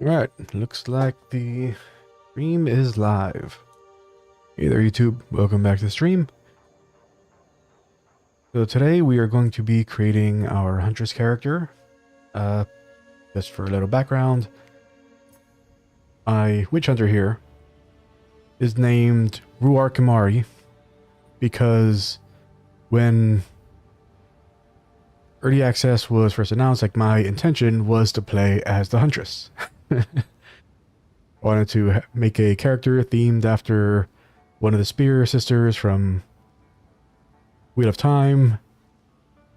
Right, looks like the stream is live. Hey there, YouTube. Welcome back to the stream. So today we are going to be creating our Huntress character. Just for a little background, my witch hunter here is named Ruar Kamari because when early access was first announced, like, my intention was to play as the Huntress. I wanted to make a character themed after one of the Spear sisters from Wheel of Time,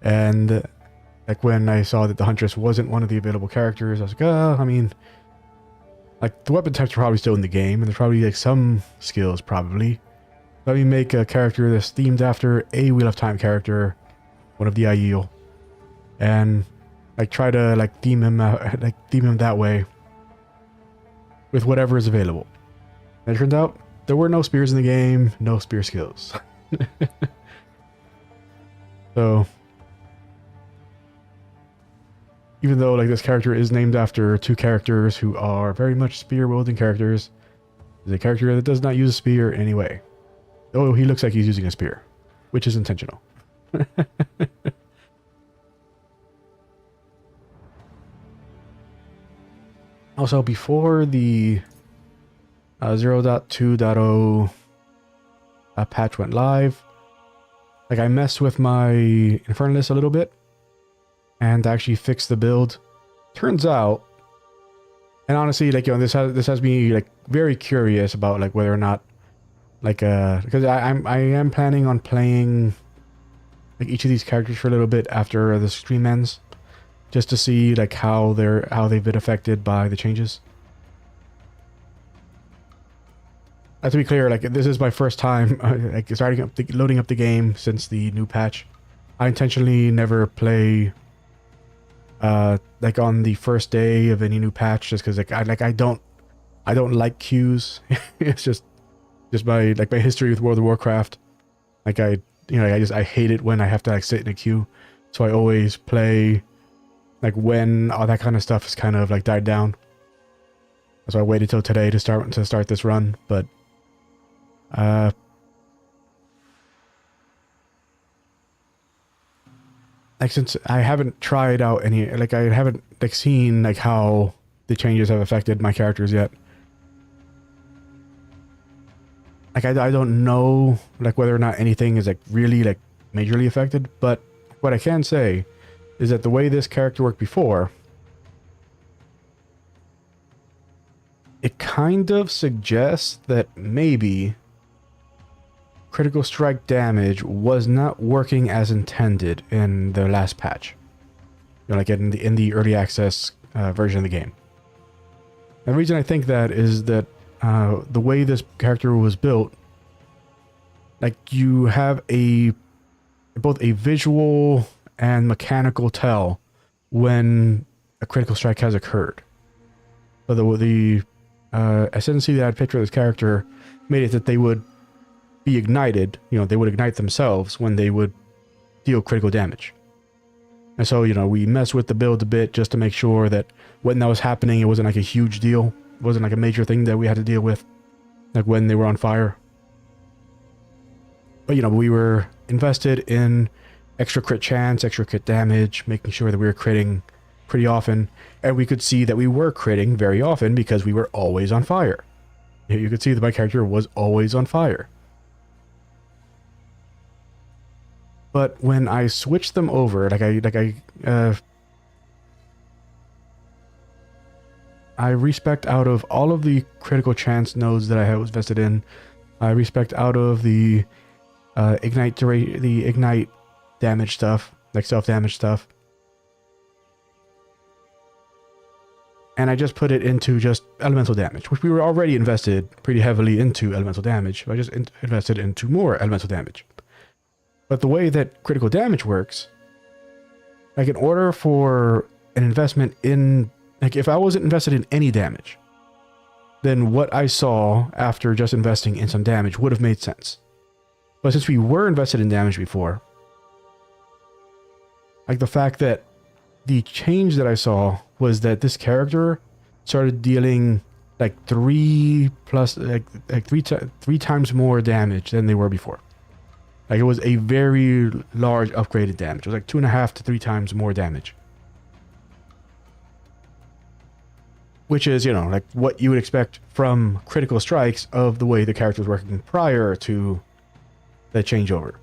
and like when I saw that the Huntress wasn't one of the available characters, I was like, I mean, like, the weapon types are probably still in the game, and there's probably like some skills probably. Let me make a character that's themed after a Wheel of Time character, one of the Aiel, and like try to like theme him that way with whatever is available. And it turns out there were no spears in the game, no spear skills. So even though like this character is named after two characters who are very much spear wielding characters, is a character that does not use a spear in any way. Though he looks like he's using a spear, which is intentional. Also, before the 0.2.0 patch went live, like, I messed with my Infernalist a little bit and actually fixed the build. Turns out, and honestly, like, you know, this has me like very curious about like whether or not, like, because I am planning on playing like each of these characters for a little bit after the stream ends, just to see like how they've been affected by the changes. To be clear, like, this is my first time like loading up the game since the new patch. I intentionally never play like on the first day of any new patch, just because I don't like queues. It's just my history with World of Warcraft. Like, I hate it when I have to like sit in a queue. So I always play like when all that kind of stuff is kind of like died down. So I waited till today to start this run, but like, since I haven't tried out any, like, I haven't like seen like how the changes have affected my characters yet. Like, I don't know like whether or not anything is like really like majorly affected, but what I can say is that the way this character worked before, it kind of suggests that maybe critical strike damage was not working as intended in the last patch. You know, like in the early access version of the game. And the reason I think that is that the way this character was built, like, you have both a visual and mechanical tell when a critical strike has occurred. So the ascendancy that I'd picture this character made it that they would be ignited, you know, they would ignite themselves when they would deal critical damage. And so, you know, we messed with the build a bit just to make sure that when that was happening, it wasn't like a huge deal. It wasn't like a major thing that we had to deal with, like when they were on fire. But, you know, we were invested in extra crit chance, extra crit damage, making sure that we were critting pretty often. And we could see that we were critting very often because we were always on fire. You could see that my character was always on fire. But when I switched them over, I respec out of all of the critical chance nodes that I was vested in. I respec out of the ignite damage stuff, like self-damage stuff. And I just put it into just elemental damage, which we were already invested pretty heavily into elemental damage. I just invested into more elemental damage. But the way that critical damage works, like, in order for an investment in, like, if I wasn't invested in any damage, then what I saw after just investing in some damage would have made sense. But since we were invested in damage before, like, the fact that the change that I saw was that this character started dealing like three times more damage than they were before. Like it was a very large upgraded damage. It was like 2.5 to 3 times more damage. Which is, you know, like what you would expect from critical strikes of the way the character was working prior to the changeover.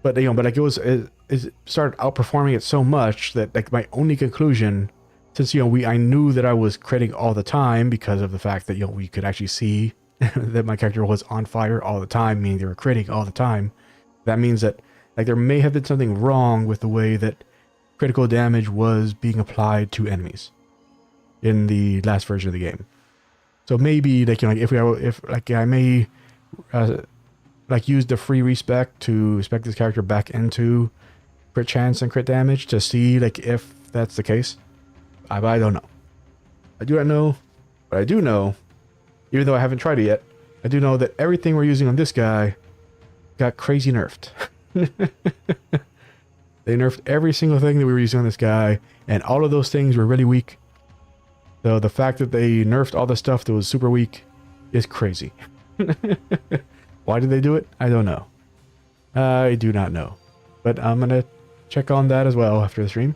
But, you know, but like it started outperforming it so much that like my only conclusion, since, you know, I knew that I was critting all the time because of the fact that, you know, we could actually see that my character was on fire all the time, meaning they were critting all the time. That means that like there may have been something wrong with the way that critical damage was being applied to enemies in the last version of the game. So maybe like, you know, if I may like use the free respec to spec this character back into crit chance and crit damage to see like if that's the case. I don't know. I do not know, but I do know, even though I haven't tried it yet, I do know that everything we're using on this guy got crazy nerfed. They nerfed every single thing that we were using on this guy, and all of those things were really weak. So the fact that they nerfed all the stuff that was super weak is crazy. Why did they do it? I don't know. I do not know. But I'm going to check on that as well after the stream.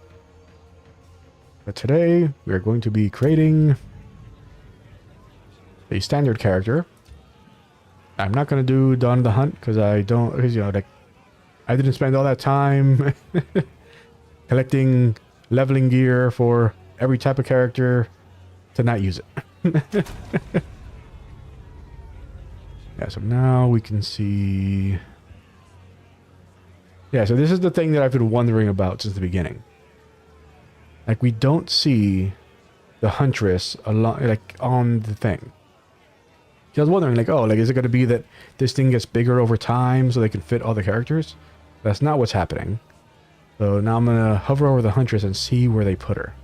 But today, we're going to be creating a standard character. I'm not going to do Dawn of the Hunt because I don't, because, you know, like, I didn't spend all that time collecting leveling gear for every type of character to not use it. Yeah, so now we can see... Yeah, so this is the thing that I've been wondering about since the beginning. Like, we don't see the Huntress like on the thing. I was wondering, like, oh, like, is it going to be that this thing gets bigger over time so they can fit all the characters? That's not what's happening. So now I'm going to hover over the Huntress and see where they put her.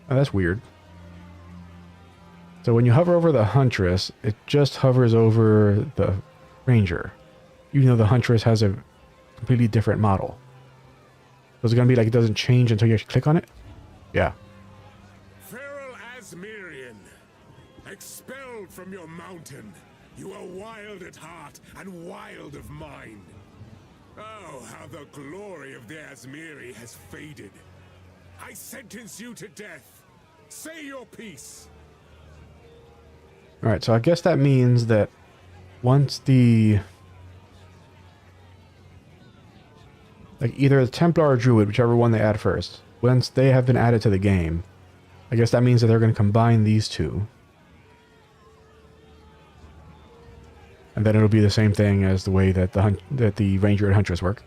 Oh, that's weird. So when you hover over the Huntress, it just hovers over the Ranger. Even though the Huntress has a completely different model. So is it going to be like it doesn't change until you actually click on it? Yeah. Feral Asmirian, expelled from your mountain, you are wild at heart and wild of mind. Oh, how the glory of the Asmiri has faded. I sentence you to death. Say your piece. Alright, so I guess that means that once the... like either the Templar or Druid, whichever one they add first, once they have been added to the game, I guess that means that they're going to combine these two. And then it'll be the same thing as the way that the Ranger and Huntress work.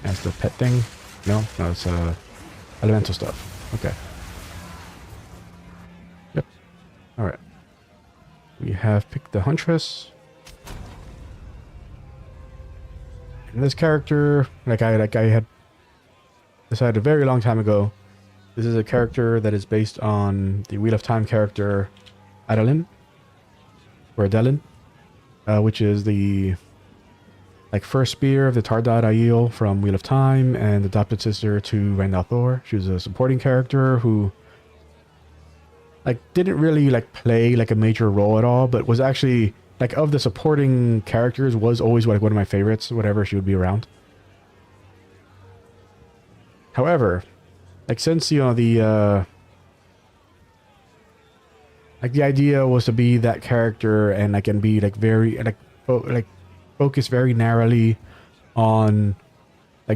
That's the pet thing? No, it's elemental stuff. Okay. Yep. Alright. We have picked the Huntress. And this character, like I had decided a very long time ago, this is a character that is based on the Wheel of Time character Adelin, or Adelin, which is the first spear of the Tardad Aiel from Wheel of Time and adopted sister to Rand al'Thor. She was a supporting character who didn't really play a major role at all, but was actually of the supporting characters was always one of my favorites whenever she would be around. However, since the idea was to be that character and and be very focus very narrowly on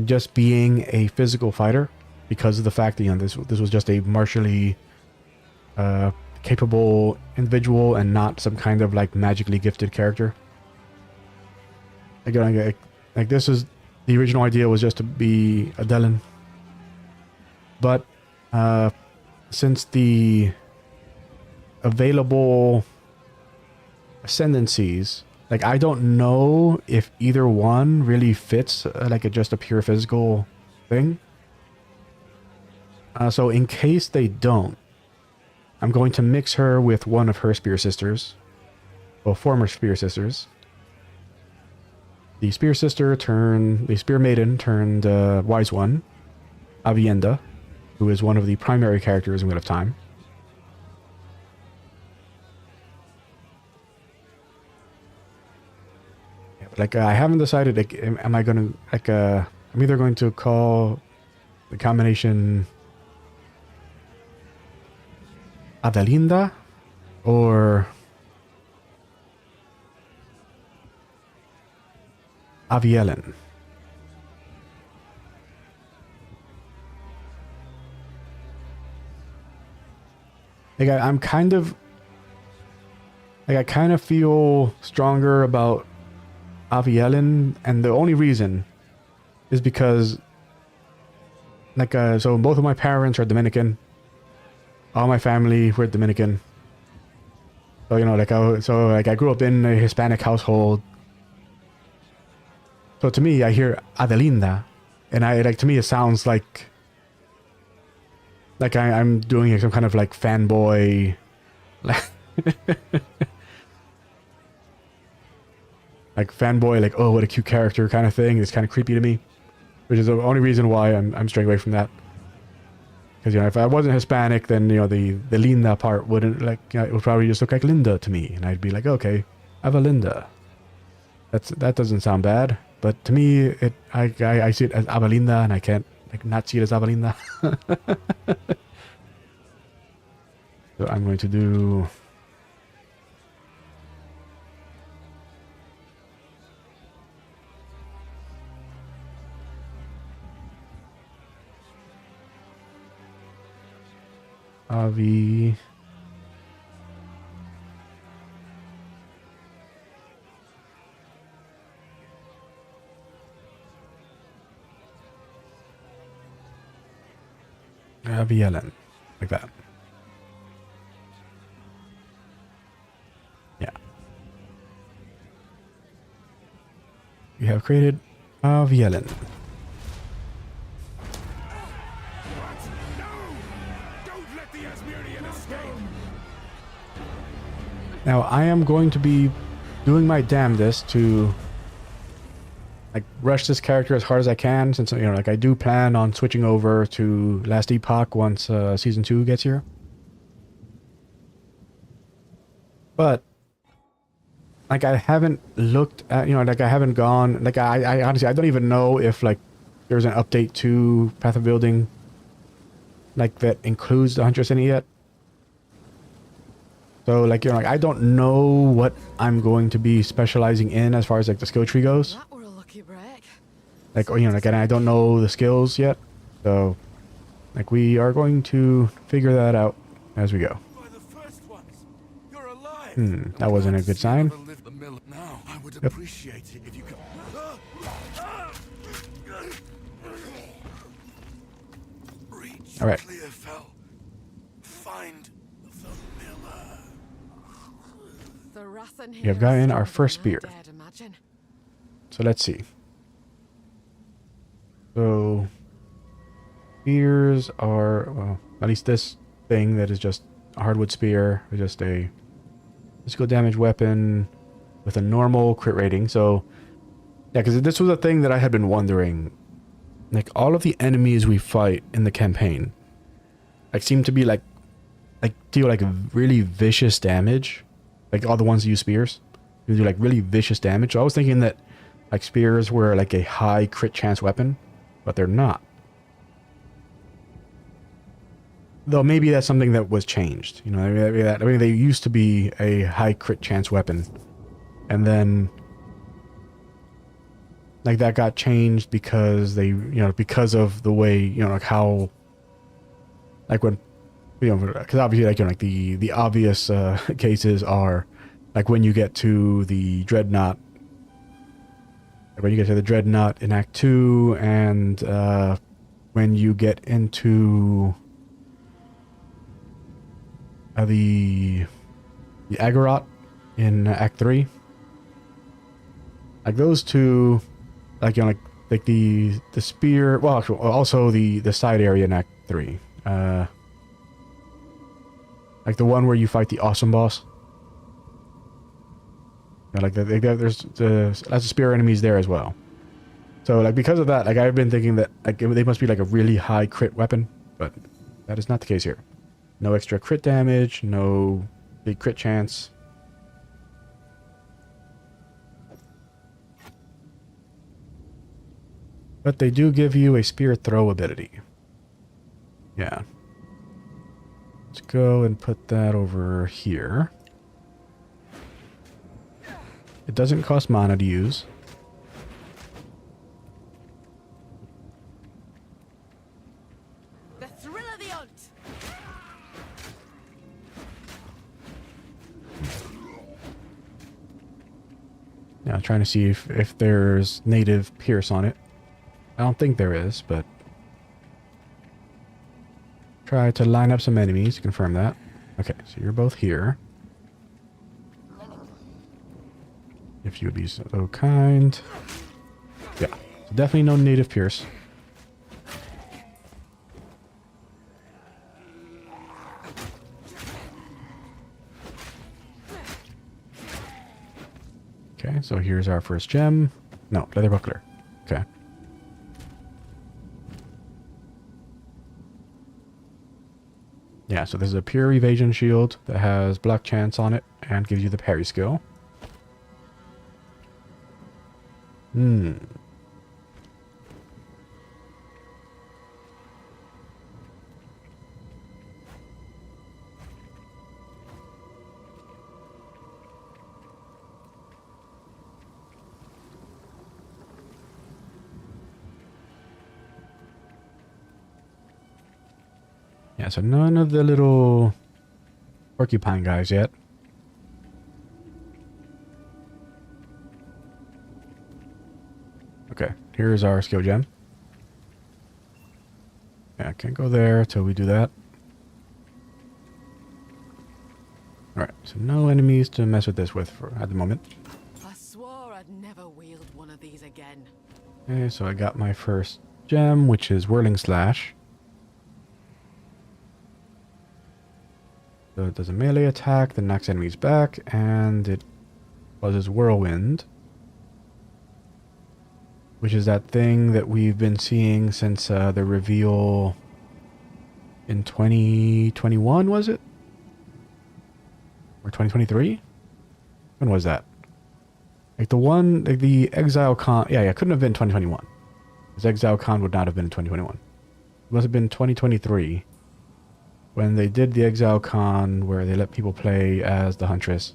just being a physical fighter, because of the fact that this was just a martially capable individual and not some kind of magically gifted character. This is the original idea, was just to be Adelin, but since the available ascendancies, I don't know if either one really fits just a pure physical thing. So in case they don't, I'm going to mix her with one of her spear sisters. Well, former spear sisters. The spear sister turned... The spear maiden turned wise one. Avienda, who is one of the primary characters in Wheel of Time. Yeah, but like, I haven't decided, like, am I going to... Like, I'm either going to call the combination... Adelinda or Avielen. Like I'm kind of like I kind of feel stronger about Avielen, and the only reason is because like so both of my parents are Dominican. All my family were Dominican. So, you know, like I grew up in a Hispanic household. So to me, I hear Adelinda, and to me it sounds like I'm doing some kind of like fanboy, like fanboy, like, oh, what a cute character kind of thing. It's kind of creepy to me, which is the only reason why I'm straying away from that. Because, you know, if I wasn't Hispanic, then, you know, the Linda part wouldn't, like, you know, it would probably just look like Linda to me. And I'd be like, okay, Avalinda. That doesn't sound bad. But to me, I see it as Avalinda, and I can't, like, not see it as Avalinda. So I'm going to do... Avi... Avielen. Like that. Yeah. We have created Avielen. Now, I am going to be doing my damnedest to, like, rush this character as hard as I can, since, you know, like, I do plan on switching over to Last Epoch once Season 2 gets here. But, like, I haven't looked at, you know, like, I haven't gone, like, I honestly, I don't even know if, like, there's an update to Path of Building, like, that includes the Huntress in it yet. So, like, you know, like, I don't know what I'm going to be specializing in as far as, like, the skill tree goes. That were a lucky break. Like, you know, like, and I don't know the skills yet. So, like, we are going to figure that out as we go. That wasn't a good sign. Now, I would Yep. appreciate it if you could... Reach All right. Clearfell. Find the miller. The Rathan We have gotten our first spear. Dared imagine. So, let's see. So, spears are, well, at least this thing that is just a hardwood spear is just a physical damage weapon with a normal crit rating. So, yeah, because this was a thing that I had been wondering. Like, all of the enemies we fight in the campaign, like, seem to be, like deal, like, really vicious damage. Like, all the ones that use spears. They do, like, really vicious damage. So I was thinking that, like, spears were, like, a high crit chance weapon, but they're not. Though maybe that's something that was changed. You know, I mean, they used to be a high crit chance weapon. And then, like, that got changed because they, you know, because of the way, you know, like, how, like, when, you know, because obviously, like, you know, like, the obvious cases are, like, when you get to the Dreadnought, when you get to the Dreadnought in Act 2, and when you get into the Agorot in Act 3. Like, those two, like, you know, like the spear, well, actually, also the side area in Act 3. Like the one where you fight the awesome boss. Yeah, like there's lots of spear enemies there as well. So like because of that, like I've been thinking that like they must be like a really high crit weapon, but that is not the case here. No extra crit damage, no big crit chance. But they do give you a spear throw ability. Yeah. Let's go and put that over here. It doesn't cost mana to use. The thrill of the hunt. Now trying to see if there's native pierce on it. I don't think there is, but try to line up some enemies to confirm that. Okay, so you're both here. If you would be so kind. Yeah, so definitely no native pierce. Okay, so here's our first gem. No, leather buckler. Okay. Yeah, so this is a pure evasion shield that has block chance on it and gives you the parry skill. Yeah, so none of the little porcupine guys yet. Okay, here's our skill gem. Yeah, I can't go there till we do that. Alright, so no enemies to mess with this with at the moment. I swore I'd never wield one of these again. Okay, so I got my first gem, which is Whirling Slash. So it does a melee attack that knocks enemies back, and it causes Whirlwind. Which is that thing that we've been seeing since the reveal in 2021, was it? Or 2023? When was that? Like the one, like the Exile Con... Yeah, it couldn't have been 2021. Because Exile Con would not have been in 2021. It must have been 2023. When they did the Exile Con where they let people play as the Huntress.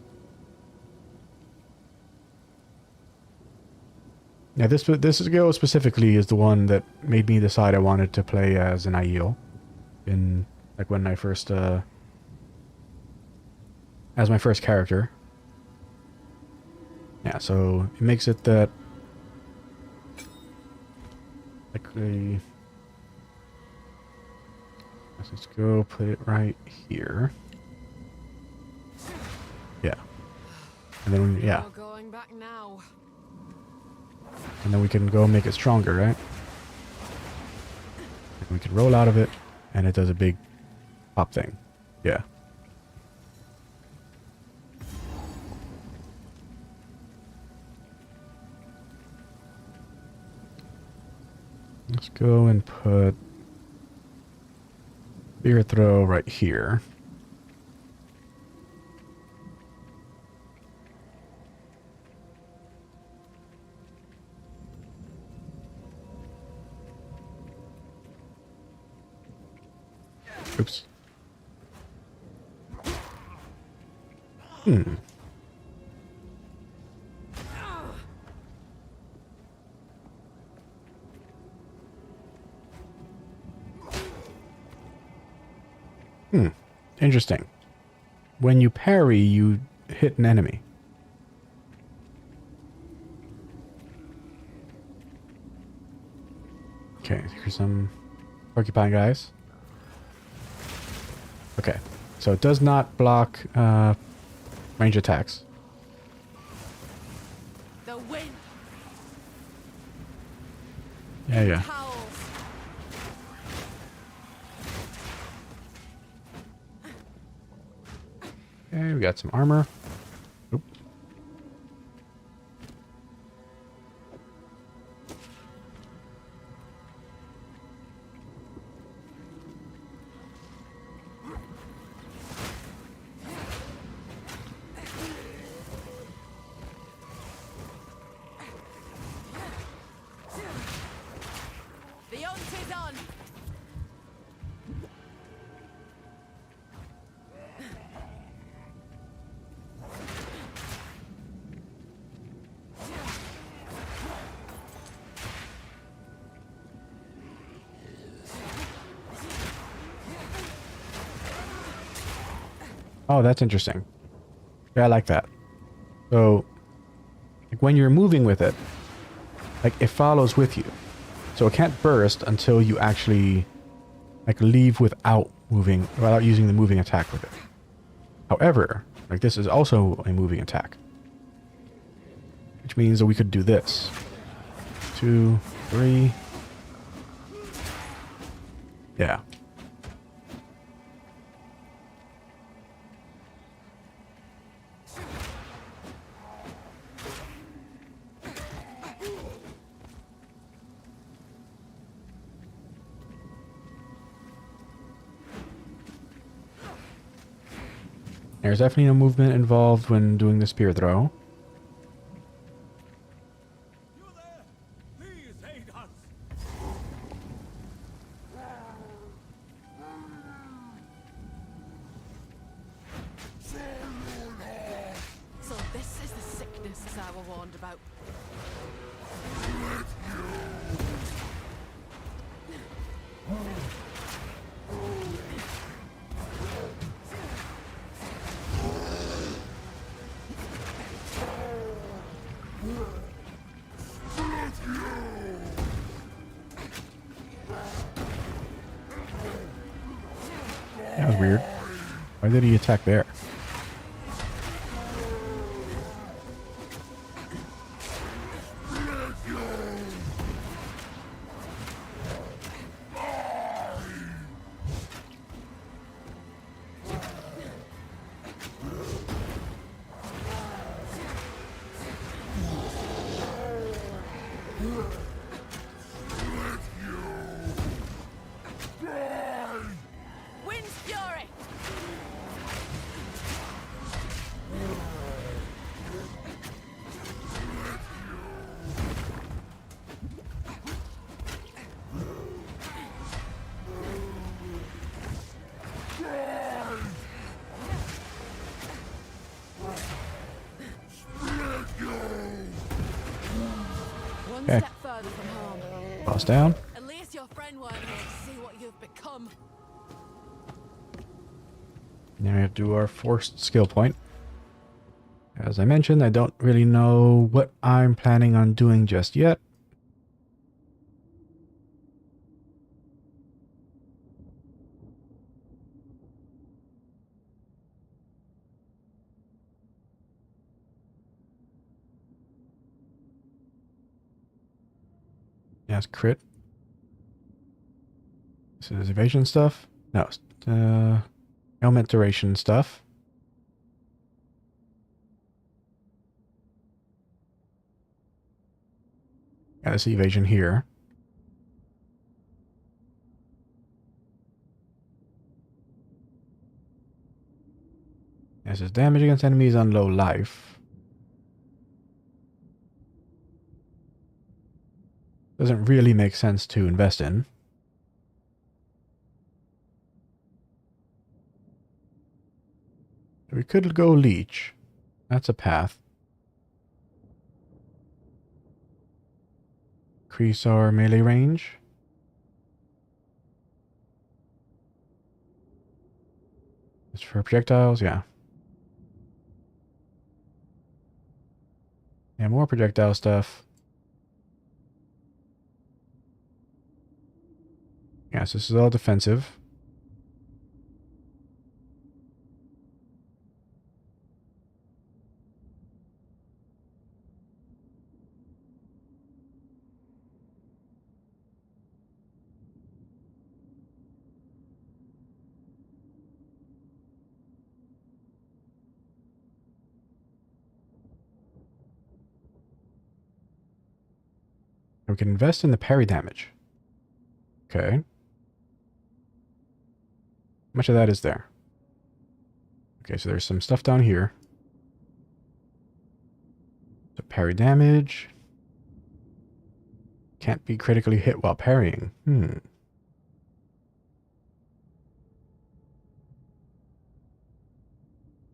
Yeah, this skill specifically is the one that made me decide I wanted to play as an Aiel. In, like, when I first, as my first character. Yeah, so it makes it that... Like, let's go put it right here. Yeah. And then, yeah. No going back now. And then we can go make it stronger, right? And we can roll out of it, and it does a big pop thing. Yeah. Let's go and put spear throw right here. Oops. Interesting. When you parry, you hit an enemy. Okay, here's some porcupine guys. Okay, so it does not block range attacks. The wind Yeah. howls. Okay, we got some armor. Oop. The hunt is on. Oh, that's interesting. Yeah, I like that. So, like when you're moving with it, like it follows with you. So it can't burst until you actually like leave without using the moving attack with it. However, like this is also a moving attack. Which means that we could do this. 2, 3. Yeah. There's definitely no movement involved when doing the spear throw. You there? Please aid us. So this is the sickness I were warned about. That was weird. Why did he attack there? Wind's fury. One Okay. step further from harm. Boss down. At least your friend weren't here to see what you've become. Now we have to do our forced skill point. As I mentioned, I don't really know what I'm planning on doing just yet. Yes, crit. This is evasion stuff. No, ailment duration stuff. Yeah, this evasion here. This is damage against enemies on low life. Doesn't really make sense to invest in. We could go leech. That's a path. Increase our melee range. It's for projectiles, yeah. Yeah, more projectile stuff. Yes, this is all defensive. We can invest in the parry damage. Okay. How much of that is there? Okay, so there's some stuff down here. So parry damage. Can't be critically hit while parrying.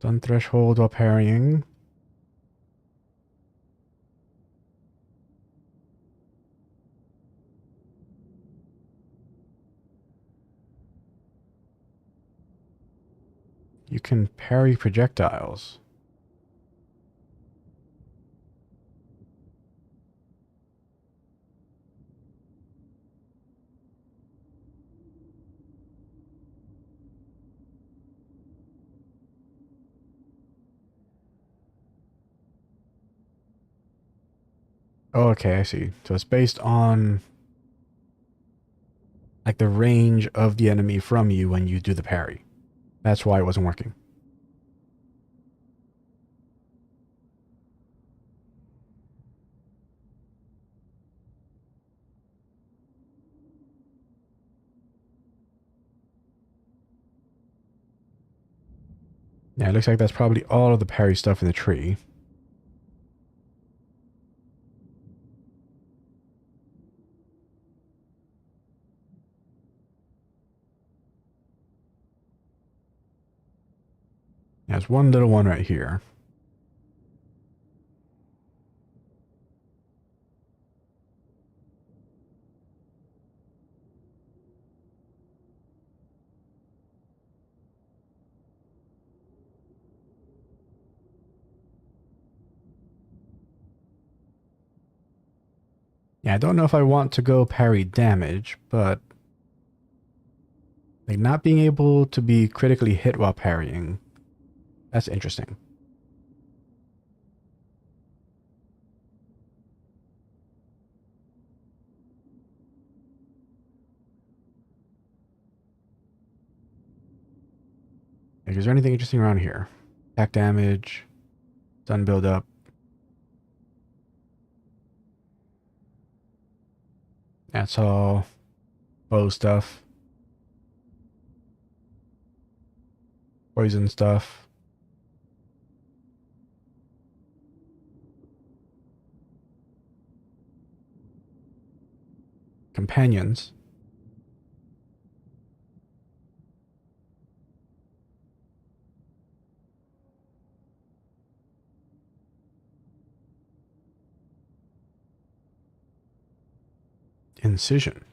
Stun threshold while parrying. You can parry projectiles. Oh, okay, I see. So it's based on like the range of the enemy from you when you do the parry. That's why it wasn't working. Yeah, it looks like that's probably all of the parry stuff in the tree. There's one little one right here. Yeah, I don't know if I want to go parry damage, but like not being able to be critically hit while parrying, that's interesting. Like, is there anything interesting around here? Attack damage, stun buildup. That's all bow stuff. Poison stuff. Companions. Incision.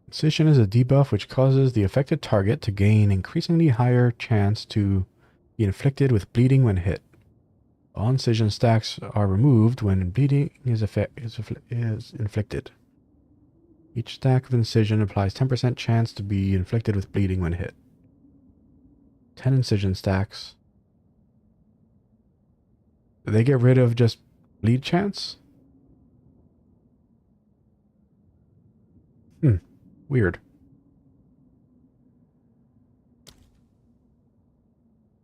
Incision is a debuff which causes the affected target to gain increasingly higher chance to be inflicted with bleeding when hit. All incision stacks are removed when bleeding is inflicted. Each stack of incision applies 10% chance to be inflicted with bleeding when hit. 10 incision stacks. Do they get rid of just bleed chance? Weird.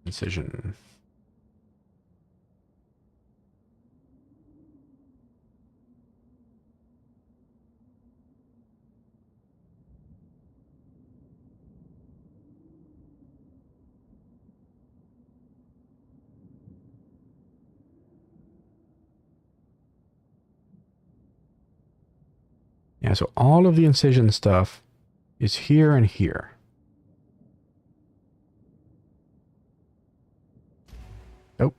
Incision. Yeah, so all of the incision stuff is here and here. Nope.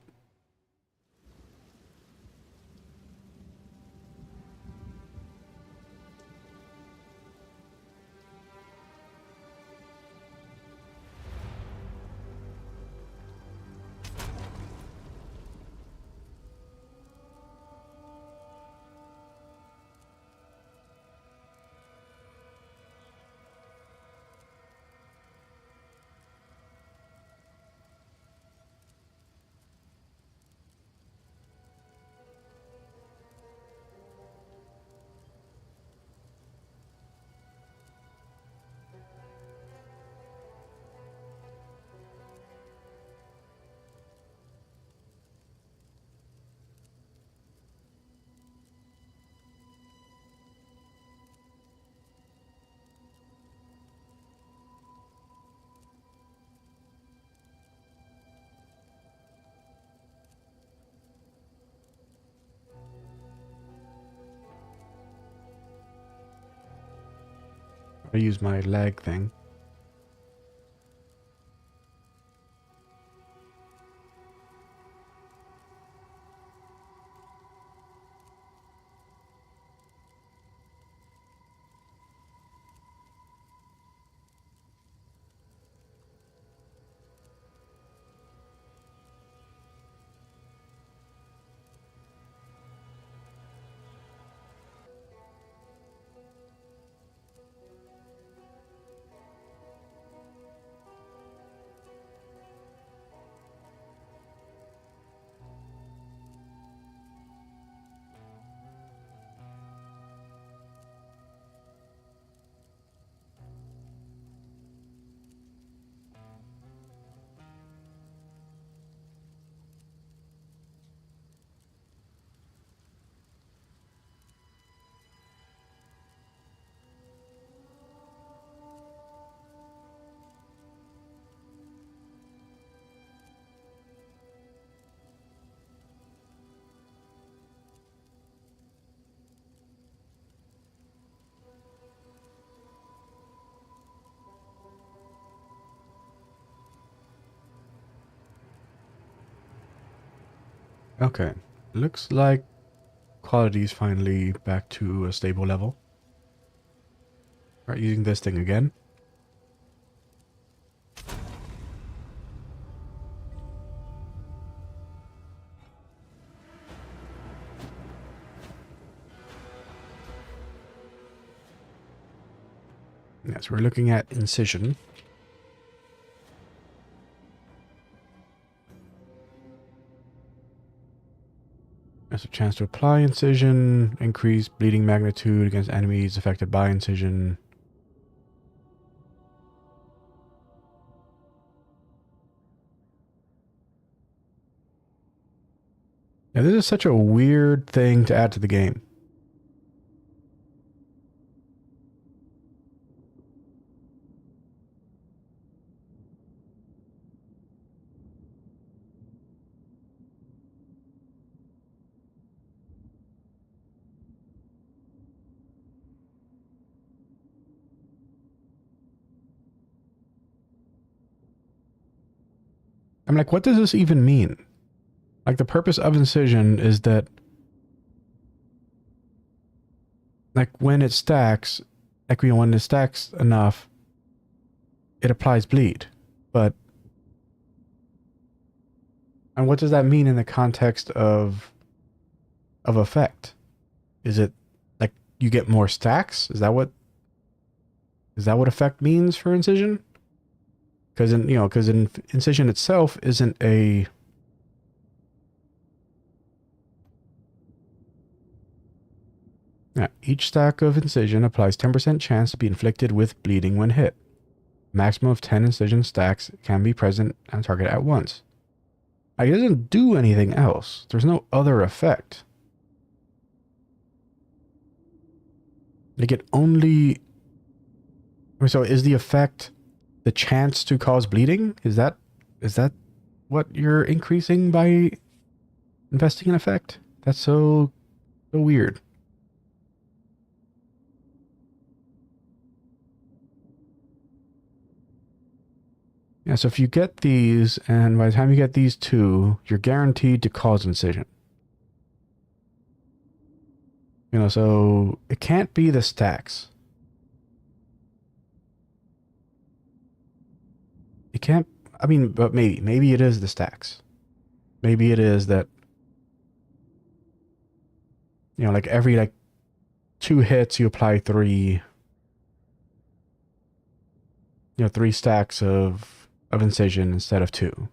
I use my leg thing. Okay. Looks like quality is finally back to a stable level. Right, using this thing again. Yes, we're looking at incision. There's a chance to apply incision, increase bleeding magnitude against enemies affected by incision. Yeah, this is such a weird thing to add to the game. I'm like, what does this even mean? Like, the purpose of incision is that, like, when it stacks, like, you know, when it stacks enough, it applies bleed. But, and what does that mean in the context of effect? Is it like you get more stacks? Is that what effect means for incision? Because incision itself isn't a... Yeah, each stack of incision applies 10% chance to be inflicted with bleeding when hit. Maximum of 10 incision stacks can be present on target at once. Like, it doesn't do anything else. There's no other effect. Like, it only... So is the effect the chance to cause bleeding? Is that what you're increasing by investing in effect? That's so weird. Yeah, so if you get these, and by the time you get these two, you're guaranteed to cause incision. You know, so it can't be the stacks. It can't, I mean, but maybe it is the stacks. Maybe it is that, you know, like every, like, 2 hits, you apply 3, you know, 3 stacks of incision instead of 2.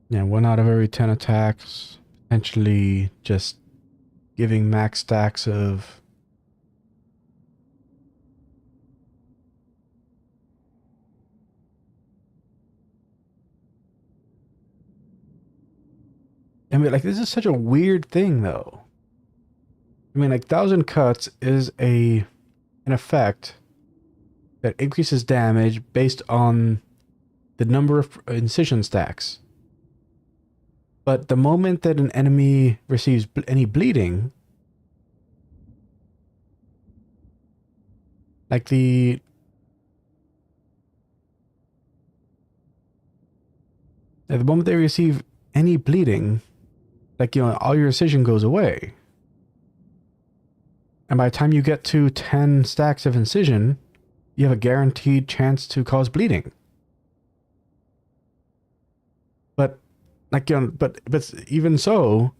Yeah, 1 out of every 10 attacks, potentially just giving max stacks of I mean, like, this is such a weird thing, though. I mean, like, 1,000 cuts is an effect that increases damage based on the number of incision stacks. But the moment that an enemy receives any bleeding, like the at the moment they receive any bleeding, like, you know, all your incision goes away. And by the time you get to 10 stacks of incision, you have a guaranteed chance to cause bleeding. But, like, you know, but even so,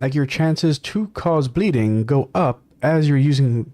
like, your chances to cause bleeding go up as you're using.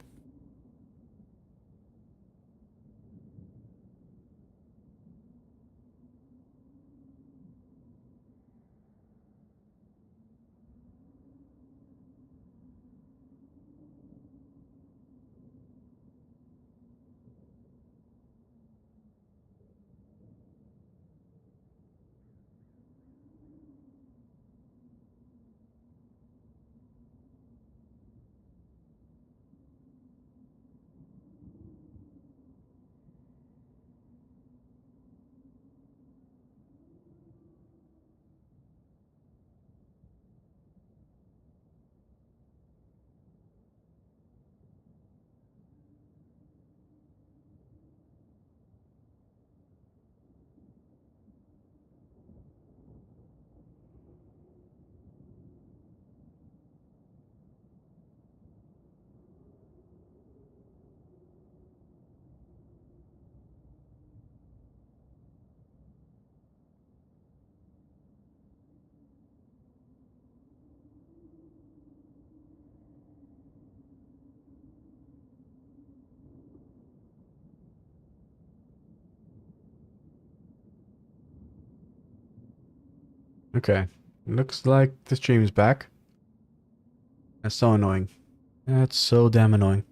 Okay. Looks like the stream's back. That's so annoying. That's so damn annoying.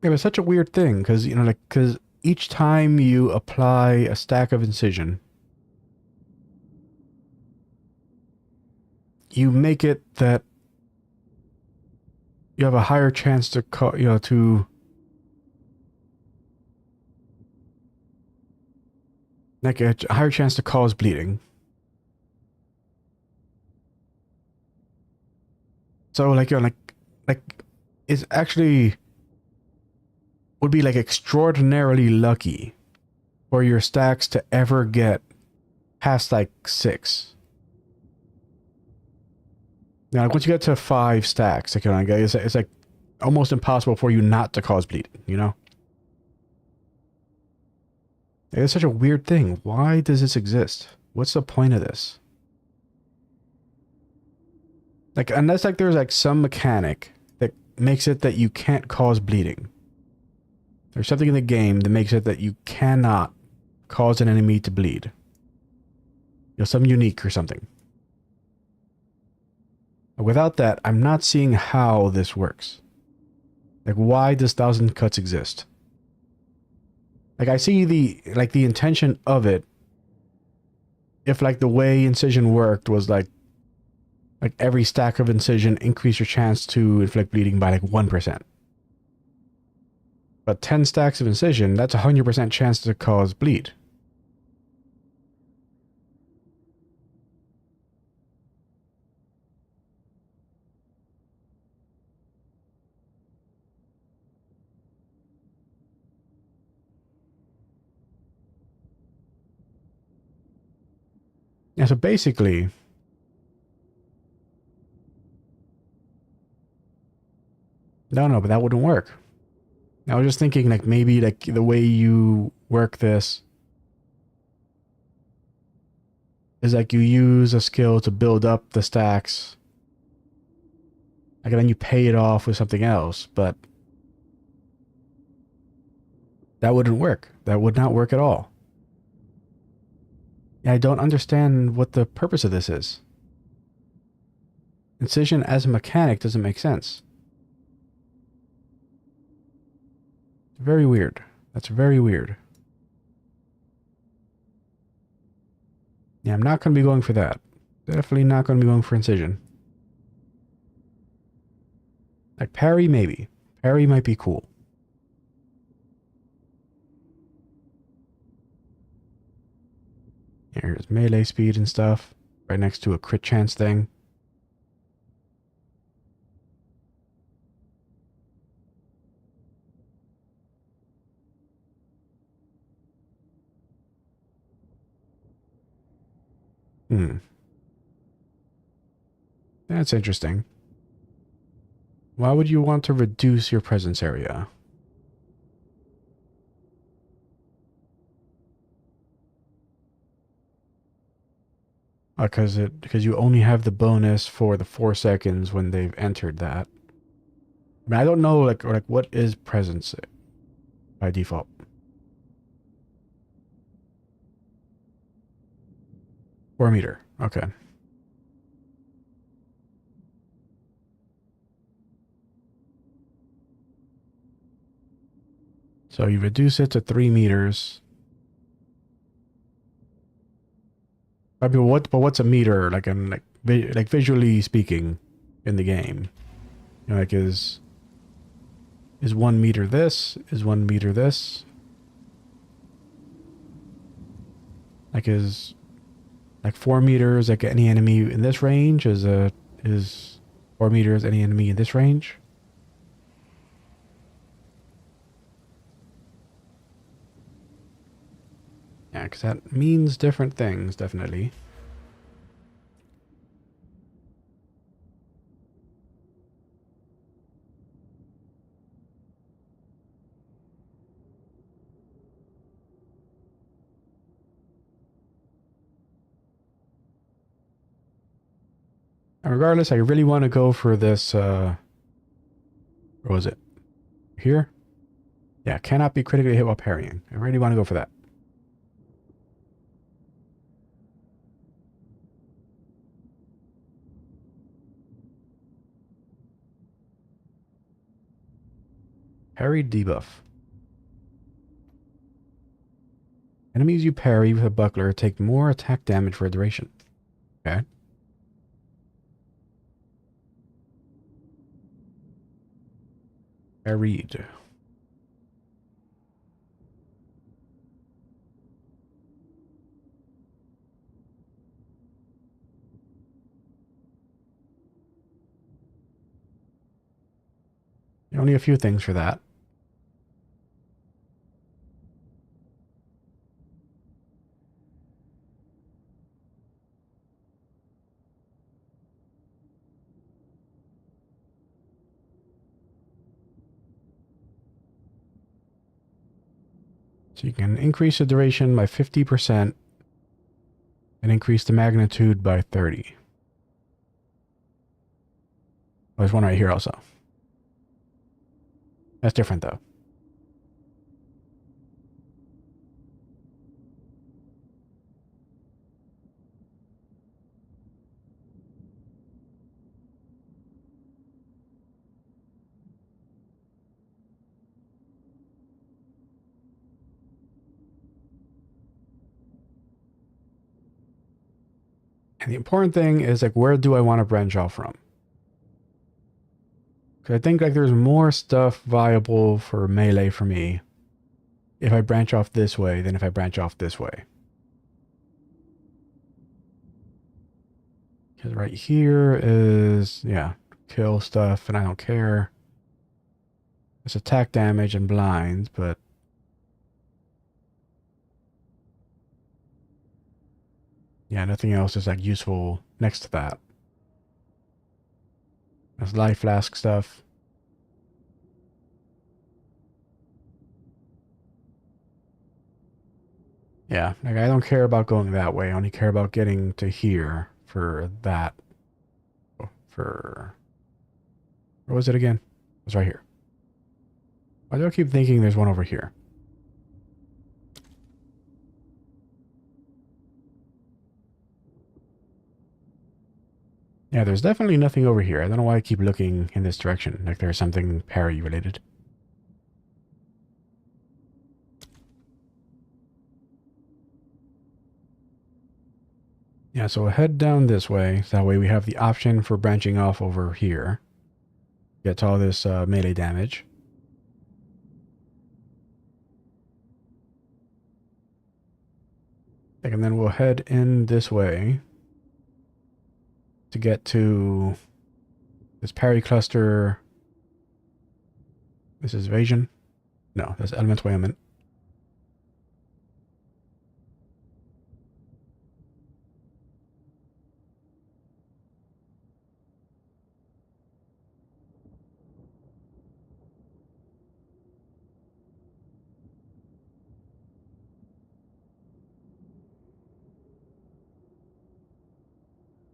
Yeah, it's such a weird thing, because, you know, like, because each time you apply a stack of incision, you make it that you have a higher chance to you know, to, like, a higher chance to cause bleeding. So, like, you know, like, it's actually would be, like, extraordinarily lucky for your stacks to ever get past, like, 6. Now, like, once you get to 5 stacks, like, you know, it's like almost impossible for you not to cause bleeding, you know? It's such a weird thing. Why does this exist? What's the point of this? Like, unless, like, there's, like, some mechanic that makes it that you can't cause bleeding. There's something in the game that makes it that you cannot cause an enemy to bleed. You know, some unique or something. Without that, I'm not seeing how this works. Like, why does 1,000 cuts exist? Like, I see the intention of it. If, like, the way incision worked was like every stack of incision increase your chance to inflict bleeding by, like, 1%. But 10 stacks of incision, that's a 100% chance to cause bleed. Yeah, so basically, no, but that wouldn't work. I was just thinking, like, maybe, like, the way you work this is, like, you use a skill to build up the stacks, like, and then you pay it off with something else, but that wouldn't work. That would not work at all. I don't understand what the purpose of this is. Incision as a mechanic doesn't make sense. Very weird. That's very weird. Yeah, I'm not going to be going for that. Definitely not going to be going for incision. Like parry, maybe. Parry might be cool. Here's melee speed and stuff. Right next to a crit chance thing. Hmm. That's interesting. Why would you want to reduce your presence area? Because you only have the bonus for the 4 seconds when they've entered that. I mean, I don't know like what is presence by default. Or a meter. Okay. So you reduce it to 3 meters. I mean, but what's a meter like in like visually speaking in the game? You know, like is 1 meter this? Is 1 meter this? Like is like 4 meters like any enemy in this range is 4 meters any enemy in this range? Yeah, because that means different things, definitely. And regardless, I really want to go for this, where was it? Here? Yeah, cannot be critically hit while parrying. I really want to go for that. Parry debuff. Enemies you parry with a buckler take more attack damage for a duration. Okay. Parried. Only a few things for that. So you can increase the duration by 50% and increase the magnitude by 30. Oh, there's one right here also. That's different though. And the important thing is like, where do I want to branch off from? Because I think like there's more stuff viable for melee for me if I branch off this way than if I branch off this way. Because right here is, yeah, kill stuff and I don't care. It's attack damage and blinds, but yeah, nothing else is like useful next to that. There's life flask stuff. Yeah, like I don't care about going that way. I only care about getting to here for that. For where was it again? It's right here. Why do I keep thinking there's one over here? Yeah, there's definitely nothing over here. I don't know why I keep looking in this direction, like there's something parry related. Yeah, so we'll head down this way. So that way we have the option for branching off over here. Get to all this melee damage. And then we'll head in this way to get to this parry cluster. This is evasion. No, that's elemental ailment.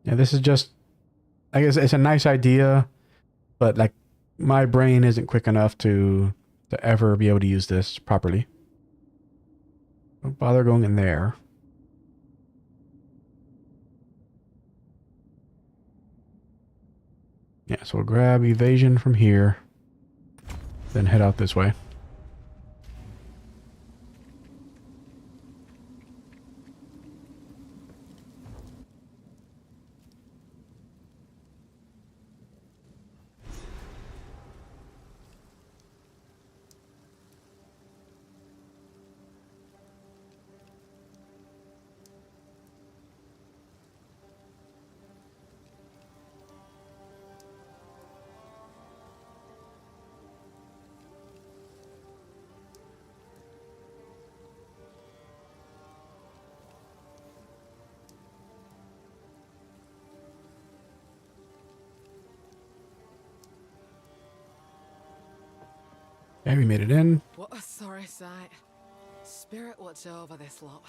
Yeah, this is just, I guess it's a nice idea, but like my brain isn't quick enough to ever be able to use this properly. Don't bother going in there. Yeah, so we'll grab evasion from here, then head out this way. Okay, we made it in. What a sorry sight. Spirit watch over this lot.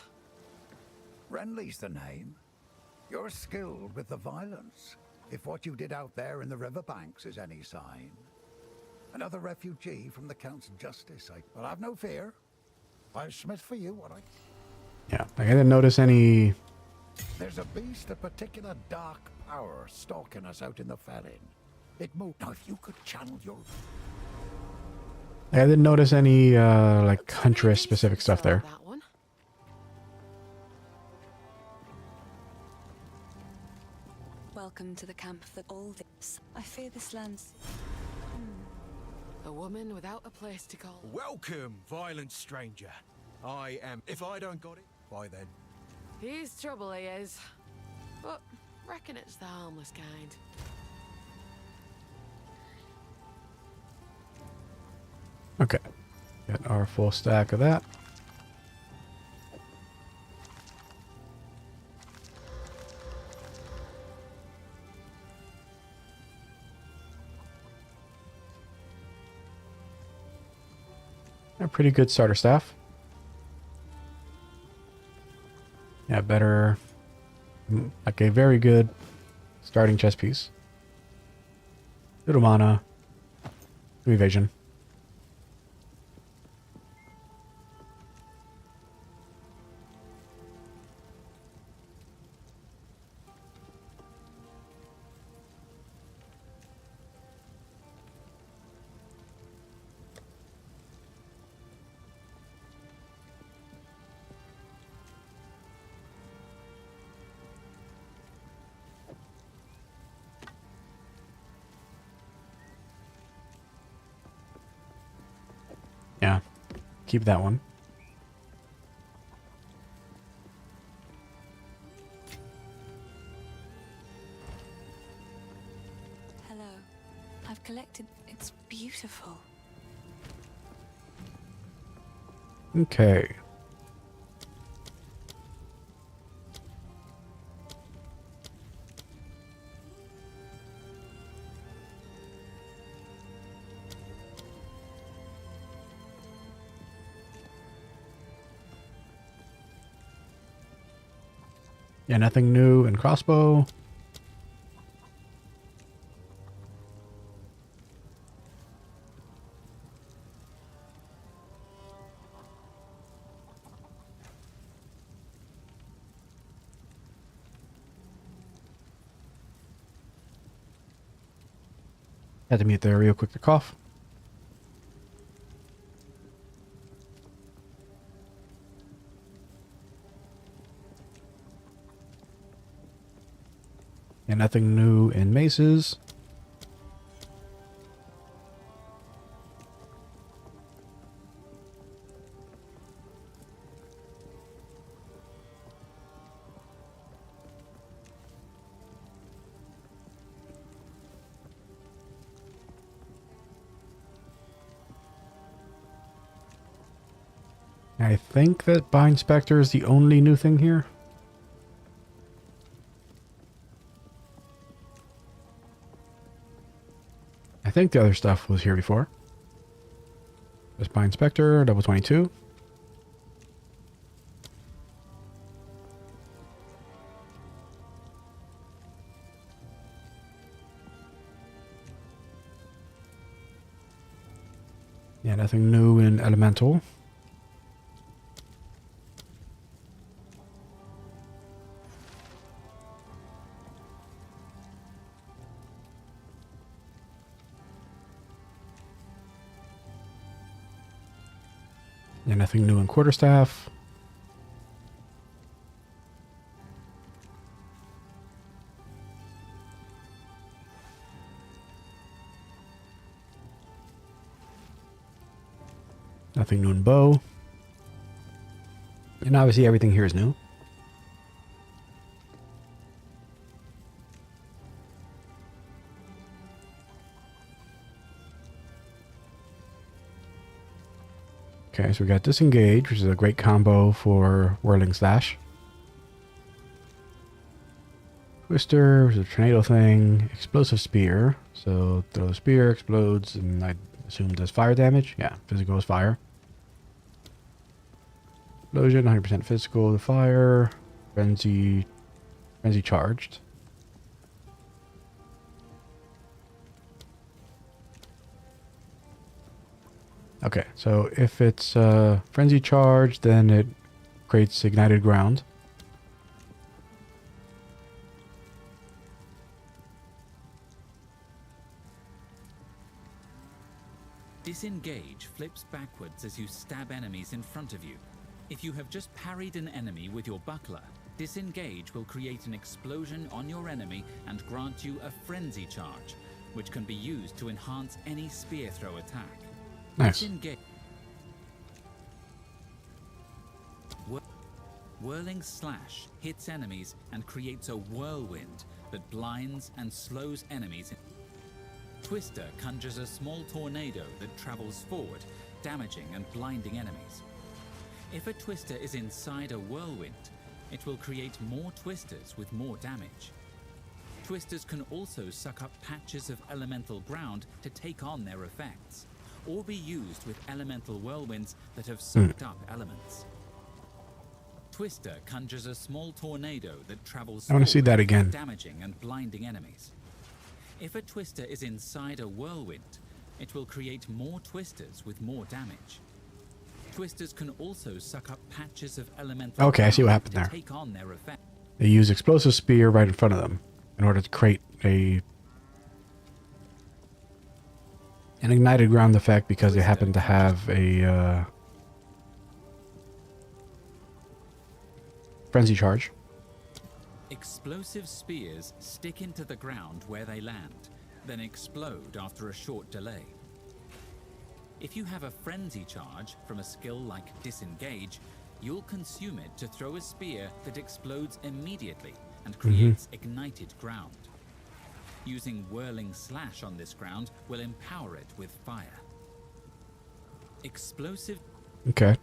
Renly's the name. You're skilled with the violence, if what you did out there in the riverbanks is any sign. Another refugee from the Count's justice, but have no fear. I'll smith for you what I... Yeah, like I didn't notice any... There's a beast of particular dark power stalking us out in the Felin. It moved. Now, if you could channel your... I didn't notice any, like, Huntress specific stuff there. That one. Welcome to the camp of the old. I fear this land's... A woman without a place to call. Welcome, violent stranger. I am... If I don't got it, why then? He's trouble, he is. But reckon it's the harmless kind. Okay. Got our full stack of that. A pretty good starter staff. Yeah, better... Like a very good starting chess piece. Little mana. Some evasion. Yeah, keep that one. Hello. I've collected... It's beautiful. Okay. Yeah, nothing new in crossbow. Had to mute there real quick to cough. And nothing new in maces. I think that Bind Spectre is the only new thing here. I think the other stuff was here before. This Bind Spectre, level 22. Yeah, nothing new in Elemental. Yeah, nothing new in Quarterstaff. Nothing new in Bow. And obviously everything here is new. Okay, so we got Disengage, which is a great combo for Whirling Slash. Twister, which is a tornado thing. Explosive Spear, so throw the spear, explodes, and I assume does fire damage. Yeah, physical is fire. Explosion, 100% physical to fire. Frenzy charged. Okay, so if it's Frenzy charged, then it creates Ignited Ground. Disengage flips backwards as you stab enemies in front of you. If you have just parried an enemy with your buckler, Disengage will create an explosion on your enemy and grant you a Frenzy charge, which can be used to enhance any spear throw attack. Nice. Disengage. Whirling Slash hits enemies and creates a whirlwind that blinds and slows enemies. Twister conjures a small tornado that travels forward, damaging and blinding enemies. If a Twister is inside a whirlwind, it will create more Twisters with more damage. Twisters can also suck up patches of elemental ground to take on their effects, or be used with elemental whirlwinds that have sucked up elements. Twister conjures a small tornado that travels I want to see that again. damaging and blinding enemies. If a Twister is inside a whirlwind, it will create more Twisters with more damage. Twisters can also suck up patches of elemental Okay, I see what ground happened to there. take on their effect. They use Explosive Spear right in front of them in order to create an Ignited Ground effect because they happen to have a Frenzy charge. Explosive spears stick into the ground where they land, then explode after a short delay. If you have a frenzy charge from a skill like Disengage, you'll consume it to throw a spear that explodes immediately and creates ignited ground. Using Whirling Slash on this ground will empower it with fire. Explosive Okay.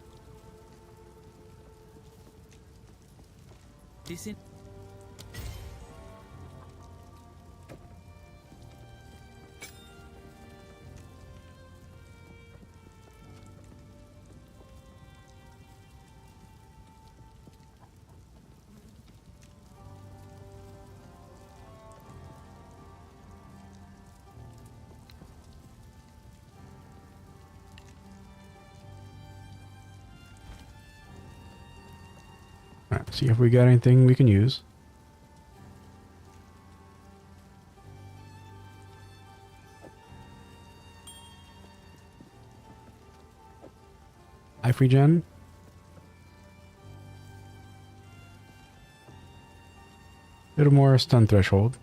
Alright, see if we got anything we can use. Life regen. Little more stun threshold.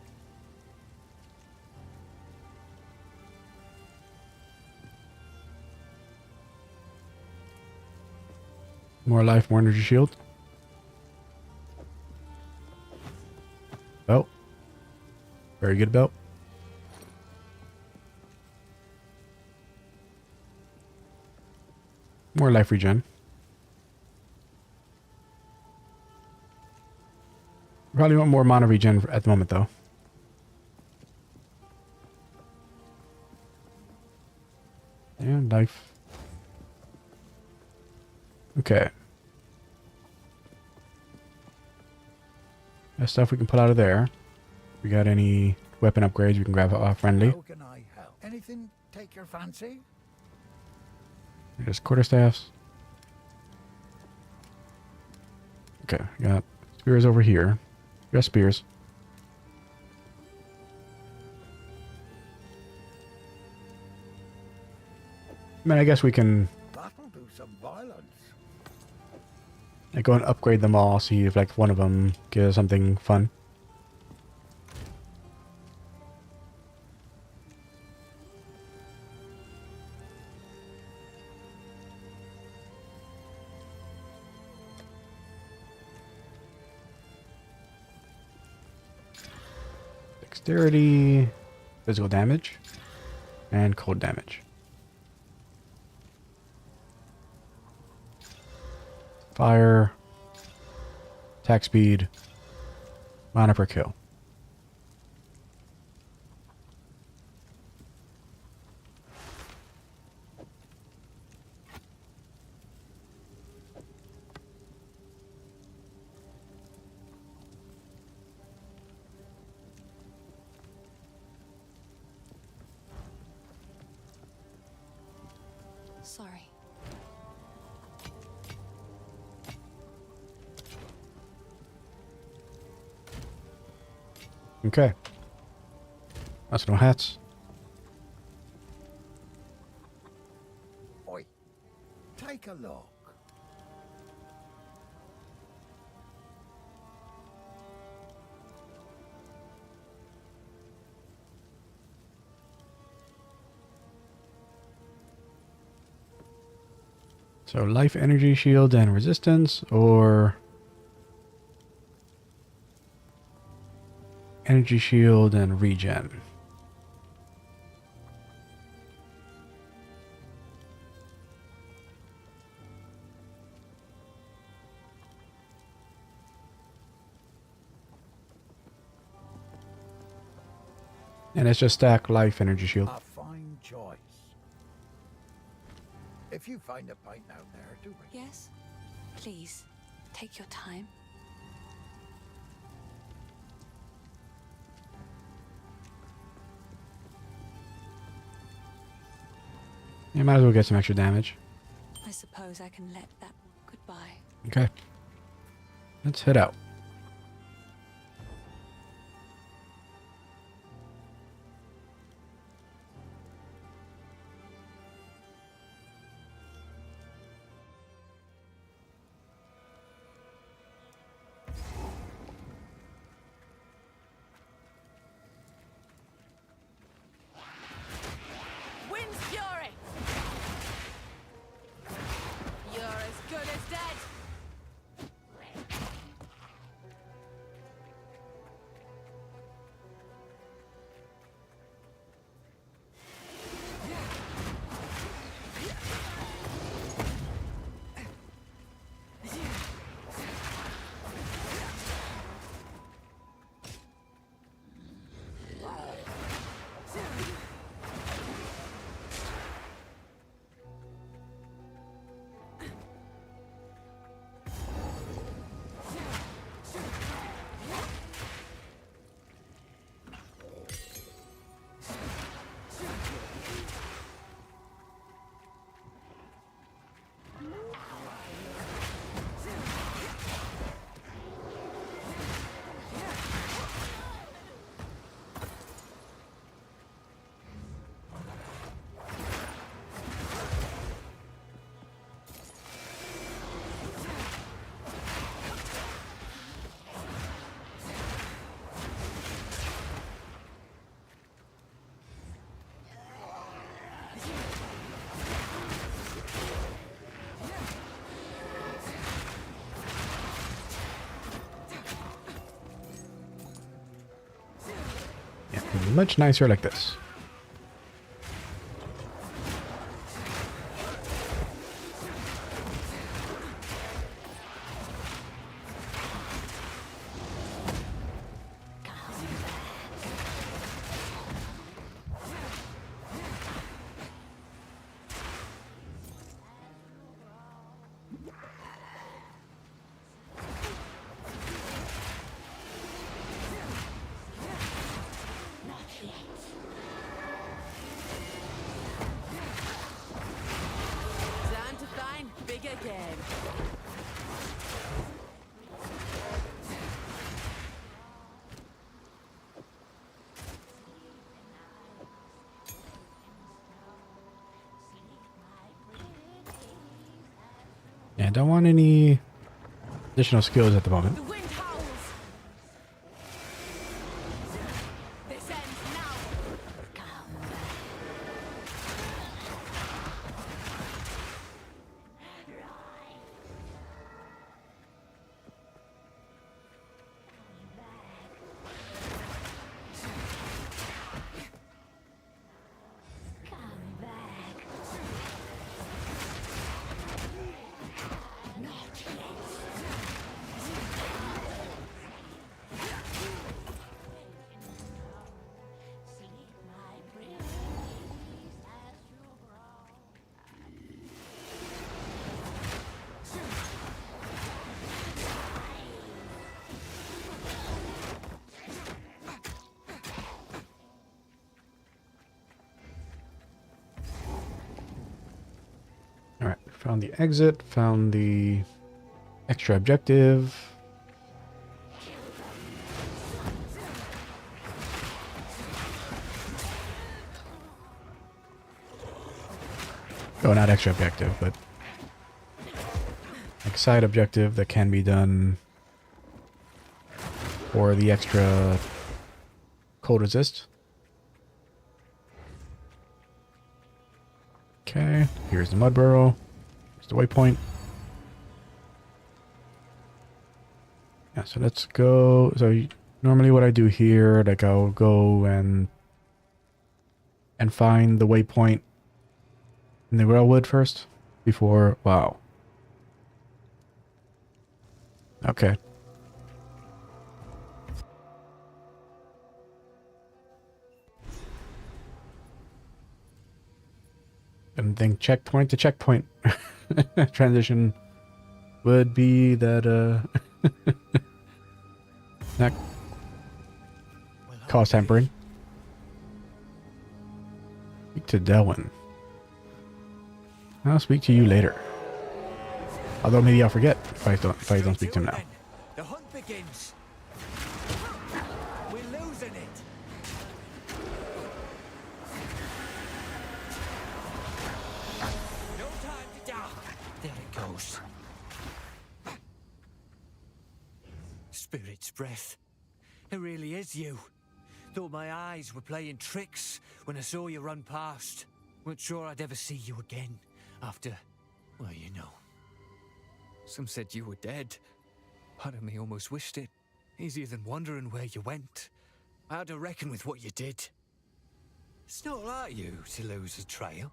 More life, more energy shield. Belt. Very good belt. More life regen. Probably want more mana regen at the moment, though. And life. Okay. That stuff we can pull out of there. We got any weapon upgrades we can grab off friendly. How can I help? Anything take your fancy? There's quarterstaffs. Okay, got spears over here. Got spears. I mean, I guess we can That'll do some violence. go and upgrade them all, see if like one of them gives something fun. Dexterity, physical damage, and cold damage. Fire, attack speed, mana per kill. Sorry. Okay. That's no hats. Oi, take a look. So life, energy, shield, and resistance, or energy, shield, and regen. And it's just stack life, energy, shield. A fine choice. If you find a pint out there, do bring. Yes? Please, take your time. You might as well get some extra damage. I suppose I can let that... Goodbye. Okay. Let's head out. Wind's fury! You're as good as dead! Much nicer like this. Time to find bigger game. Yeah, don't want any additional skills at the moment. The wind howls. This ends now. Alright, found the exit, found the extra objective. Oh, not extra objective, but like side objective that can be done for the extra cold resist. Okay, here's the mud burrow. Here's the waypoint. Yeah, so let's go. So normally what I do here, like I'll go and find the waypoint in the railwood first before. Wow. Okay. And think checkpoint to checkpoint transition would be that not cost tempering. Speak to Delwyn. I'll speak to you later. Although maybe I'll forget if I don't speak to him now. The hunt begins. We're losing it. No time to die. There it goes. Spirit's breath. It really is you. Thought my eyes were playing tricks when I saw you run past. Weren't sure I'd ever see you again after, well, you know. Some said you were dead. Part of me almost wished it. Easier than wondering where you went. I had to reckon with what you did. It's not like you to lose a trail.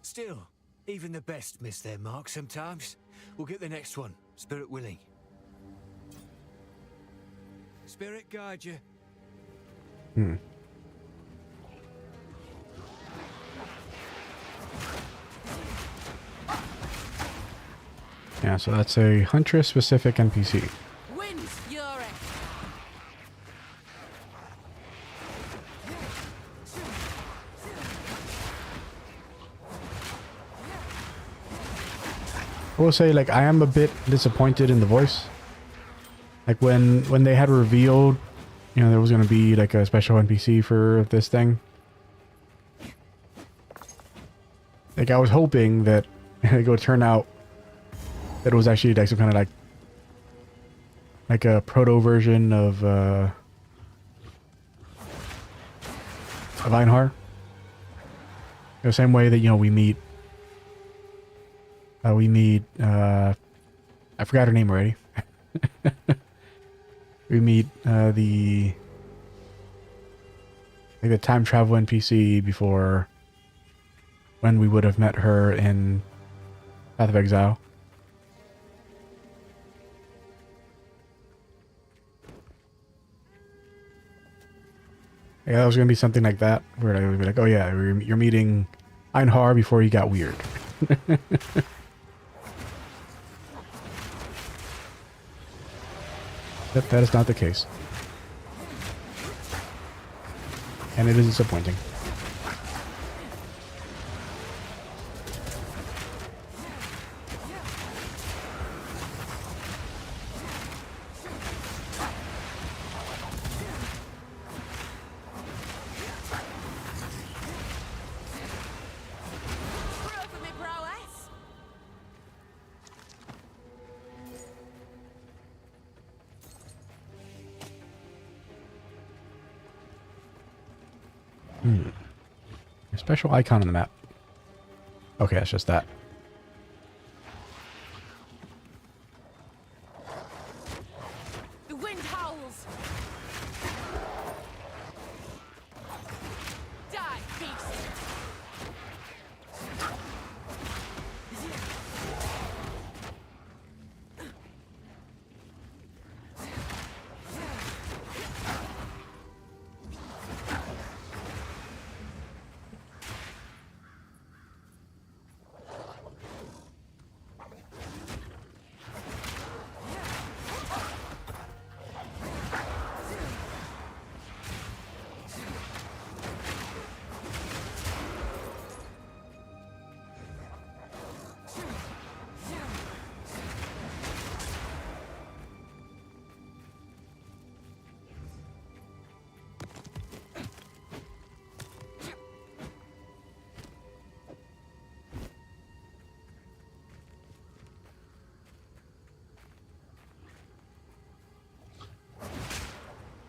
Still, even the best miss their mark sometimes. We'll get the next one, spirit willing. Spirit guide you. Yeah, so that's a Huntress specific NPC. Wind's fury. I will say, like, I am a bit disappointed in the voice. Like when they had revealed, you know, there was going to be like a special NPC for this thing. Like I was hoping that it would turn out that it was actually like some kind of like a proto version of Einhar. The same way that, you know, we meet I forgot her name already. We meet the like the time travel NPC before when we would have met her in Path of Exile. Yeah, that was gonna be something like that, where I would be like, "Oh yeah, you're meeting Einhar before he got weird." But that is not the case, and it is disappointing. Proof of me prowess. A special icon on the map. Okay, that's just that. The wind howls. Die, beast.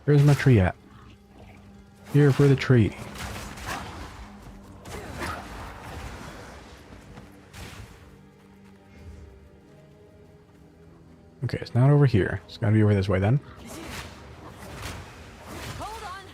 Where's my tree at? Here for the tree. Okay, it's not over here. It's gotta be over this way then. Hold on.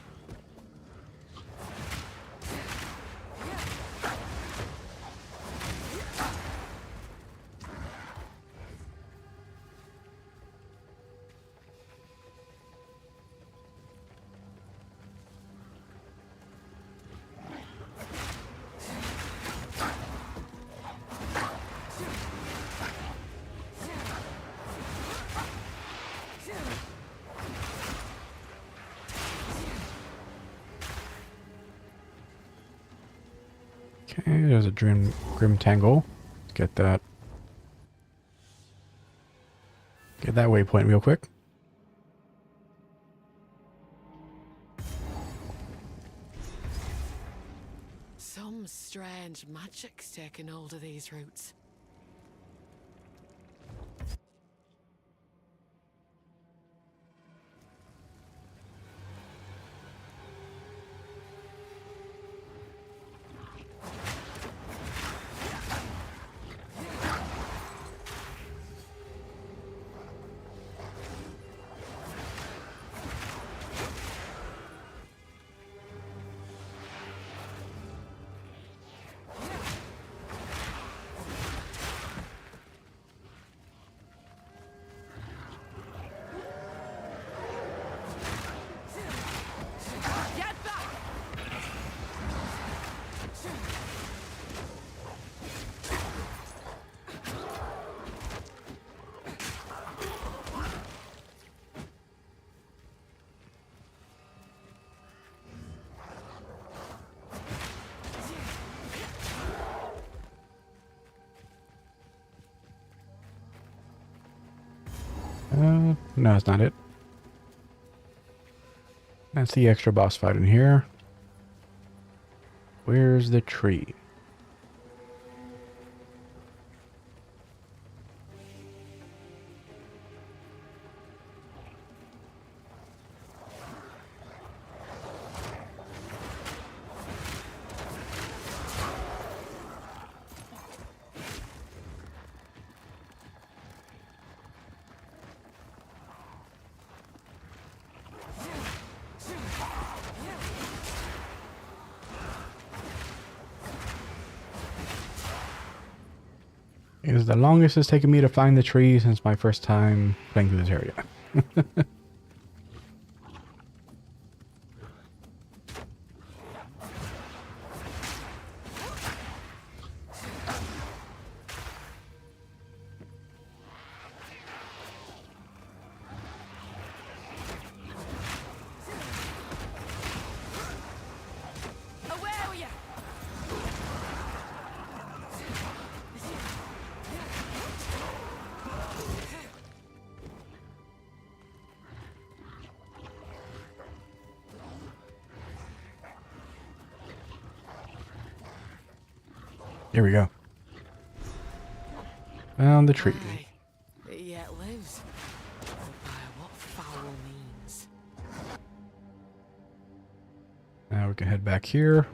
Okay, there's a Grim Tangle. Let's get that. Get that waypoint real quick. Some strange magic's taken hold of these roots. Get back! No, that's not it. That's the extra boss fight in here. Where's the tree? is the longest it's taken me to find the tree since my first time playing through this area. Oh, where were you? Here we go. Found the tree. Aye, it yet lives. But by what foul means? Now we can head back here.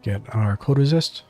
Get our code resist.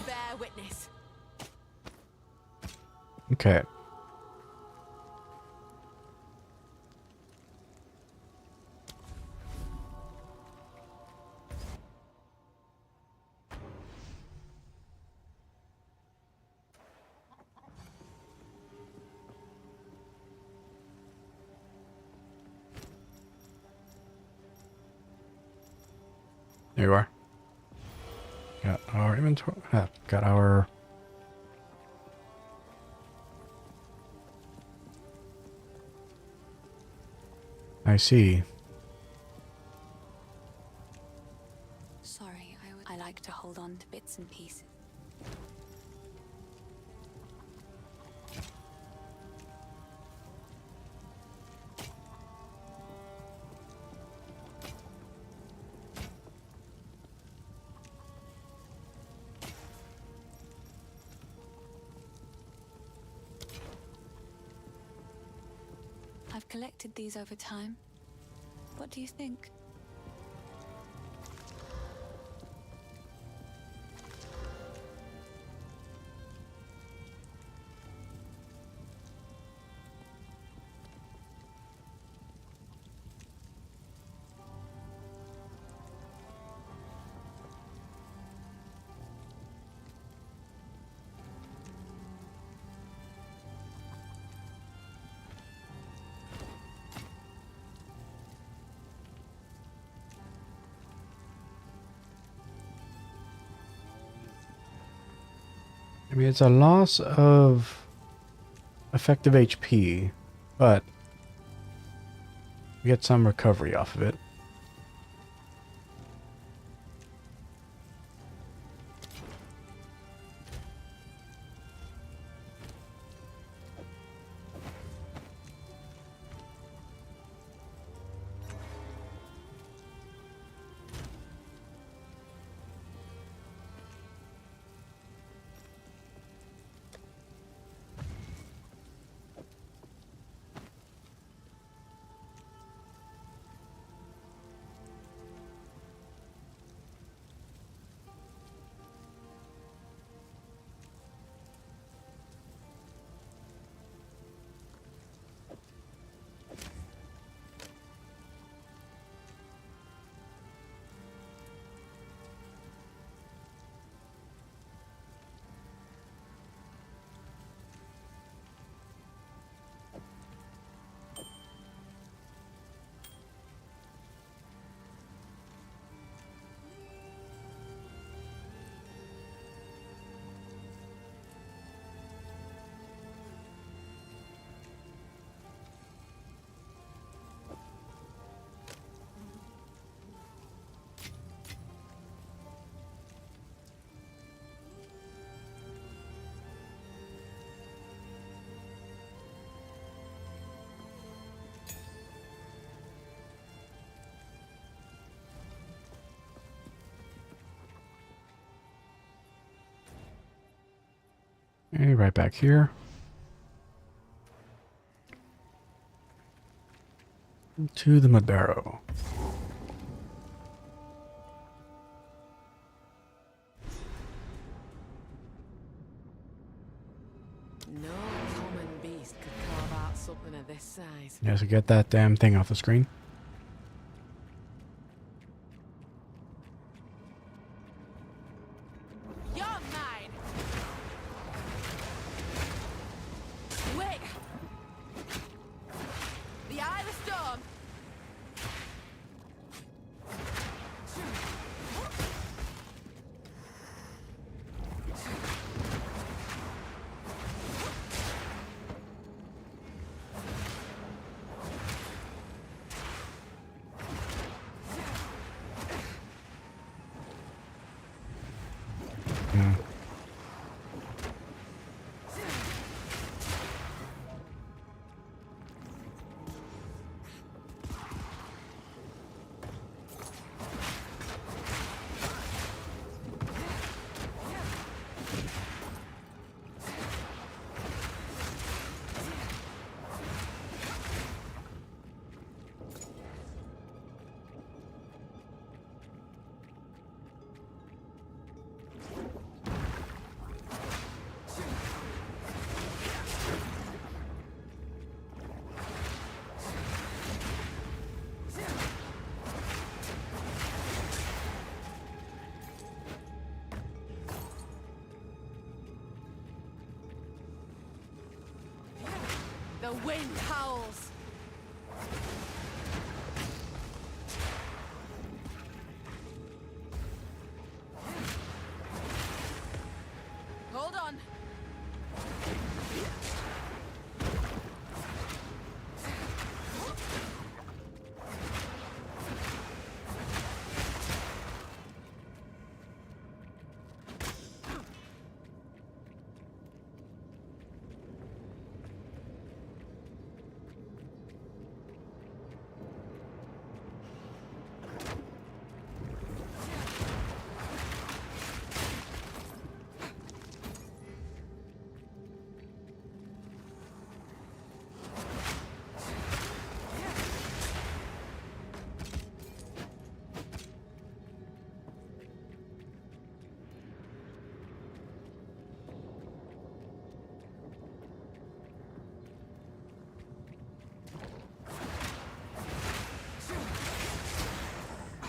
Bear witness. Okay. There you are. Got our inventory. Got our. I see. Sorry, I like to hold on to bits and pieces. I've collected these over time. What do you think? I mean, it's a loss of effective HP, but we get some recovery off of it. And right back here. To the mud barrow. No common beast could carve out something of this size. Yeah, so get that damn thing off the screen. You're mine! Wait! The Eye of the Storm! Hmm. The wind howls! Hold on!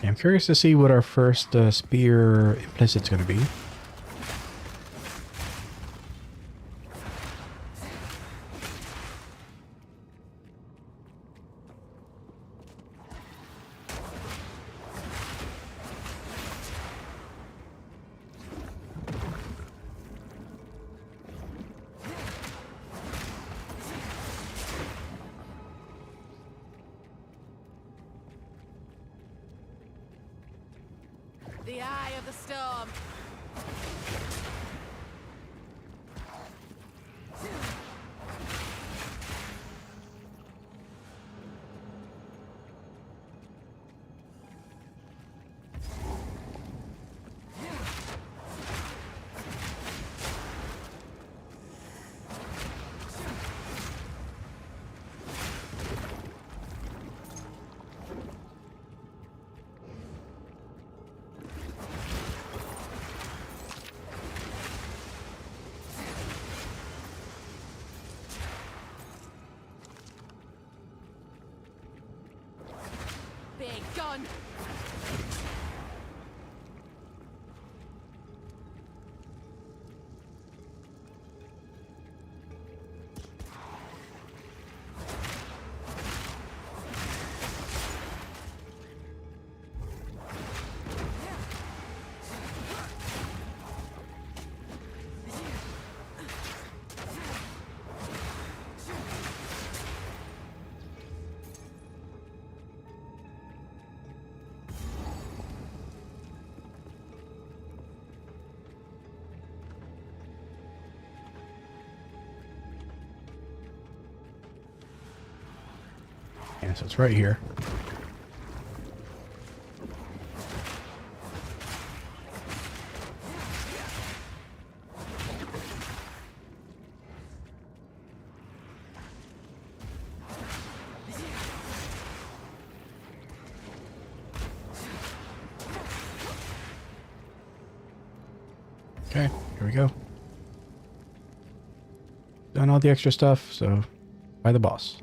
Yeah, I'm curious to see what our first spear implicit's going to be. The Eye of the Storm! Big gun! Yeah, so it's right here. Okay, here we go. Done all the extra stuff, so by the boss.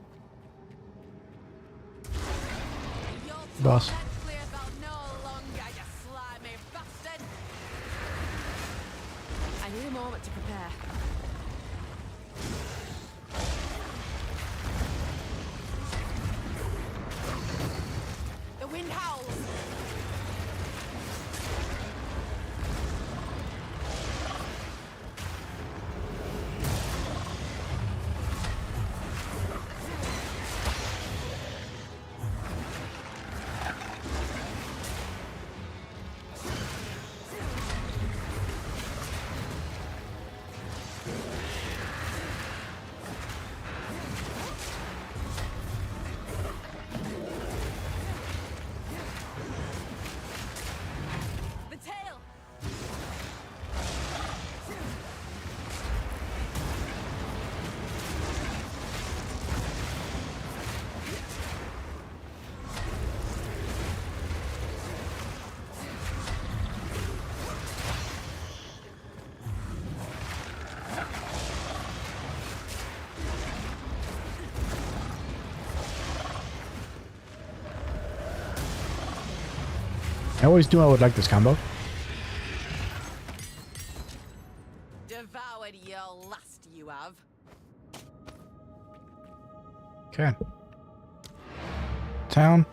Boss. I need a moment to prepare. The wind howls. The tail. I always knew I would like this combo. Devoured your lust, you have. Okay. Town.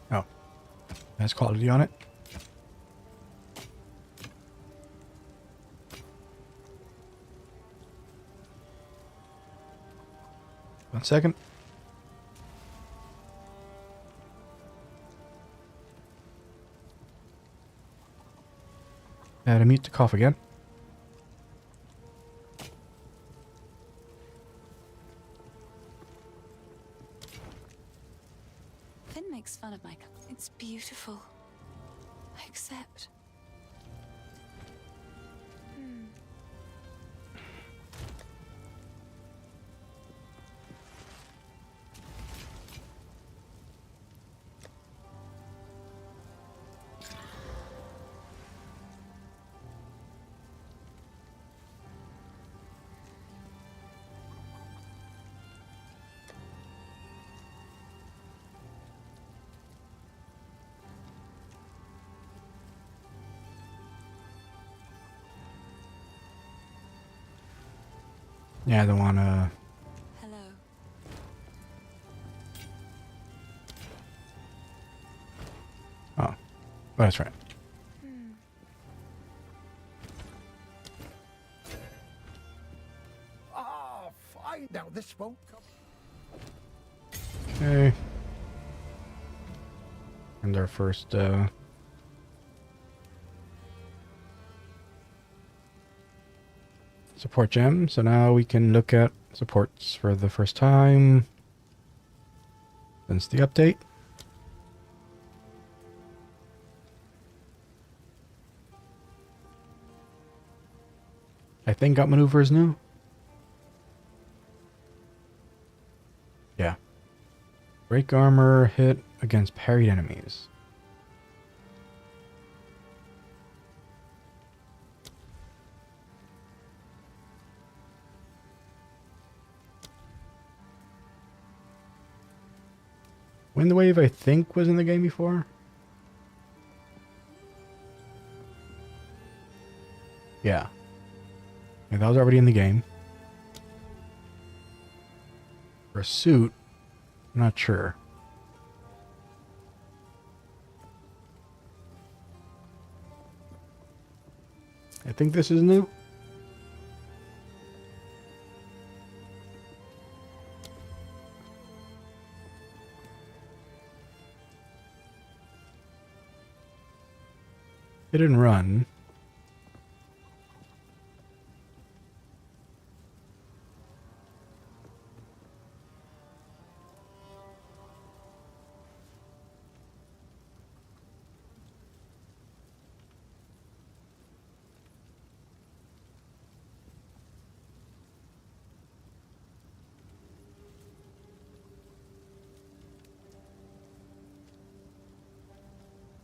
Oh. Nice quality on it. One second. Had to mute the cough again. Finn makes fun of my... It's beautiful. I accept. Yeah, I don't want to... Hello. Oh. That's right. Ah, fine. Now this won't come. Okay. And our first, support gem. So now we can look at supports for the first time since the update. I think Gut Maneuver is new. Yeah. Break armor hit against parried enemies. Wind Wave, I think, was in the game before. Yeah. Yeah, that was already in the game. For a suit, I'm not sure. I think this is new. Hit and run.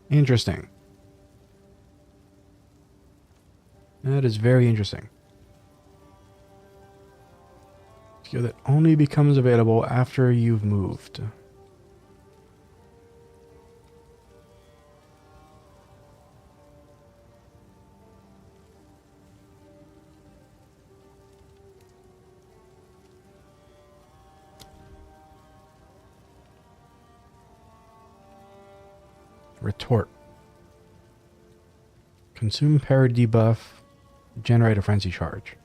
Interesting. That is very interesting. Skill that only becomes available after you've moved. Retort. Consume parry debuff. Generate a frenzy charge.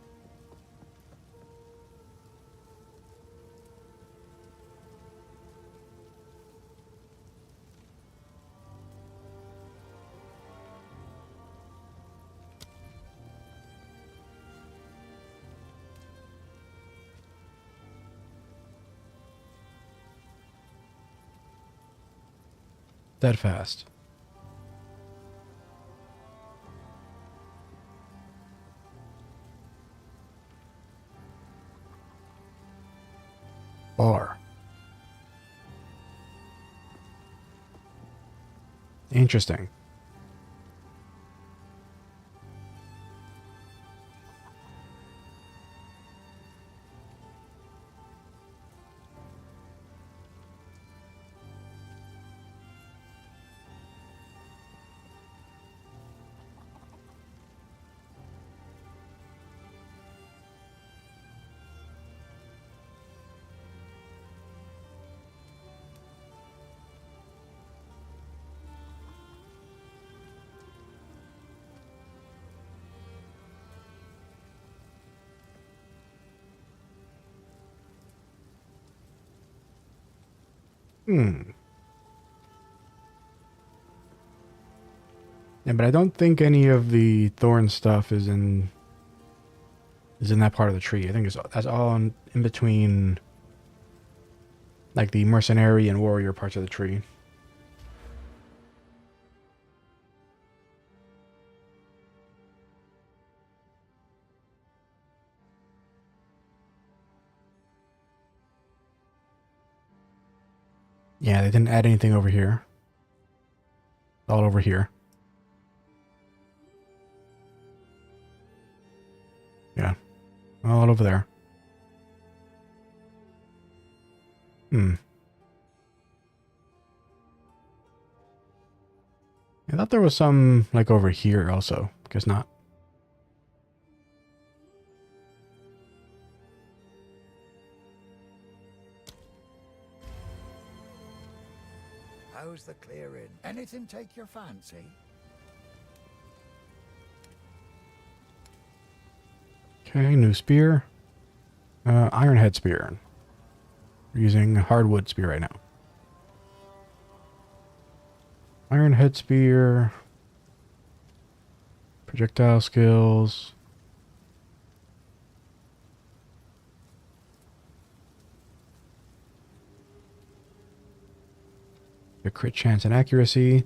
Steadfast. Bar. Interesting. Yeah, but I don't think any of the thorn stuff is in that part of the tree. I think that's all in between, like the mercenary and warrior parts of the tree. Yeah, they didn't add anything over here. All over here. Yeah. All over there. I thought there was some, like, over here also. Guess not. How's the clearing? Anything take your fancy? Okay, new spear. Ironhead spear. We're using hardwood spear right now. Ironhead spear. Projectile skills. Your crit chance and accuracy.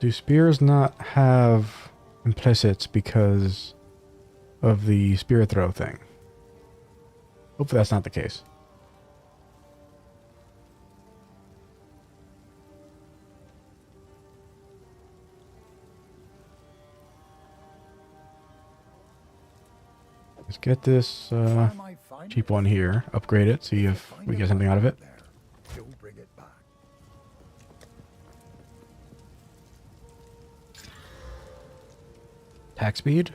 Do spears not have implicits because of the spear throw thing? Hopefully that's not the case. Let's get this cheap one here. Upgrade it. See if we get something out of it. You'll bring it back. Attack speed.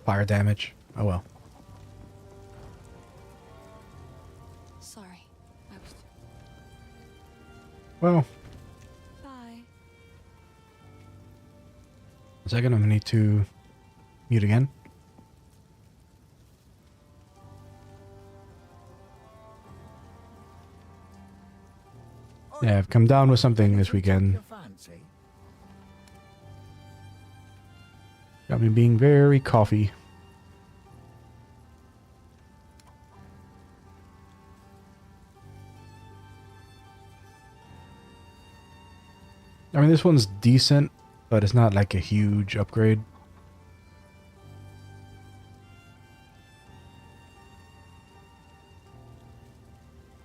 Fire damage. Oh well. Sorry. I was... Well, Bye. a second. I'm gonna need to mute again. Yeah, I've come down with something this Anything take weekend. your fancy? Got me being very coffee. I mean, this one's decent, but it's not like a huge upgrade.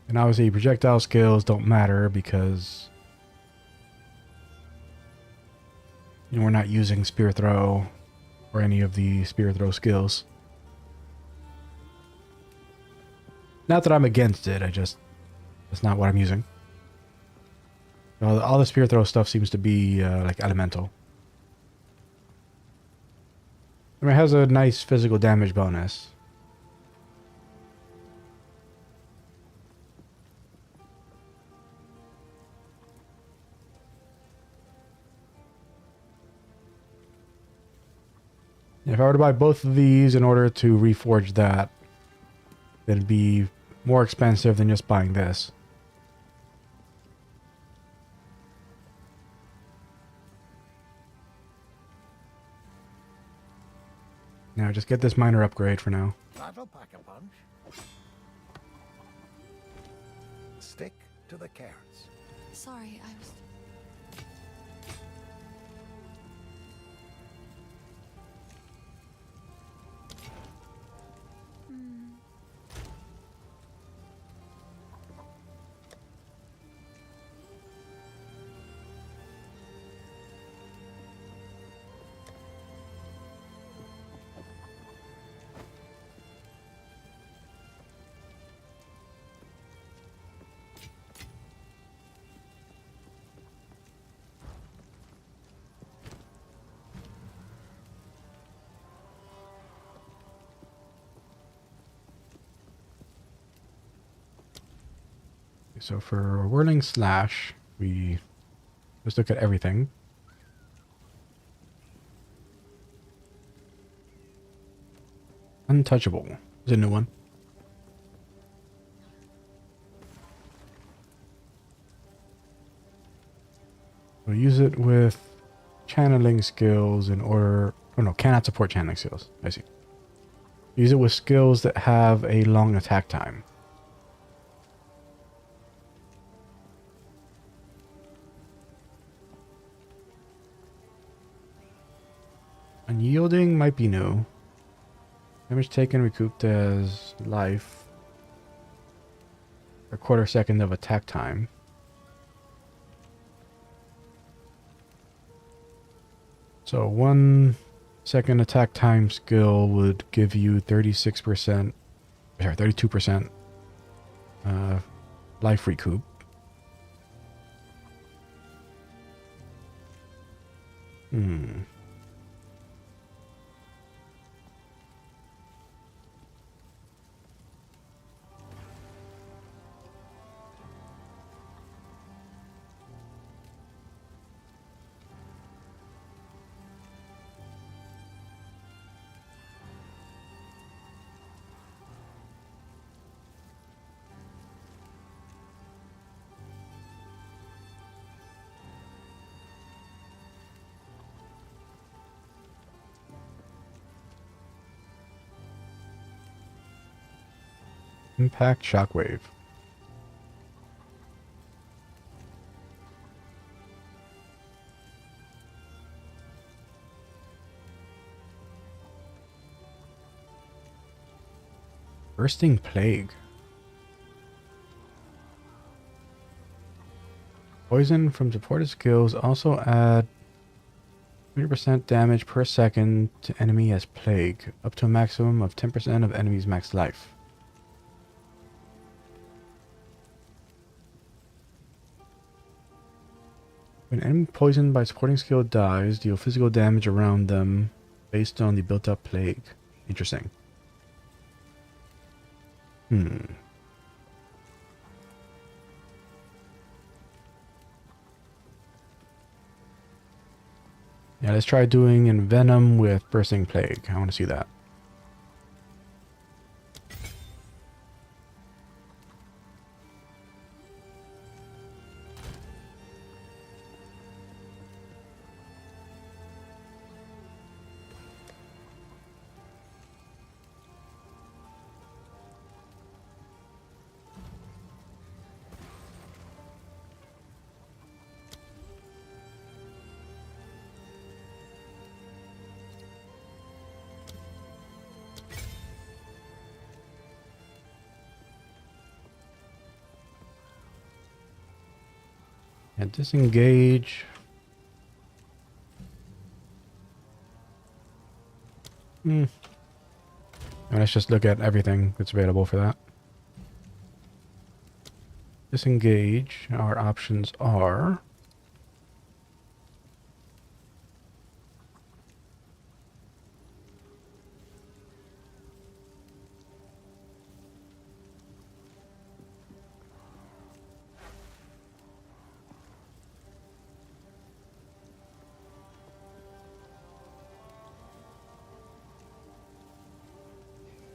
And obviously projectile skills don't matter because we're not using spear throw or any of the spear throw skills. Not that I'm against it, that's not what I'm using. All the spear throw stuff seems to be like elemental. I mean, it has a nice physical damage bonus. If I were to buy both of these in order to reforge that, it'd be more expensive than just buying this. Now, just get this minor upgrade for now. That'll pack a punch. Stick to the carrots. Sorry, I was... So for Whirling Slash, we just look at everything. Untouchable is a new one. We'll use it with channeling skills in order... Oh no, cannot support channeling skills. I see. Use it with skills that have a long attack time. Unyielding might be new. Damage taken recouped as life. A quarter second of attack time. So 1 second attack time skill would give you 36%, sorry, 32% life recoup. Impact Shockwave. Bursting Plague. Poison from supported skills also add 20% damage per second to enemy as plague, up to a maximum of 10% of enemy's max life. When an enemy poisoned by supporting skill dies, deal physical damage around them based on the built-up plague. Interesting. Yeah, let's try doing Envenom with Bursting Plague. I want to see that. And disengage. And let's just look at everything that's available for that. Disengage. Our options are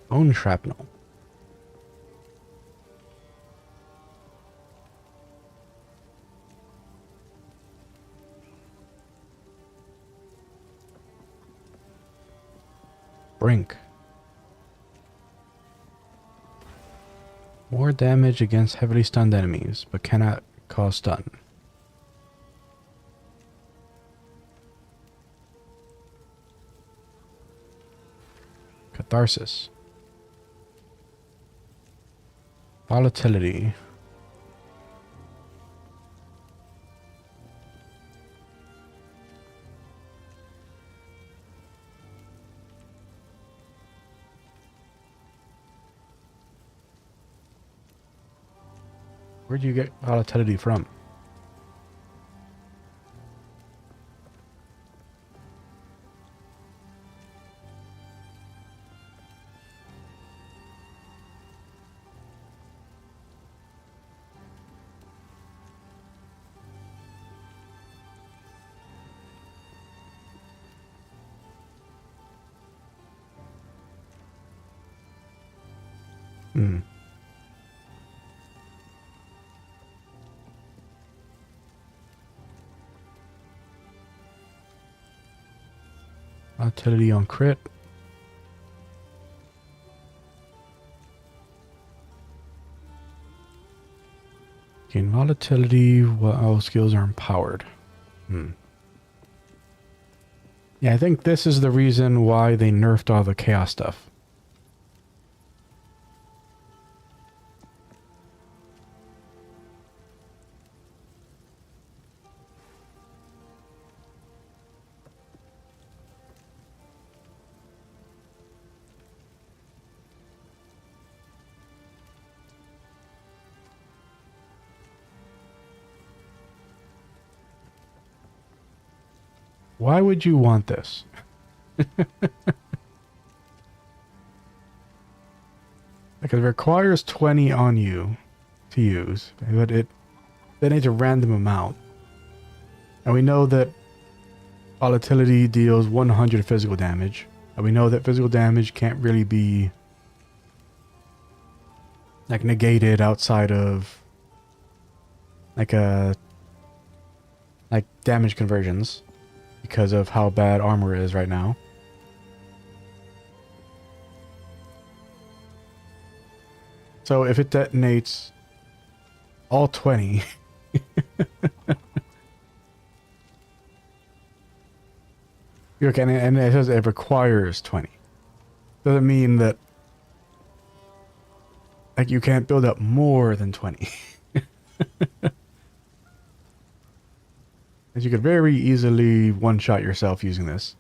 bone shrapnel. Brink. More damage against heavily stunned enemies, but cannot cause stun. Catharsis. Volatility. Where'd you get volatility from? Volatility on crit. Gain volatility while skills are empowered. Yeah, I think this is the reason why they nerfed all the chaos stuff. Why would you want this? Like, it requires 20 on you to use, but then it's a random amount. And we know that volatility deals 100 physical damage. And we know that physical damage can't really be like negated outside of like damage conversions because of how bad armor is right now. So if it detonates all 20 okay, and it says it requires 20. Doesn't mean that like you can't build up more than 20. As you could very easily one-shot yourself using this.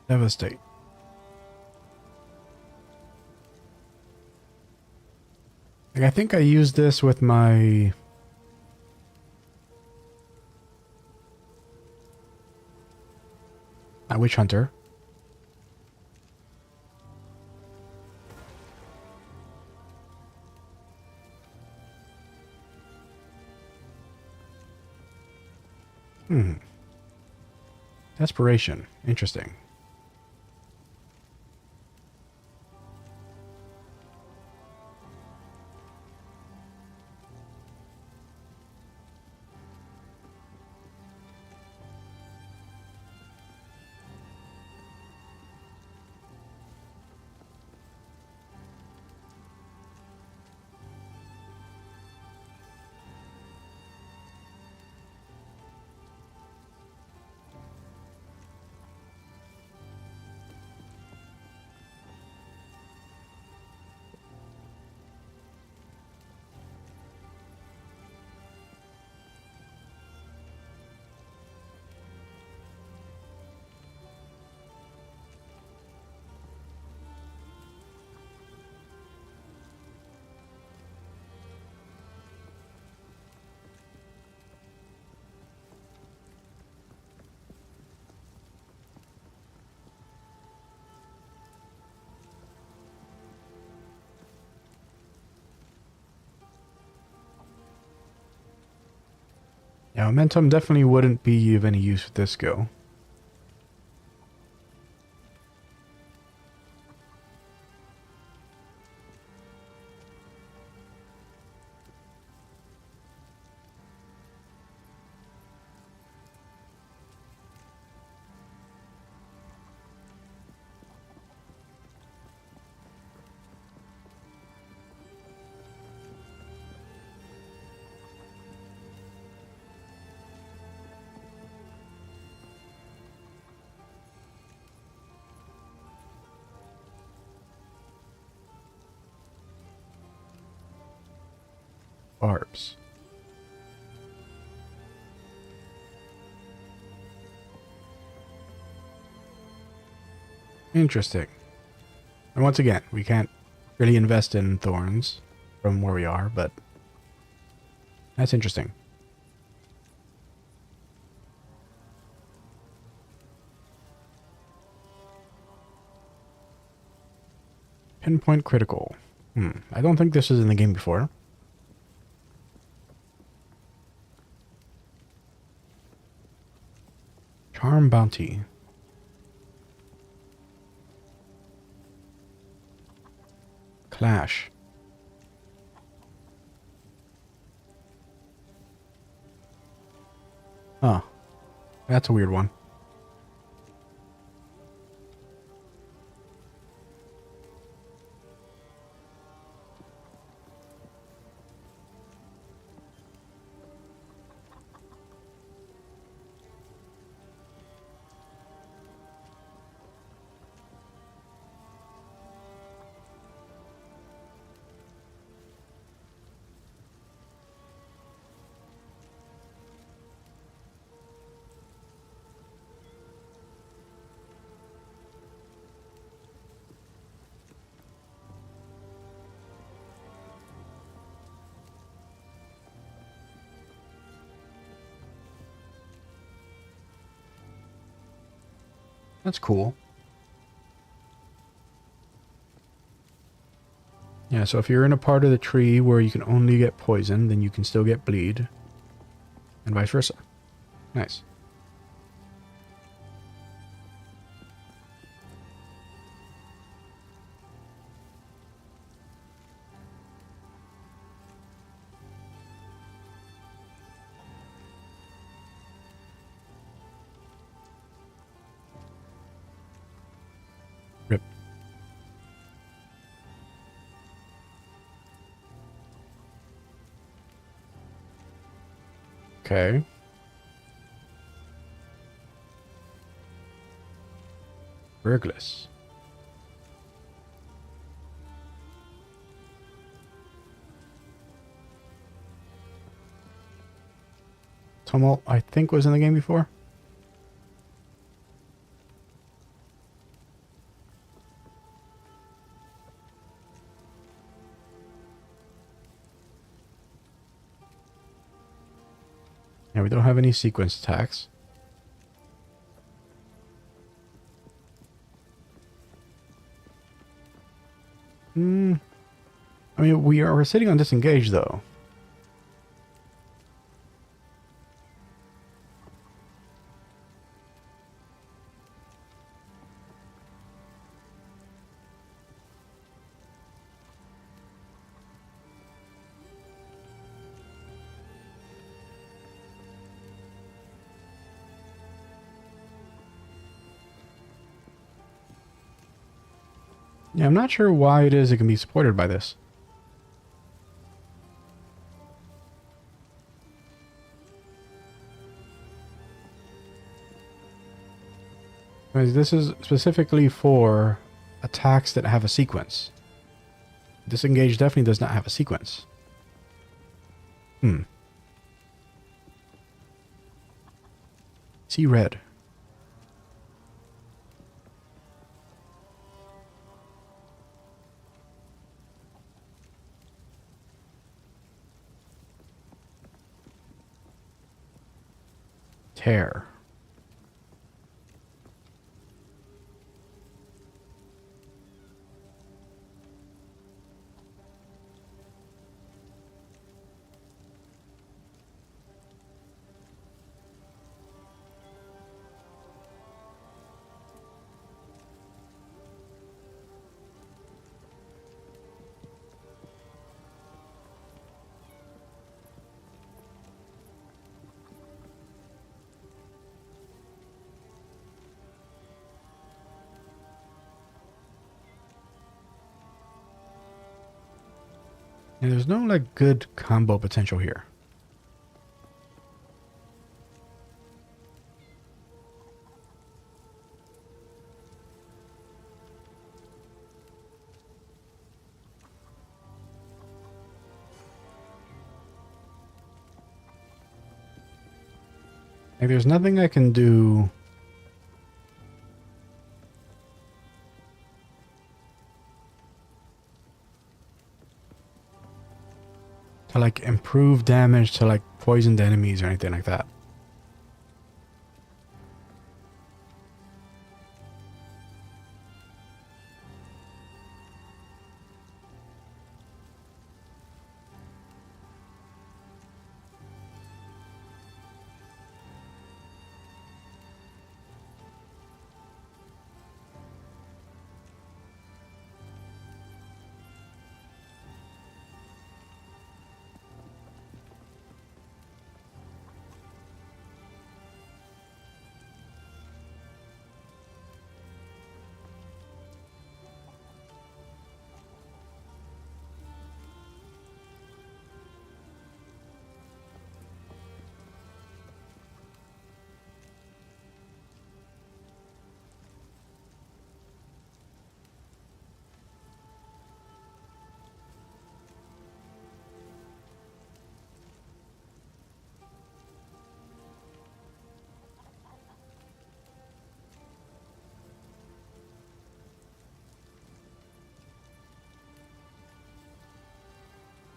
Devastate. Like, I think I used this with my Witch Hunter. Desperation. Interesting. Yeah, momentum definitely wouldn't be of any use with this go. Barbs. Interesting. And once again, we can't really invest in thorns from where we are, but that's interesting. Pinpoint critical. I don't think this is in the game before. Charm bounty. Clash. Huh. That's a weird one. That's cool. Yeah, so if you're in a part of the tree where you can only get poison, then you can still get bleed. And vice versa. Nice. Rip. Okay. Burgless. Tumult, I think, was in the game before. Yeah, we don't have any sequence attacks. I mean, we're sitting on disengage, though. Yeah, I'm not sure why it is it can be supported by this. Because this is specifically for attacks that have a sequence. Disengage definitely does not have a sequence. See red. Tear. And there's no like good combo potential here. Like there's nothing I can do to like improve damage to like poisoned enemies or anything like that.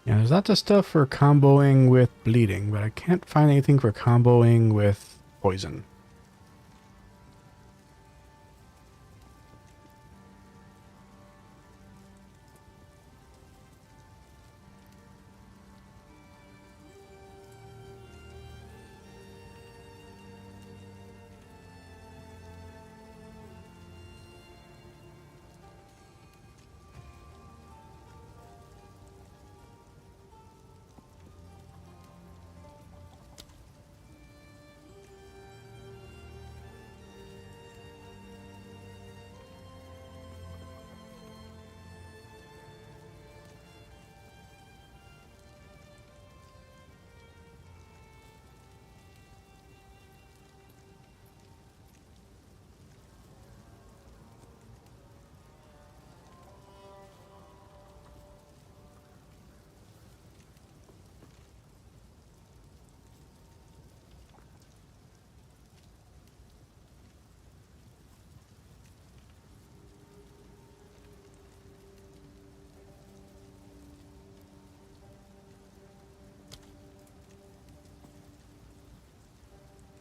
Yeah, there's lots of stuff for comboing with bleeding, but I can't find anything for comboing with poison.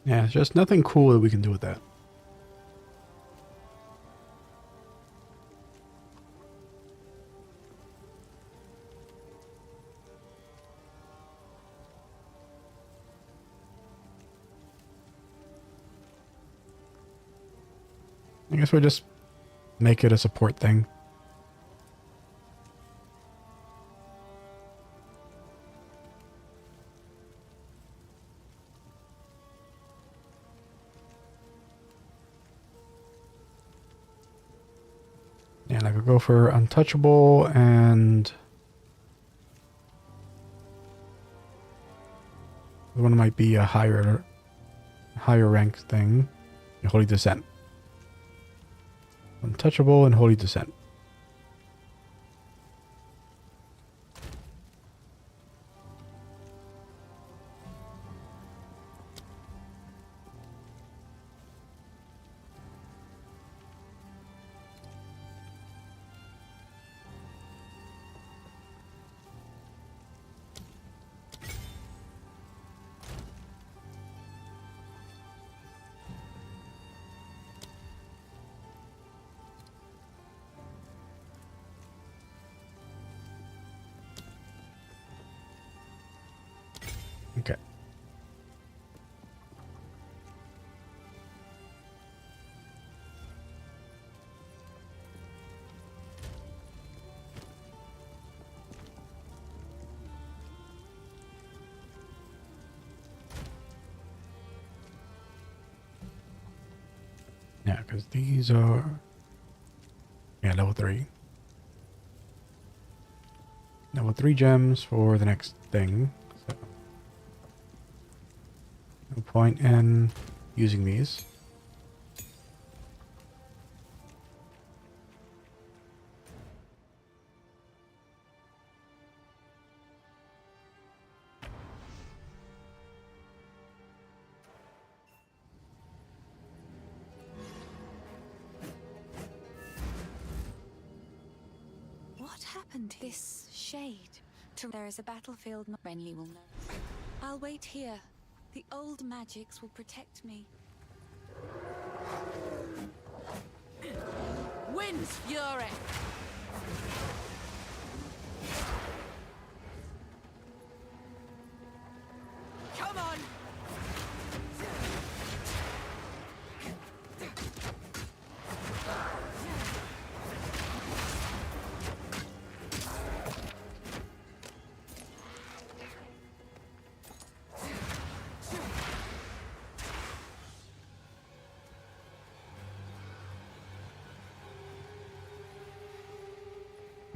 Yeah, it's just nothing cool that we can do with that. I guess we just make it a support thing. Yeah, like I'll go for untouchable and one might be a higher rank thing. Holy Descent. Untouchable and Holy Descent. Okay. Yeah, because these are... Yeah, level 3. Now, with 3 gems for the next thing. So no point in using these. What happened? This shade. There is a battlefield. Renly will know. I'll wait here. The old magics will protect me. Wind's fury! Come on!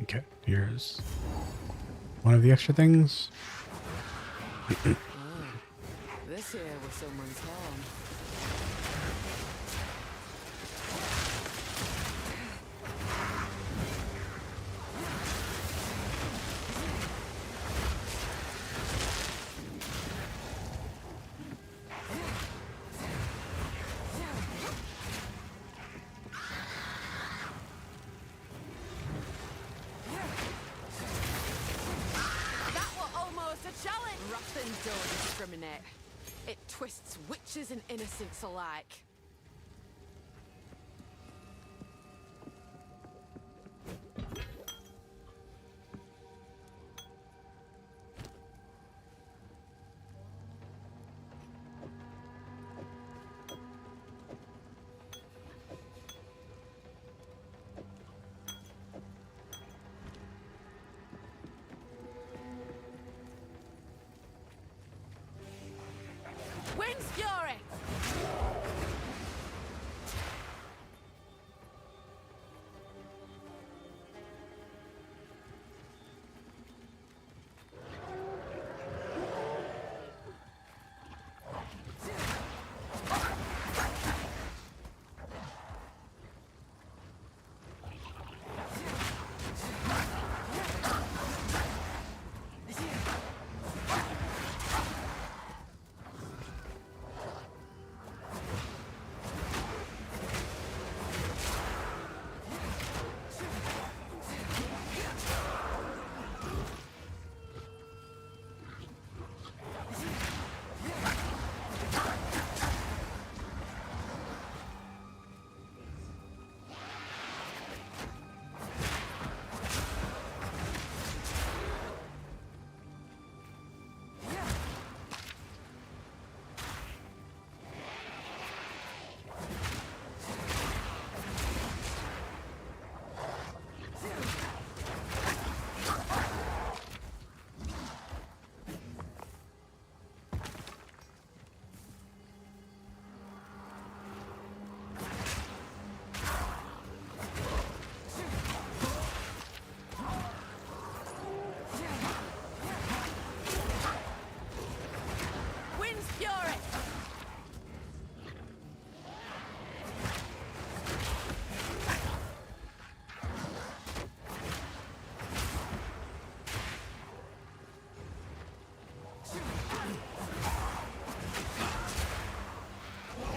Okay, here's one of the extra things. This here was someone's home. That were almost a challenge! Roughen don't discriminate. It twists witches and innocents alike. Wind's fury! Wind's fury!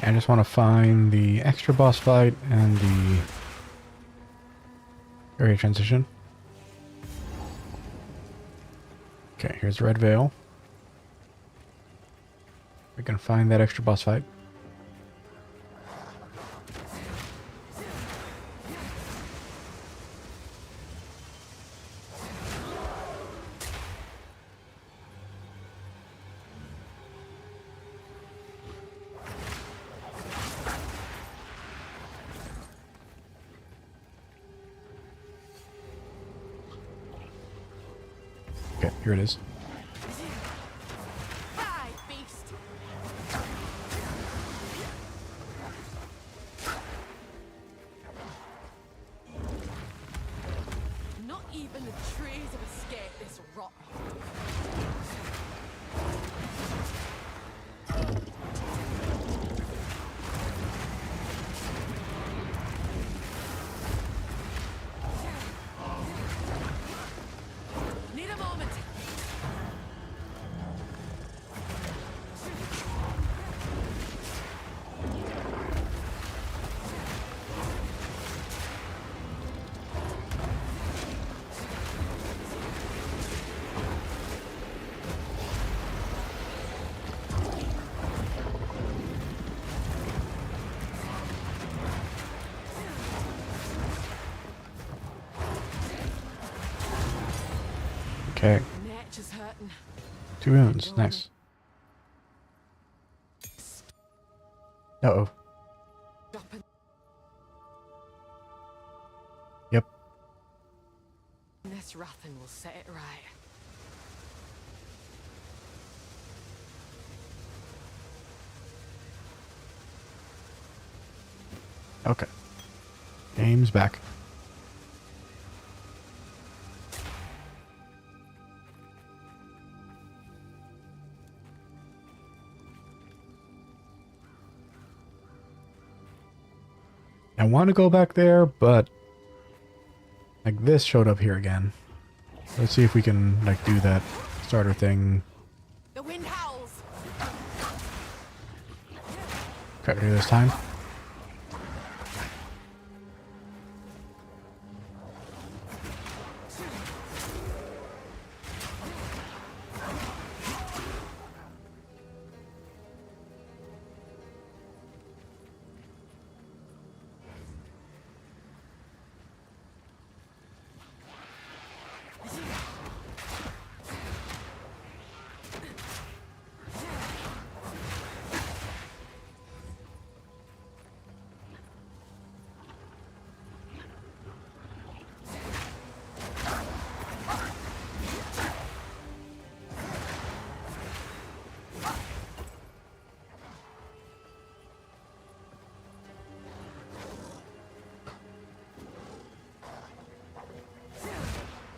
I just want to find the extra boss fight and the area transition. Okay, here's Red Veil. We can find that extra boss fight. Okay, here it is. Bye, beast! Not even the trees have escaped this rot. Need a moment. Okay. Nature's hurting. 2 wounds. Nice. Uh-oh. Stopping. Yep. This Rathan will set it right. Okay. Game's back. I want to go back there, but like this showed up here again. Let's see if we can like do that starter thing. The wind howls. Correctly this time.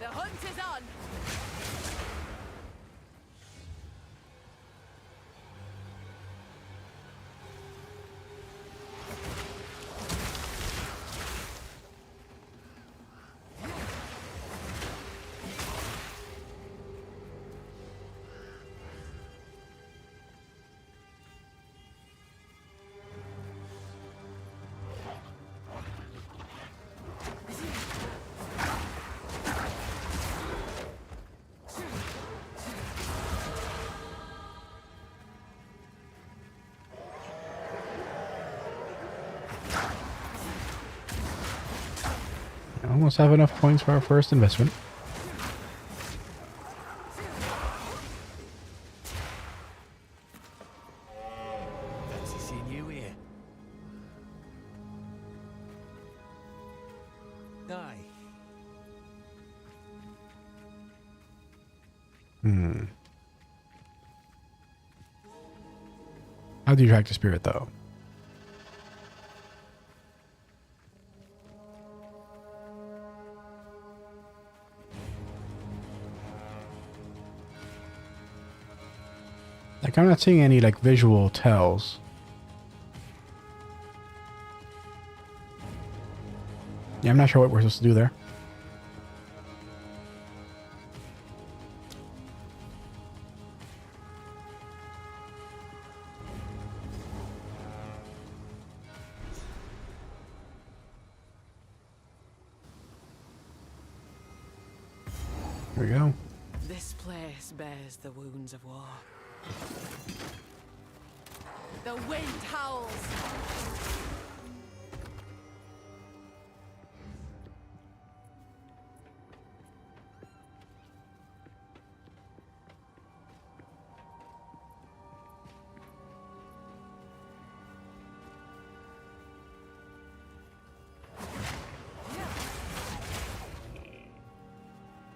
The hunt is on. Almost have enough points for our first investment. Fancy seeing you here. Aye. How do you track the spirit though? Like, I'm not seeing any like visual tells. Yeah, I'm not sure what we're supposed to do there. Here we go. This place bears the wounds of war. The wind howls.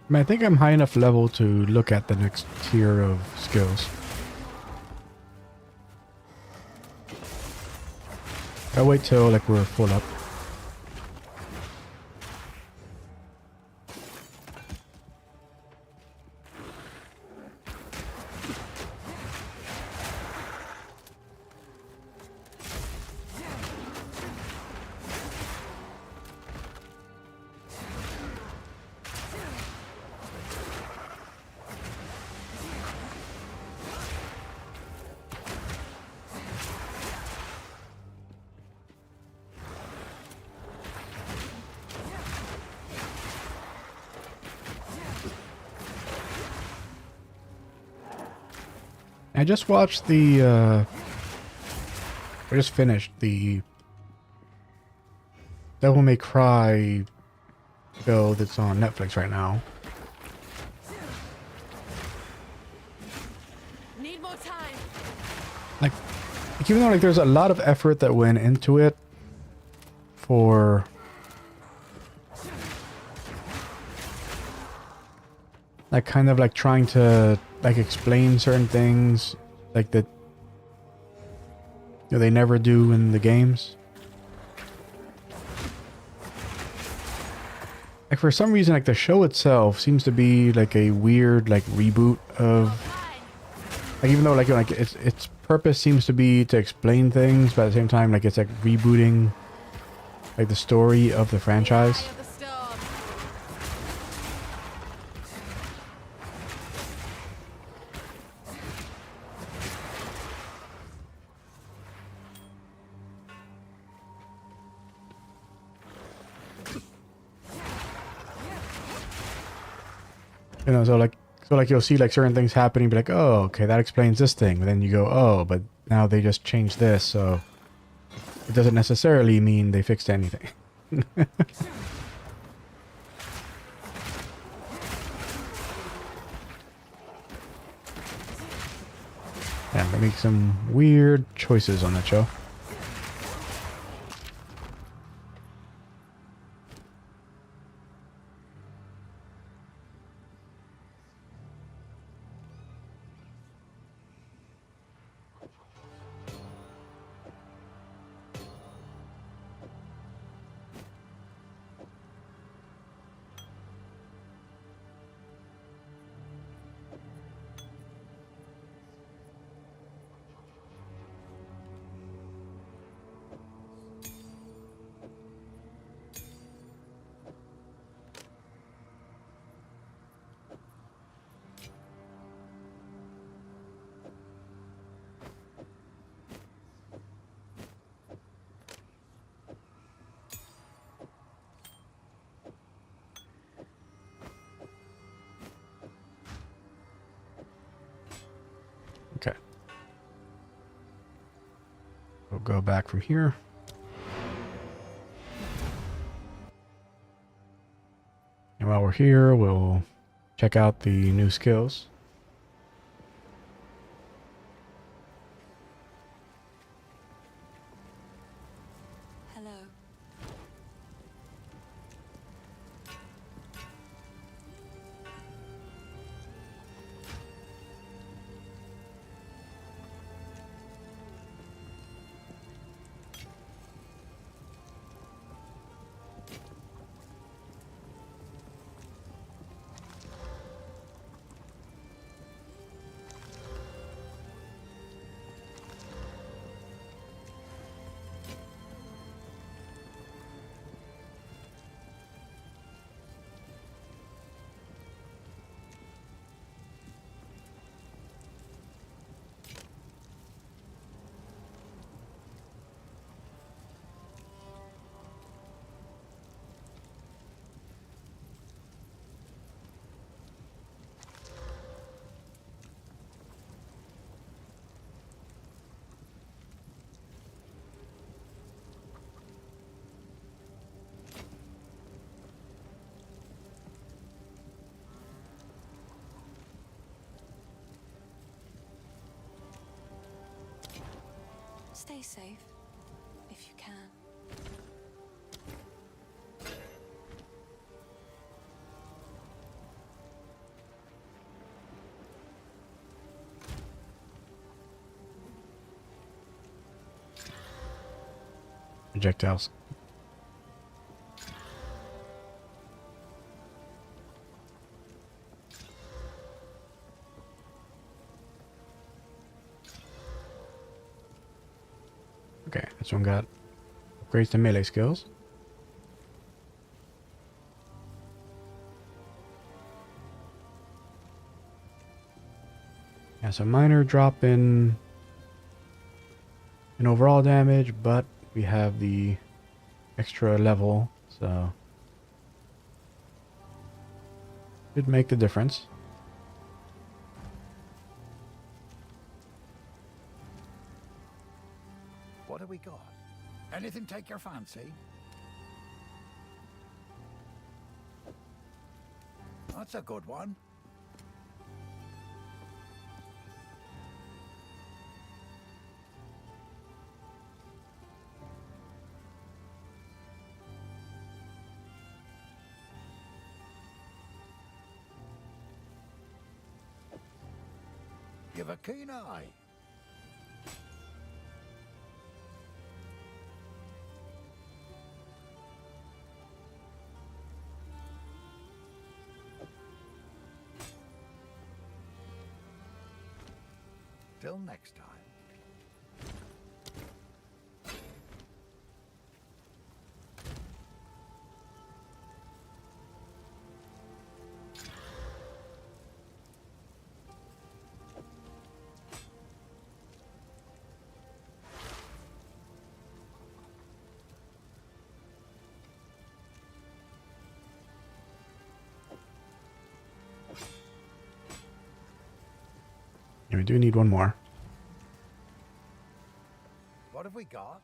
I mean, I think I'm high enough level to look at the next tier of skills. I'll wait till like we're full up. I just watched the, I just finished the Devil May Cry show that's on Netflix right now. Need more time. Like even though like there's a lot of effort that went into it for like kind of like trying to like explain certain things like that they never do in the games. Like for some reason like the show itself seems to be like a weird like reboot of like even though like its purpose seems to be to explain things, but at the same time like it's like rebooting like the story of the franchise. Eye of the storm. You know, so like you'll see like certain things happening, be like, oh, okay, that explains this thing. But then you go, oh, but now they just changed this, so it doesn't necessarily mean they fixed anything. Yeah, they make some weird choices on that show. Okay. We'll go back from here. And while we're here, we'll check out the new skills. Hello. Stay safe, if you can. Projectiles. Okay, this one got upgrades to melee skills. Yeah, so minor drop in overall damage, but we have the extra level, so should make the difference. Anything take your fancy? That's a good one. You've a keen eye. Till next time. Yeah, we do need one more. What have we got?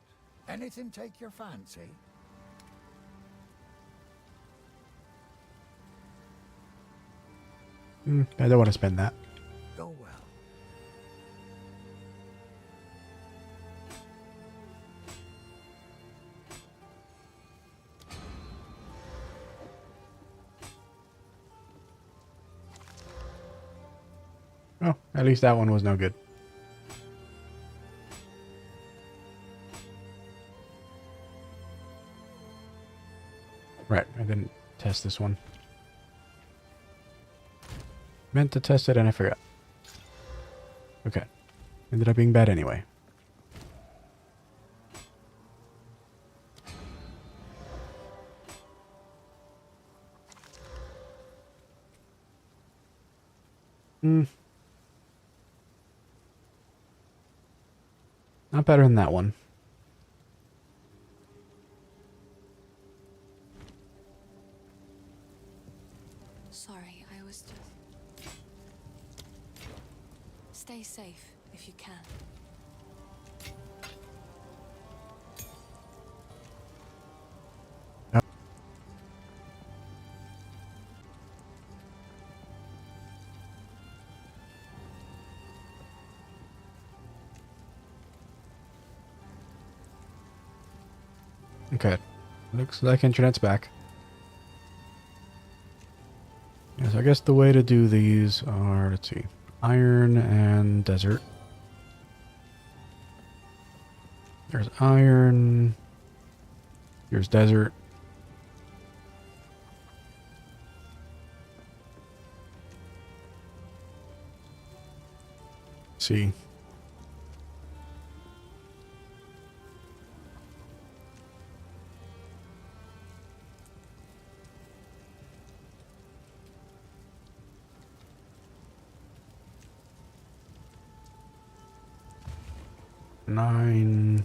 Anything take your fancy? I don't want to spend that. Go well. Oh, at least that one was no good. Right, I didn't test this one. Meant to test it and I forgot. Okay. Ended up being bad anyway. Not better than that one. Sorry, I was just... Stay safe, if you can. Okay. Looks like internet's back. Yes, I guess the way to do these are, let's see, iron and desert. There's iron. Here's desert. See. Nine.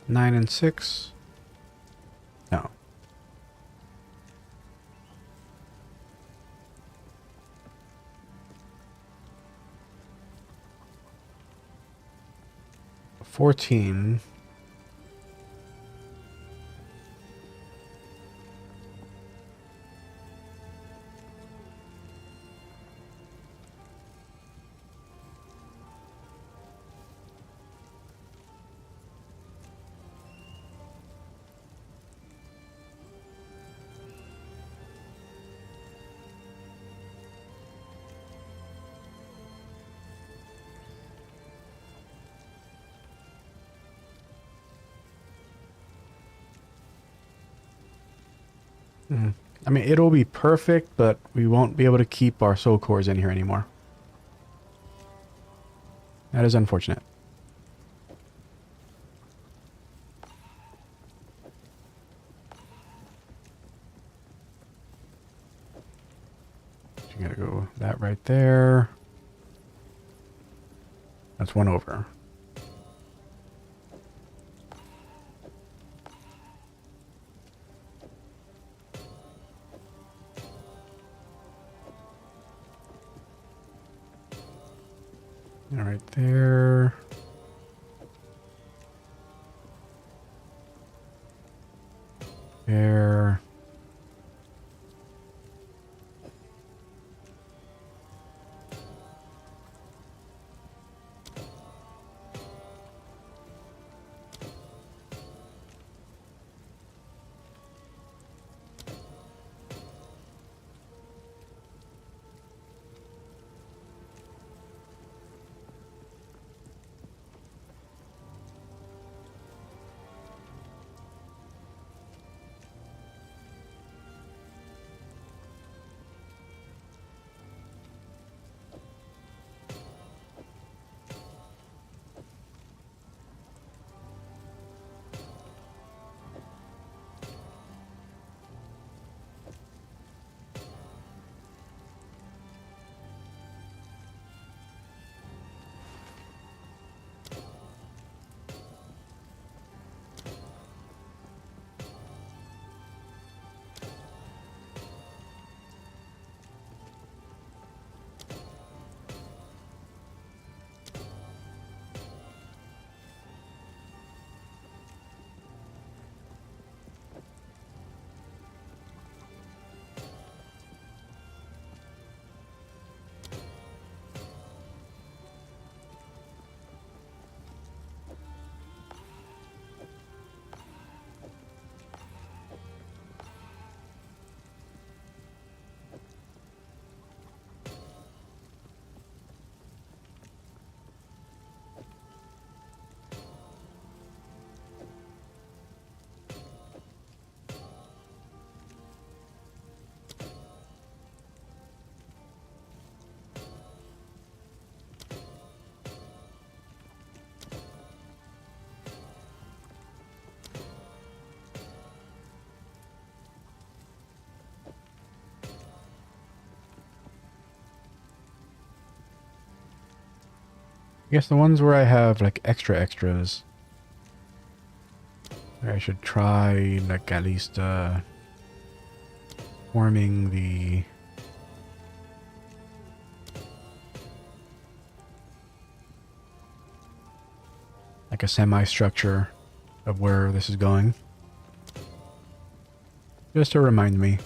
Nine and six. No. $14. I mean, it'll be perfect, but we won't be able to keep our soul cores in here anymore. That is unfortunate. You gotta go that right there. That's one over. All right, there. There. I guess the ones where I have like extras, I should try like at least forming the like a semi-structure of where this is going. Just to remind me.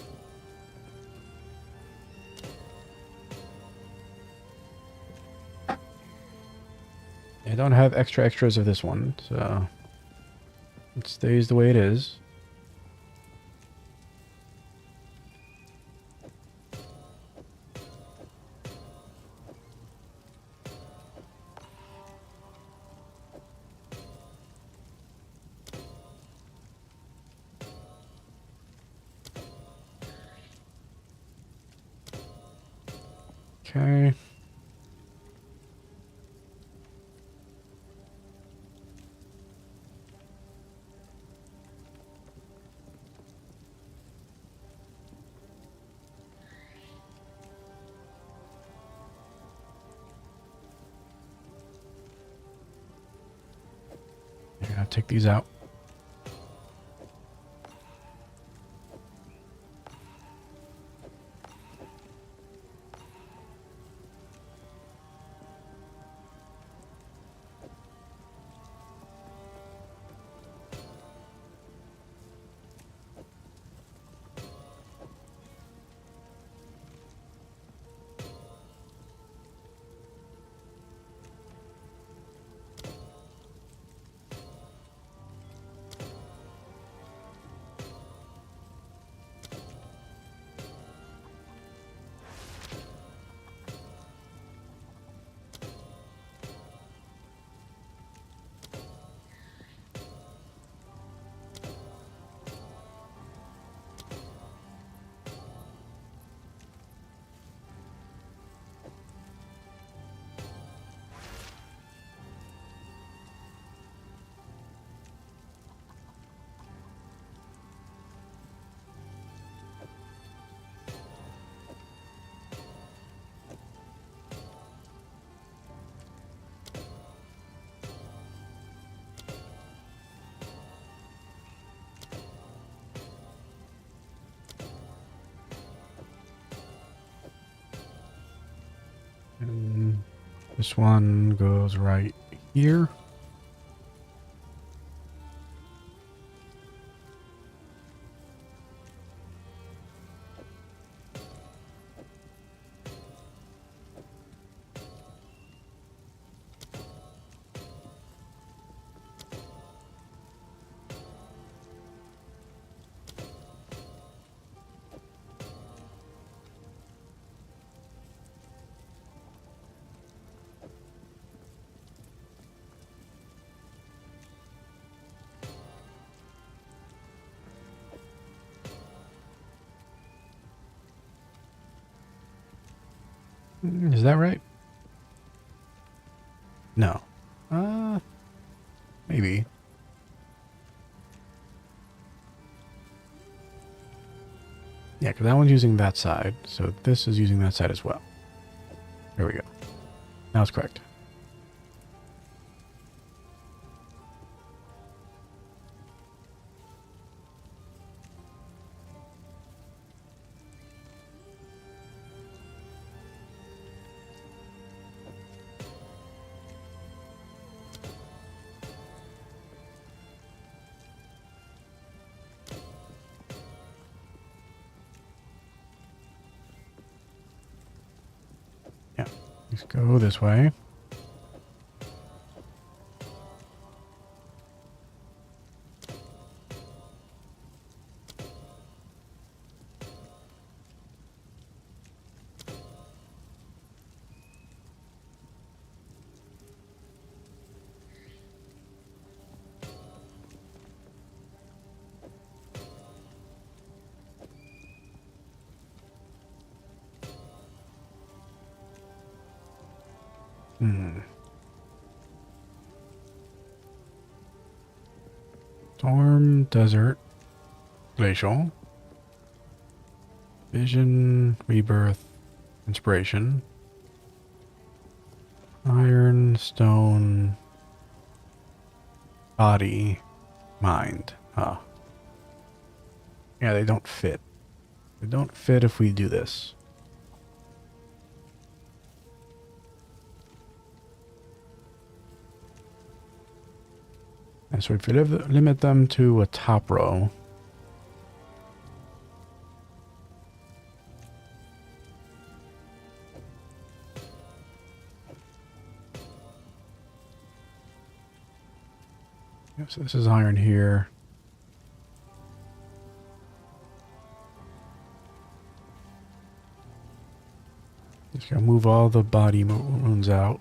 I don't have extras of this one, so it stays the way it is. Okay. I'll take these out. This one goes right here. Is that right? No. Maybe. Yeah, because that one's using that side, so this is using that side as well. There we go. Now it's correct. Yeah, let's go this way. Storm, desert, glacial, vision, rebirth, inspiration, iron, stone, body, mind. Huh. Yeah, they don't fit. They don't fit if we do this. And so if we limit them to a top row, yep, so this is iron here. Just gotta move all the body runes out.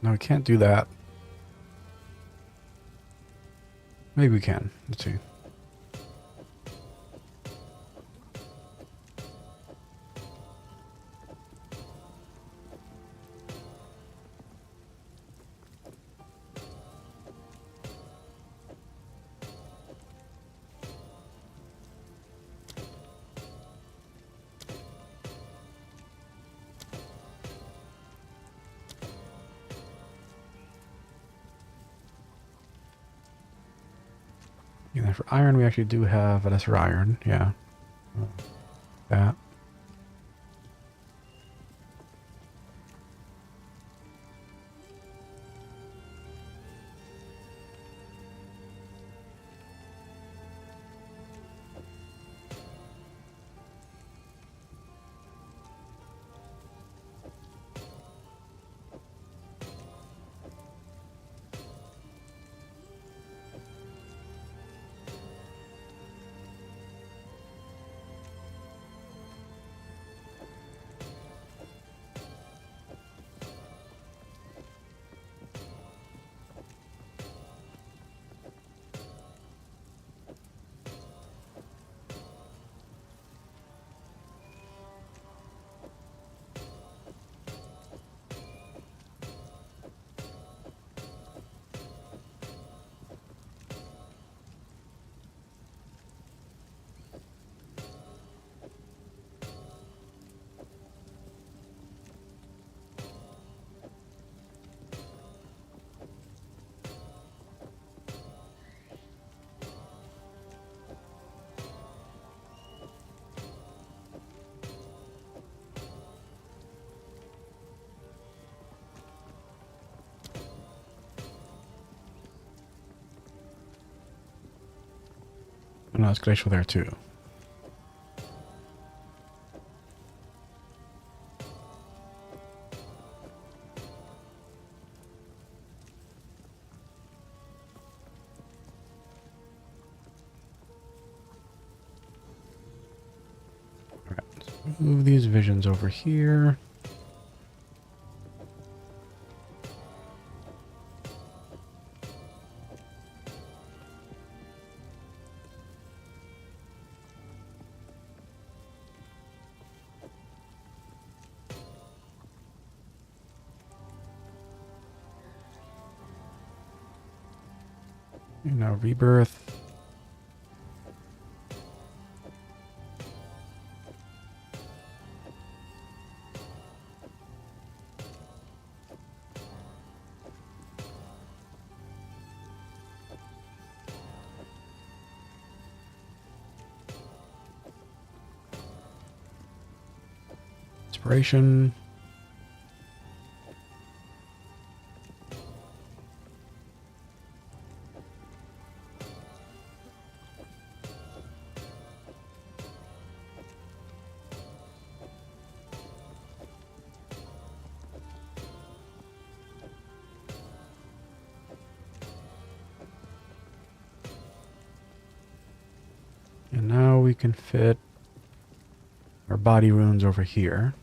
No, we can't do that. Maybe we can. Let's see. And then for iron, we actually do have a lesser iron. Yeah. That. no, it's glacial there too. Alright, let's move these visions over here. Now rebirth. Inspiration. And now we can fit our body runes over here.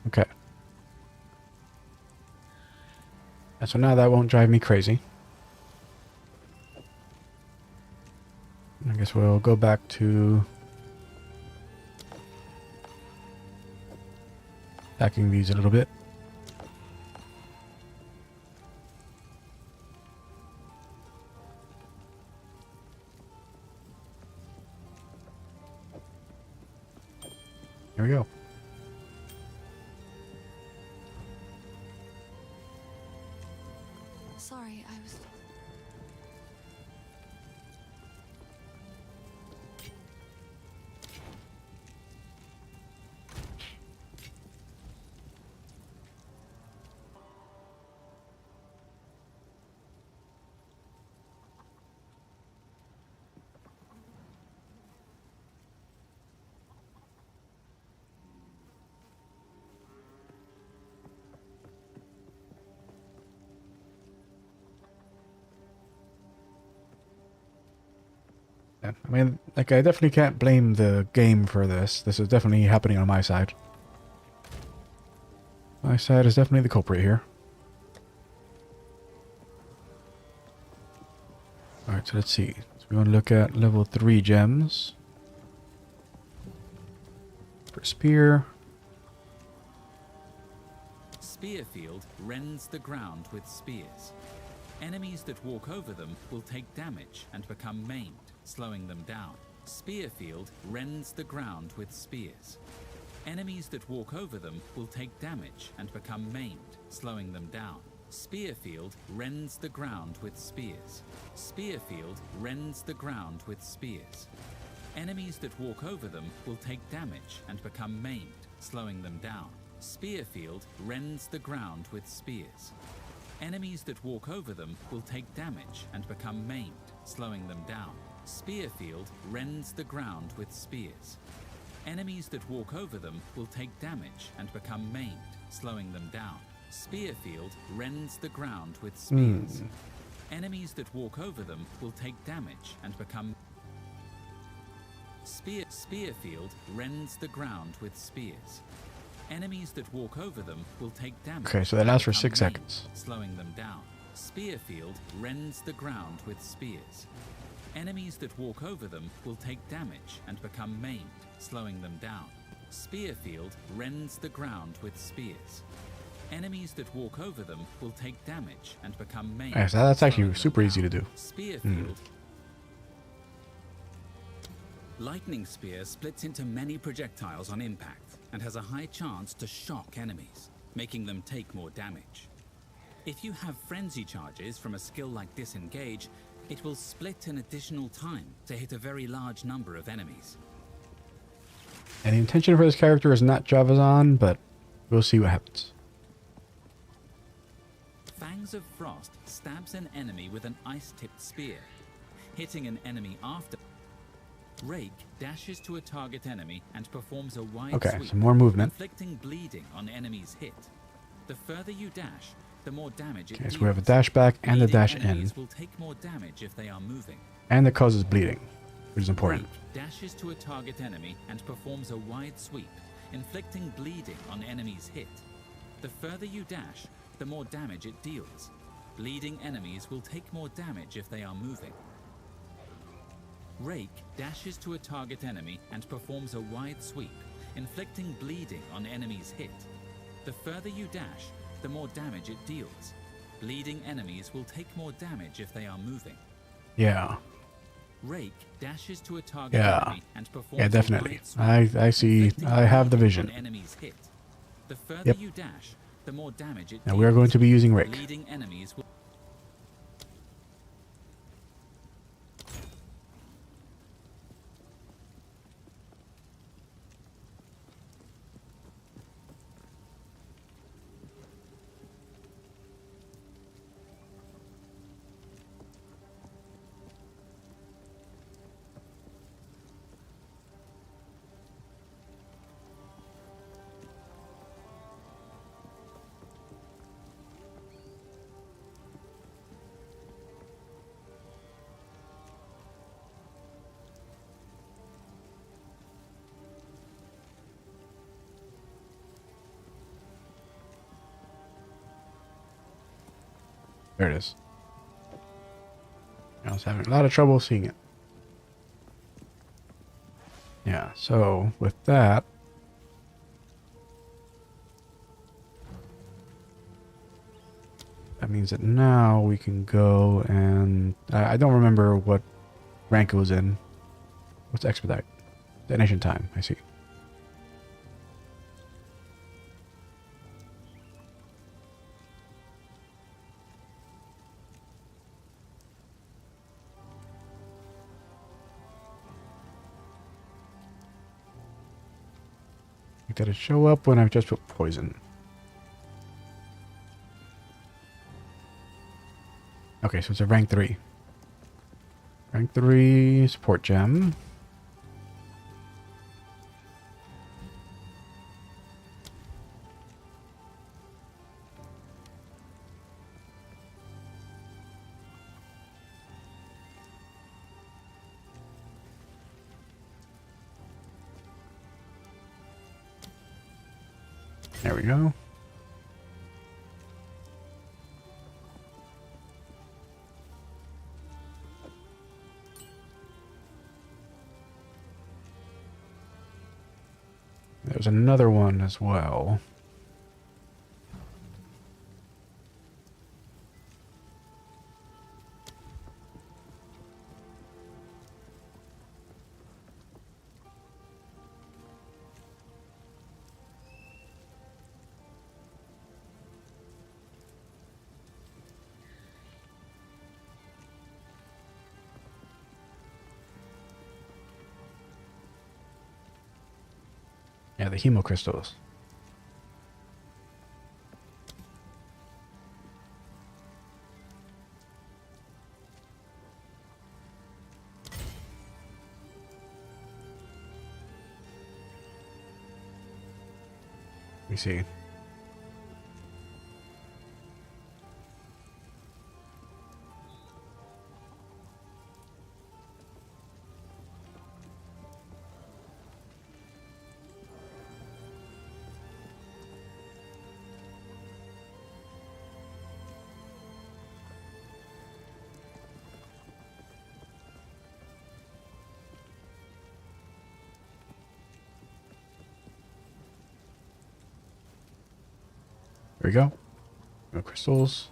Okay. And so now that won't drive me crazy. I guess we'll go back to stacking these a little bit. Here we go. Sorry, I was... Yeah, I mean, like, I definitely can't blame the game for this. This is definitely happening on my side. My side is definitely the culprit here. Alright, so let's see. So we want to look at level 3 gems. For spear. Spear field rends the ground with spears. Enemies that walk over them will take damage and become maimed, slowing them down. Spear field rends the ground with spears. Enemies that walk over them will take damage and become maimed, slowing them down. Spear field rends the ground with spears. Spear field rends the ground with spears. Enemies that walk over them will take damage and become maimed, slowing them down. Spear field rends the ground with spears. Enemies that walk over them will take damage and become maimed, slowing them down. Spear field rends the ground with spears. Enemies that walk over them will take damage and become maimed, slowing them down. Spear field rends the ground with spears. Enemies that walk over them will take damage and become... Spear field rends the ground with spears. Enemies that walk over them will take damage. Okay, so that lasts for and 6 become seconds. maimed, slowing them down. Spear field rends the ground with spears. Enemies that walk over them will take damage and become maimed, slowing them down. Spear field rends the ground with spears. Enemies that walk over them will take damage and become maimed. Yeah, so that's actually slowing them super easy to down. do. Spear field. Lightning spear splits into many projectiles on impact. and has a high chance to shock enemies, making them take more damage. If you have frenzy charges from a skill like Disengage, it will split an additional time to hit a very large number of enemies. And the intention for this character is not Javazan, but we'll see what happens. Fangs of Frost stabs an enemy with an ice-tipped spear. Hitting an enemy after... Rake dashes to a target enemy and performs a wide Okay, sweep, some more movement. inflicting bleeding on enemies hit. The further you dash, the more damage it Okay, deals. so we have a dash back and a Bleeding dash in. enemies will take more damage if they are moving. And it causes bleeding, which is important. Rake dashes to a target enemy and performs a wide sweep, inflicting bleeding on enemies hit. The further you dash, the more damage it deals. Bleeding enemies will take more damage if they are moving. Rake dashes to a target enemy and performs a wide sweep, inflicting bleeding on enemies hit. The further you dash, the more damage it deals. Bleeding enemies will take more damage if they are moving. Yeah. Rake dashes to a target Yeah. enemy and performs Yeah, a definitely. wide sweep, I see. inflicting I have the bleeding on vision. enemies hit. The further Yep. you dash, the more damage it Now deals. we are going to be using Rake. Bleeding enemies will... There it is. I was having a lot of trouble seeing it. Yeah, so with that, that means that now we can go and I don't remember what rank it was in. What's expedite? Detonation time, I see. You gotta show up when I've just put poison. Okay, so it's a rank 3. Rank 3 support gem. There we go. There's another one as well. Yeah, the hemocrystals. We see. There we go. No crystals.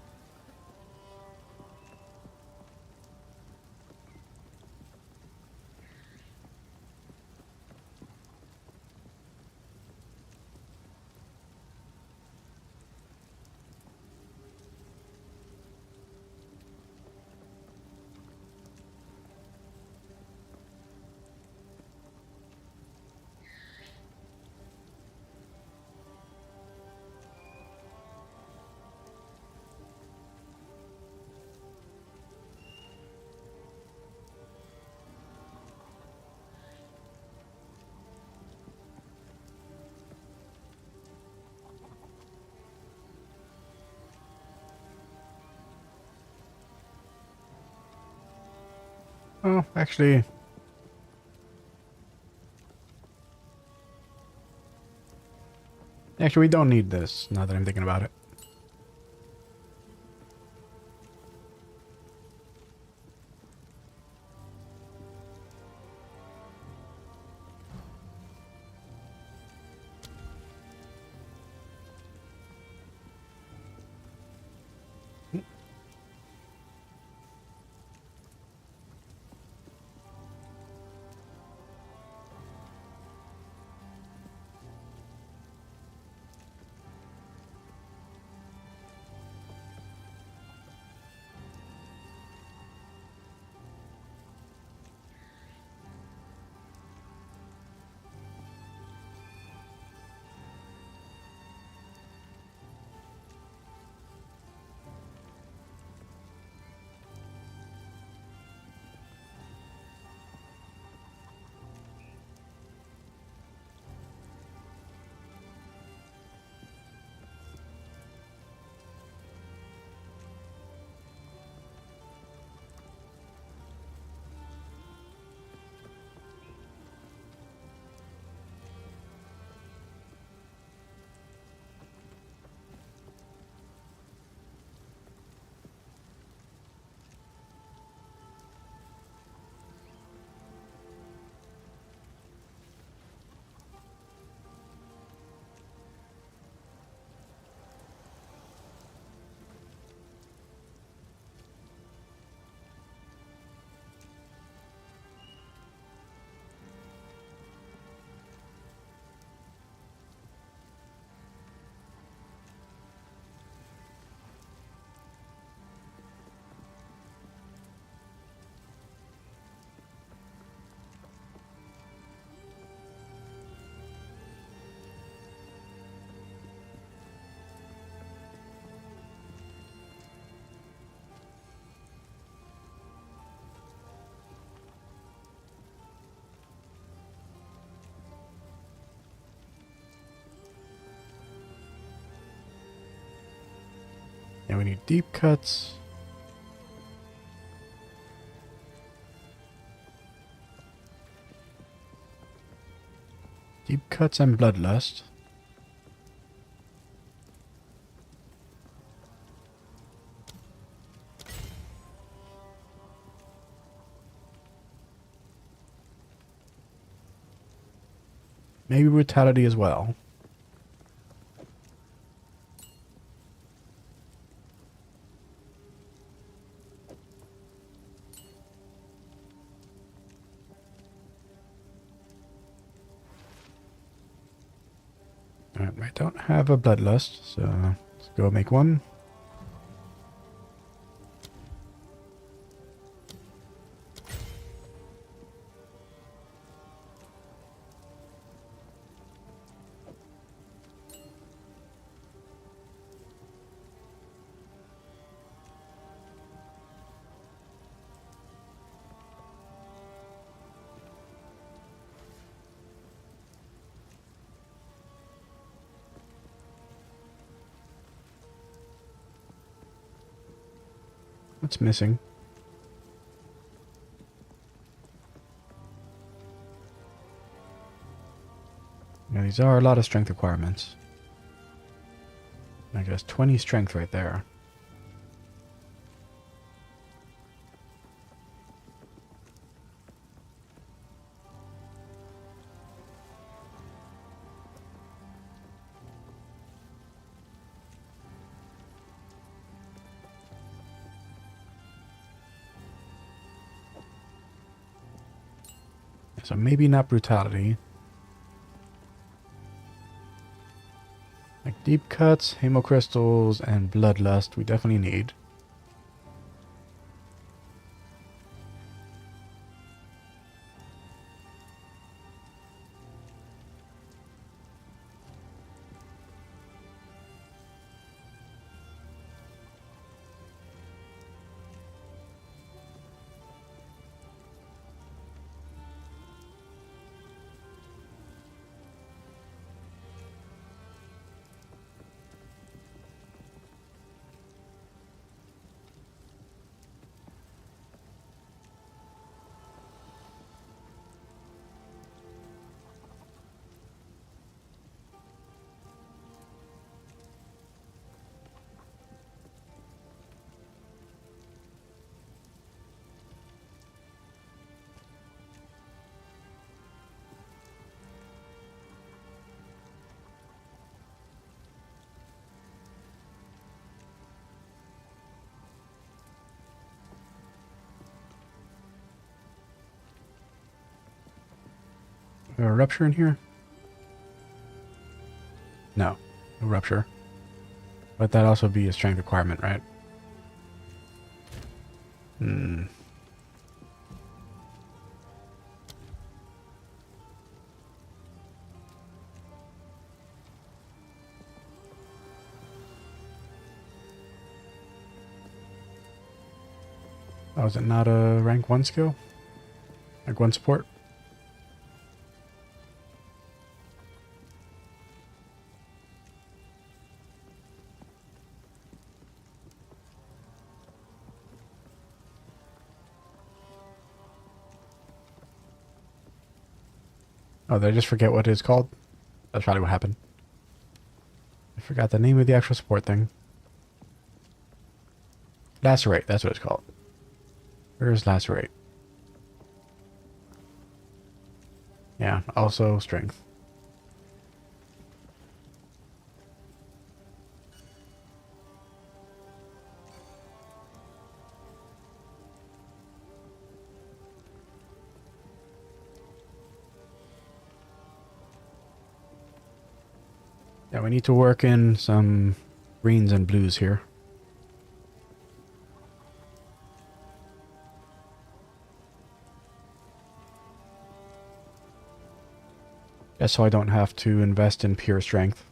Oh, actually, we don't need this, now that I'm thinking about it. Yeah, we need deep cuts. Deep cuts and bloodlust. Maybe brutality as well. Alright, I don't have a bloodlust, so let's go make one. What's missing? Yeah, these are a lot of strength requirements. I guess 20 strength right there. So maybe not brutality. Like deep cuts, hemocrystals, and bloodlust we definitely need. a rupture in here? No, no rupture. But that'd also be a strength requirement, right? Hmm. Oh, is it not a rank 1 skill? Rank 1 support? Oh, did I just forget what it's called? That's probably what happened. I forgot the name of the actual support thing. Lacerate, that's what it's called. Where's Lacerate? Yeah, also strength. Yeah, we need to work in some greens and blues here. Just so I don't have to invest in pure strength.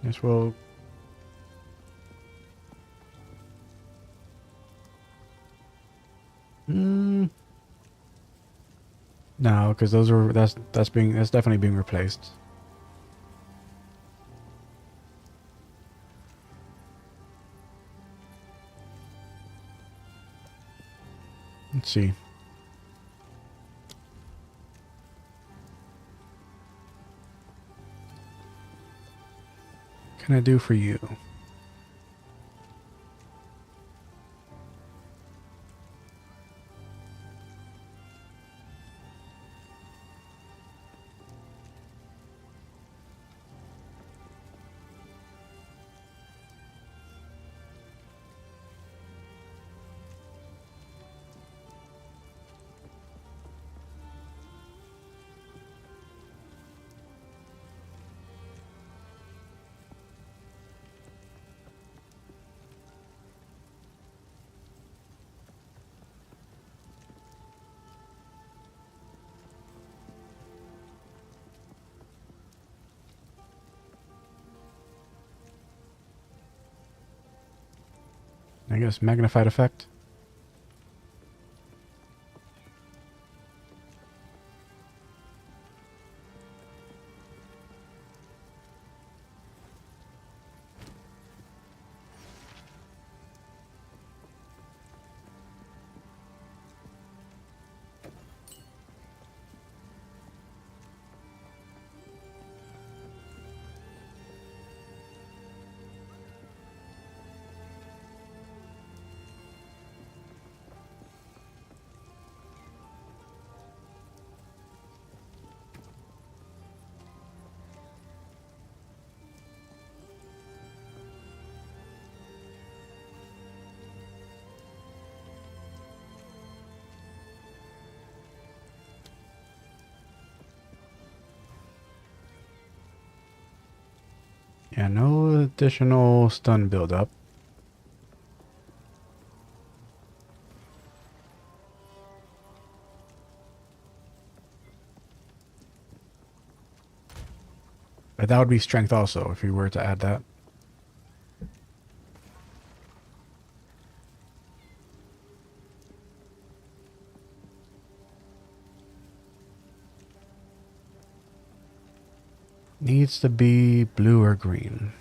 This will... No, because those are that's definitely being replaced. Let's see. What can I do for you? I guess magnified effect. Yeah, no additional stun buildup. But that would be strength also if you were to add that. Needs to be blue or green.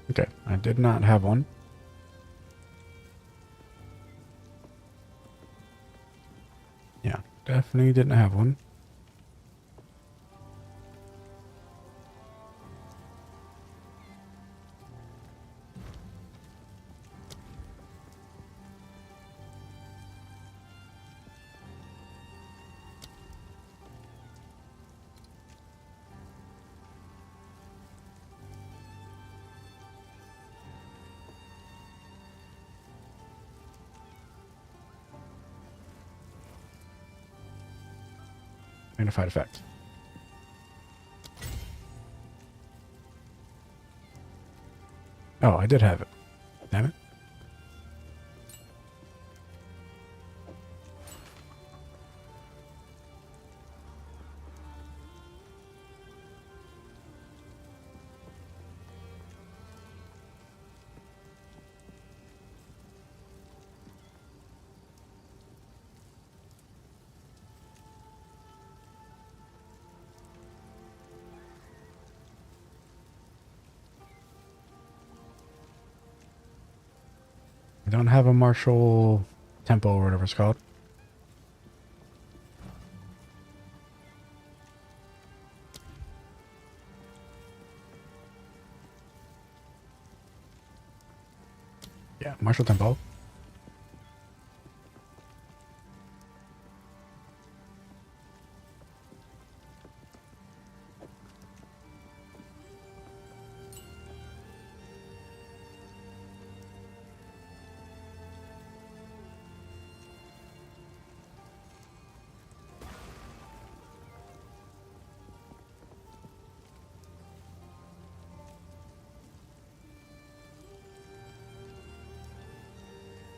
Okay, I did not have one. Yeah, definitely didn't have one. Magnified effect. Oh, I did have it. Damn it. I don't have a martial tempo or whatever it's called. Yeah, martial tempo.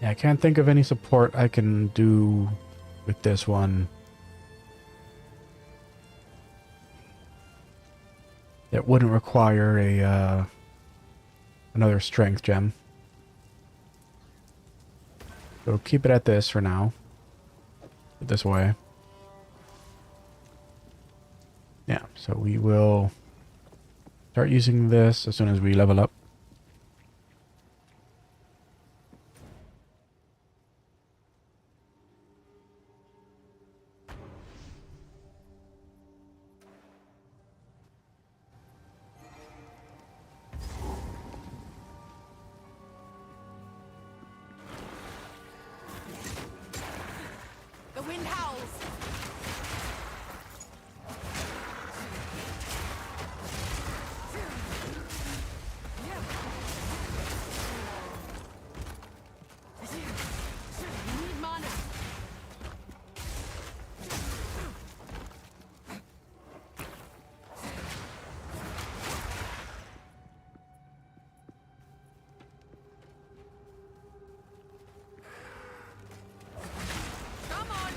Yeah, I can't think of any support I can do with this one. It wouldn't require a another strength gem. So keep it at this for now. This way. Yeah, so we will start using this as soon as we level up. The wind howls. You need mana. Come on.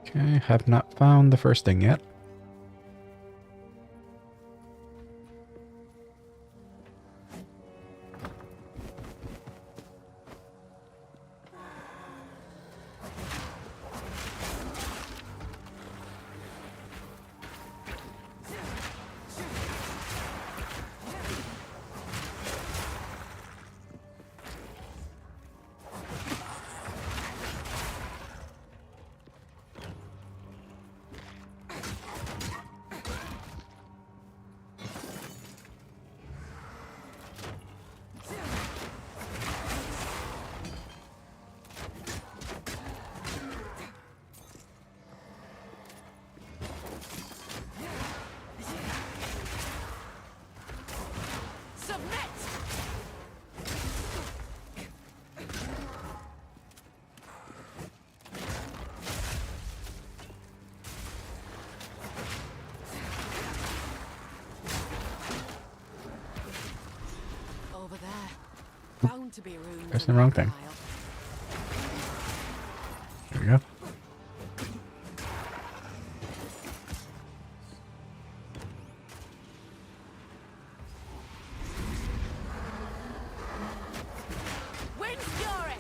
Okay, have not found the first thing yet. Bound to be rooms Pressing in the wrong that thing. pile. There we go. Wind Fury!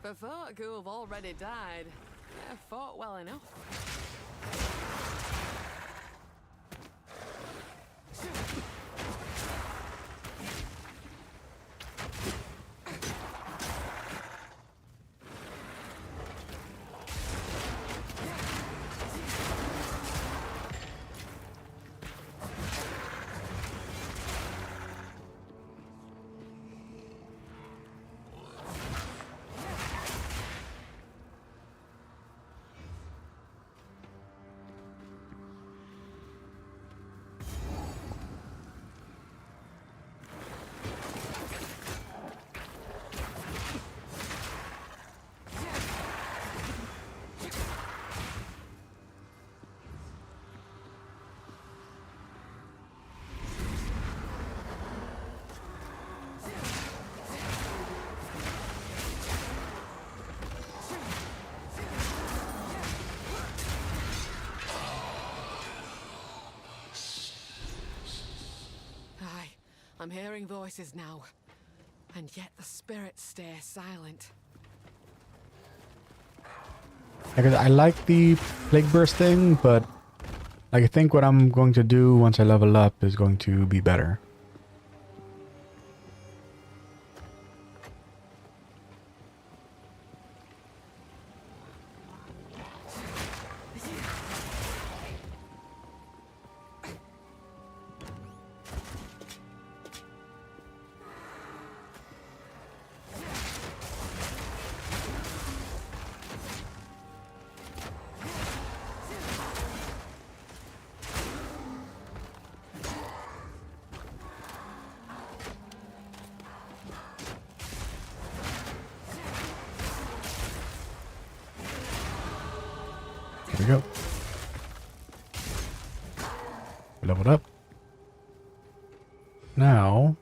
For folk who have already died, they fought well enough. Aye, I'm hearing voices now. And yet the spirits stay silent. I like the Plague Burst thing, but like, I think what I'm going to do once I level up is going to be better. There we go. Leveled up. Now,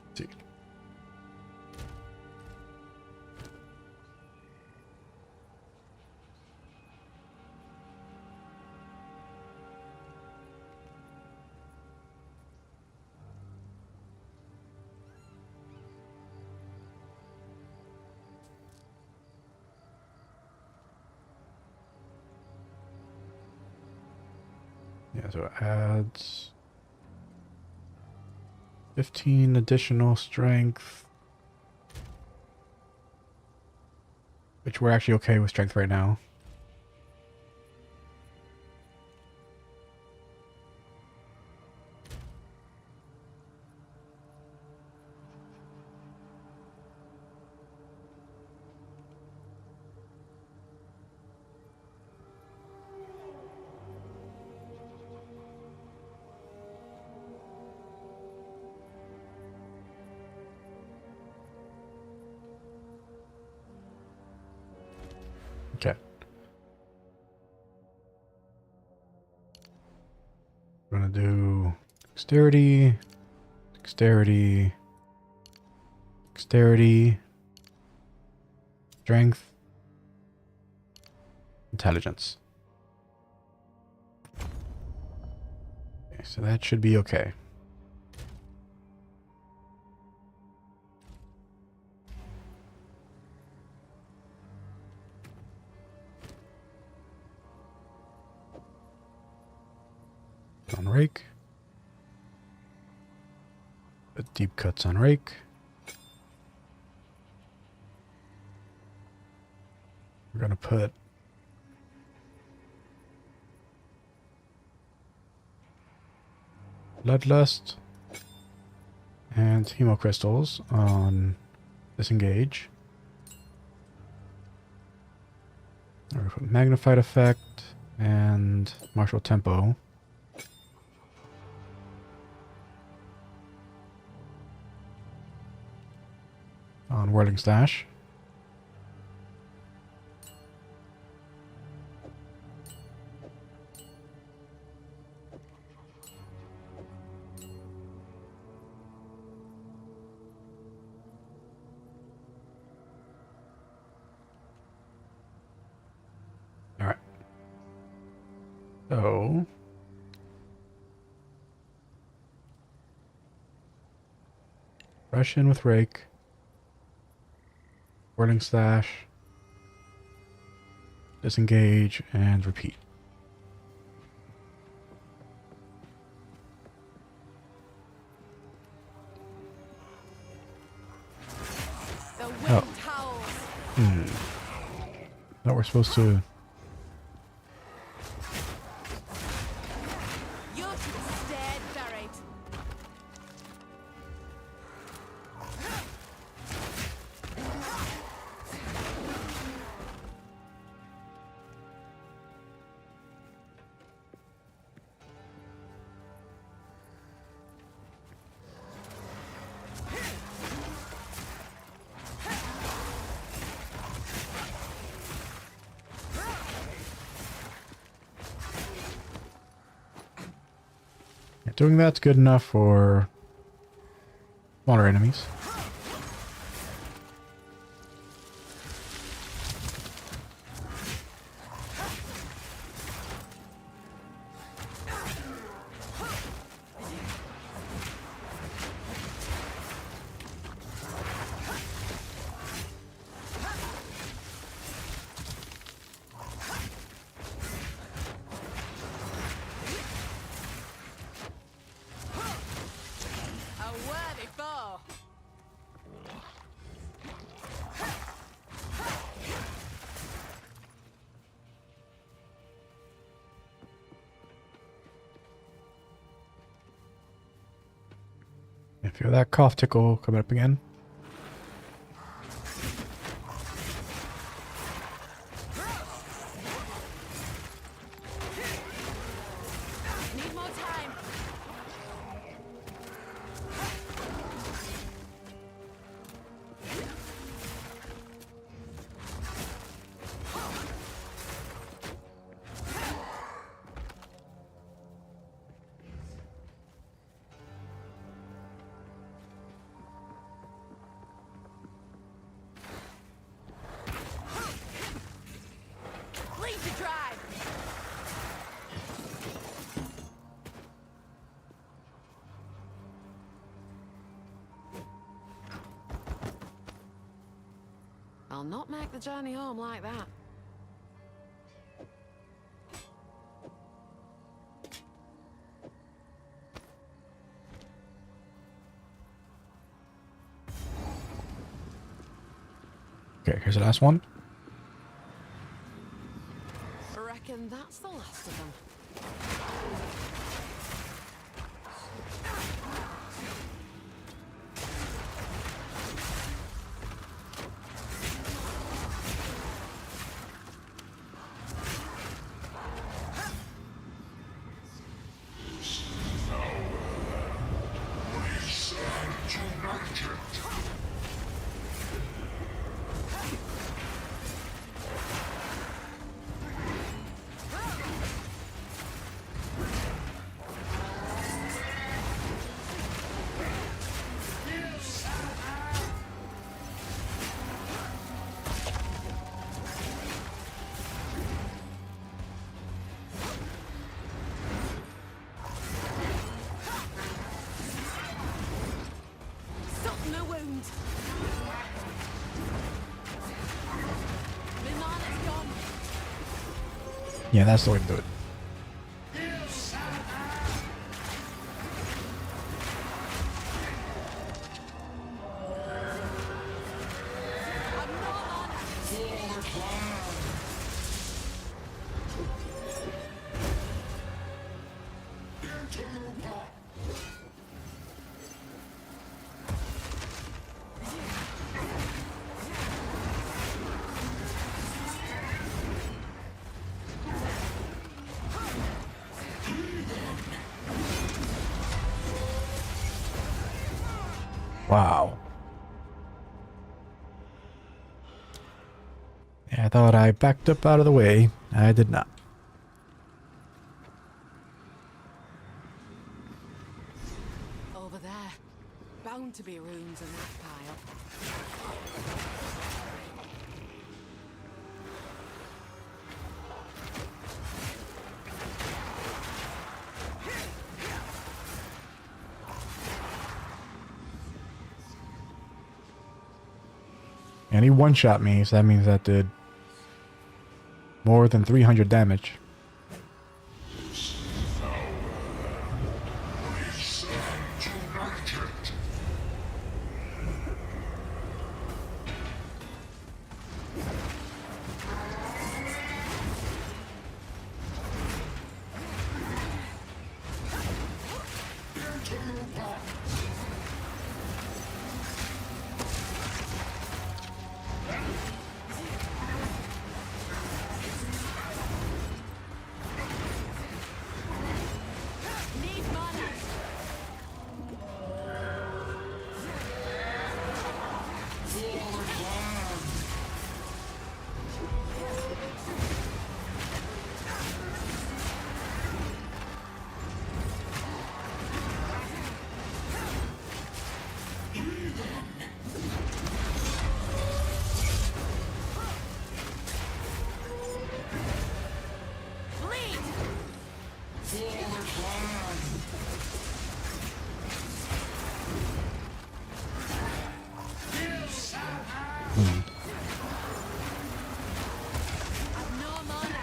let's see. Yeah, so it adds 15 additional strength, which we're actually okay with strength right now. Okay. We're gonna do dexterity, dexterity, dexterity, strength, intelligence. Okay, so that should be okay. On rake. Put deep cuts on rake. We're gonna put bloodlust and hemocrystals on disengage. We're gonna put magnified effect and martial tempo. on Whirling Stash. All right. So rush in with Rake. Whirling Slash. Disengage and repeat. The wind Oh. howls. Now we're supposed to. You should stay buried. Doing that's good enough for smaller enemies. A worthy foe. I feel that cough tickle coming up again. Need more time. Lead the drive. I'll not make the journey home like that. Okay, here's the last one. Reckon that's the last of them. Something a wound. My man is gone. Yeah, that's the way to do it. I'm not on. Wow. I thought I backed up out of the way. I did not. Over there. Bound to be runes in that pile. And he one-shot me, so that means that did more than 300 damage. Need mana. Bleed. I've no mana.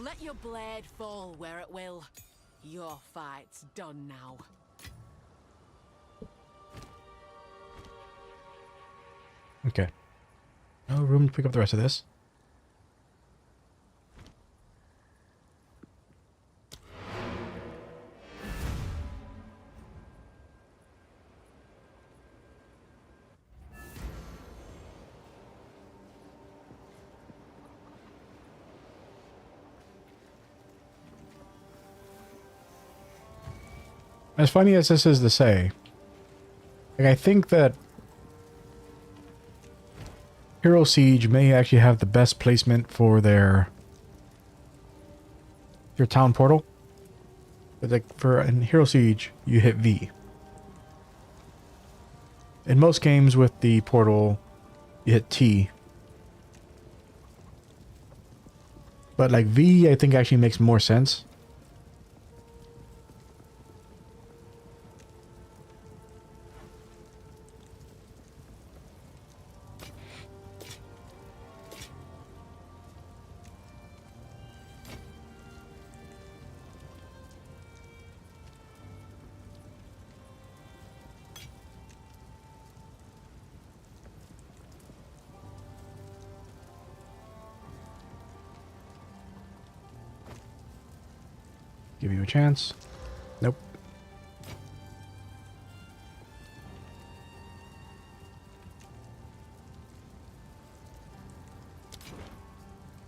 Let your blade fall where it will. Your fight's done now. Okay. No room to pick up the rest of this. As funny as this is to say, like, I think that Hero Siege may actually have the best placement for their town portal. But like in Hero Siege, you hit V. In most games with the portal, you hit T. But like V, I think actually makes more sense. Give you a chance. Nope.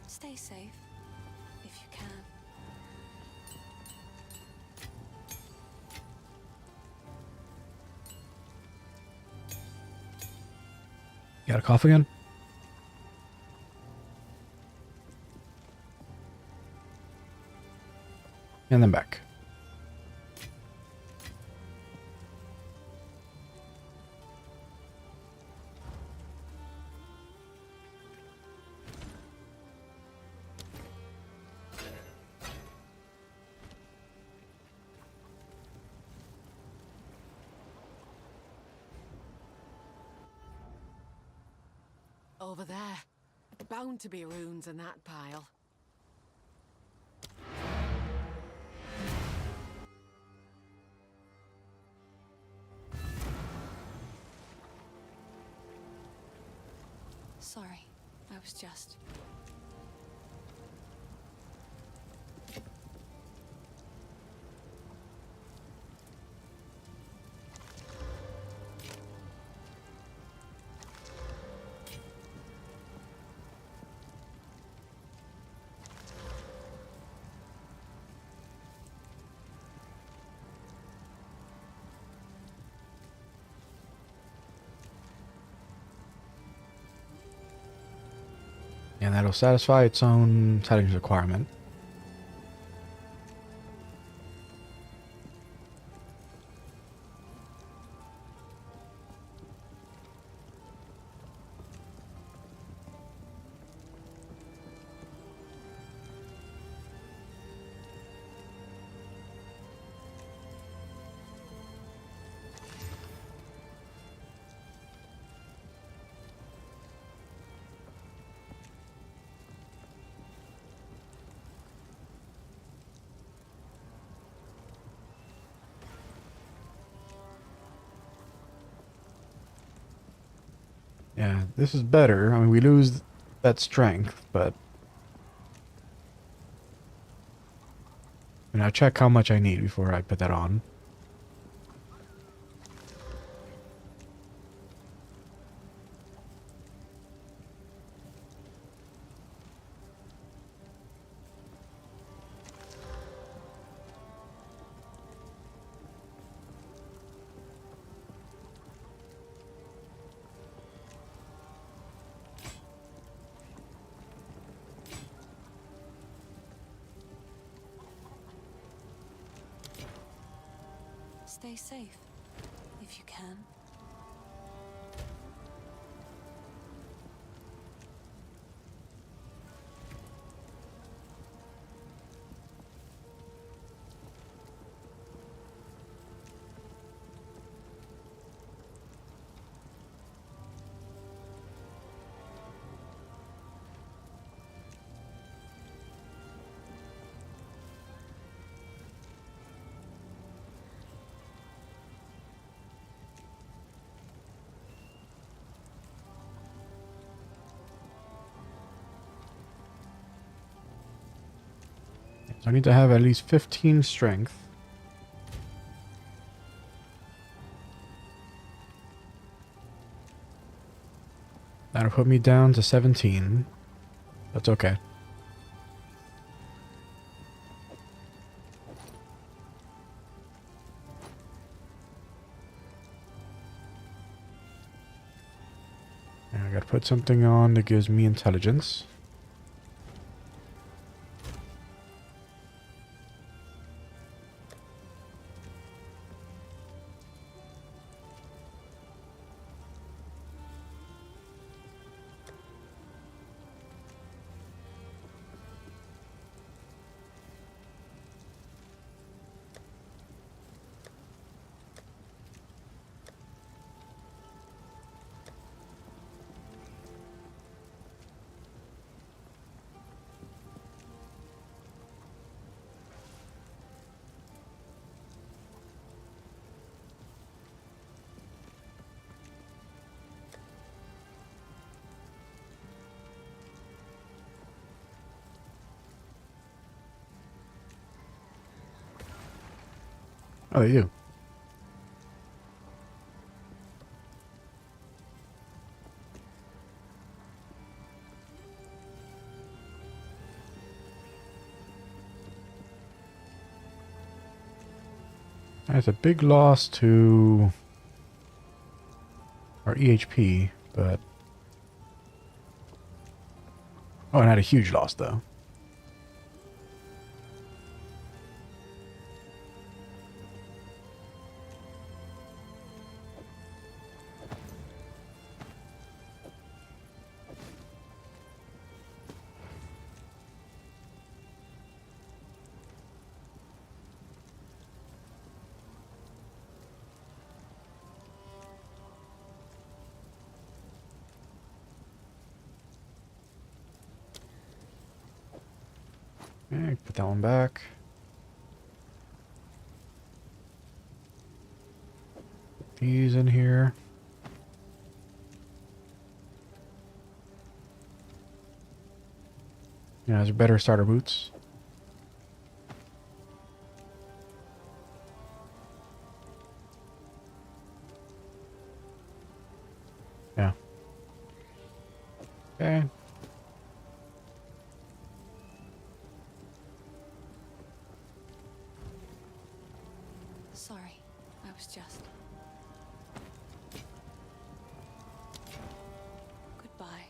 Stay safe, if you can. Got a cough again? And then back. Over there. Bound to be runes in that pile. Sorry, I was just... And that'll satisfy its own settings requirement. Yeah, this is better. I mean, we lose that strength, but... And I'll check how much I need before I put that on. Stay safe, if you can. So I need to have at least 15 strength. That'll put me down to 17. That's okay. And I gotta put something on that gives me intelligence. Oh, they do. That's a big loss to our EHP, but... Oh, and had a huge loss, though. Okay, put that one back. Put these in here. Yeah, those are better starter boots. Yeah. Okay. Sorry, I was just... Goodbye.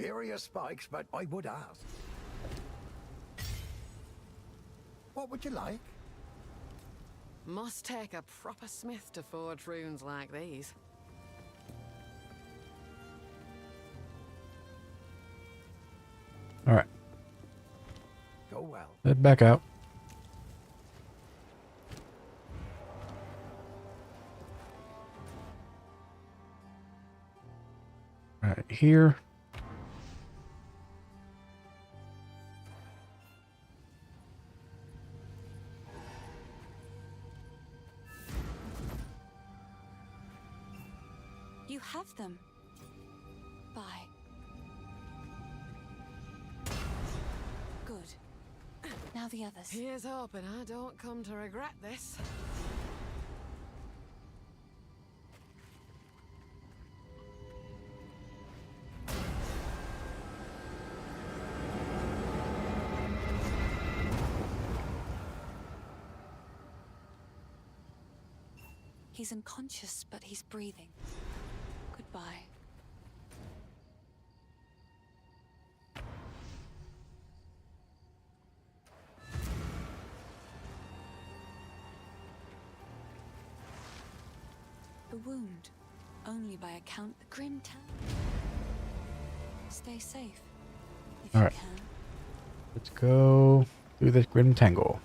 Here are your spikes, but I would ask. What would you like? Must take a proper smith to forge runes like these. All right. Go well. Head back out. Right here. You have them. Bye. Good. Now the others. Here's hoping I don't come to regret this. He's unconscious, but he's breathing. Goodbye. The wound, only by account the grim town. Stay safe, if All you right. can. Let's go through this grim tangle.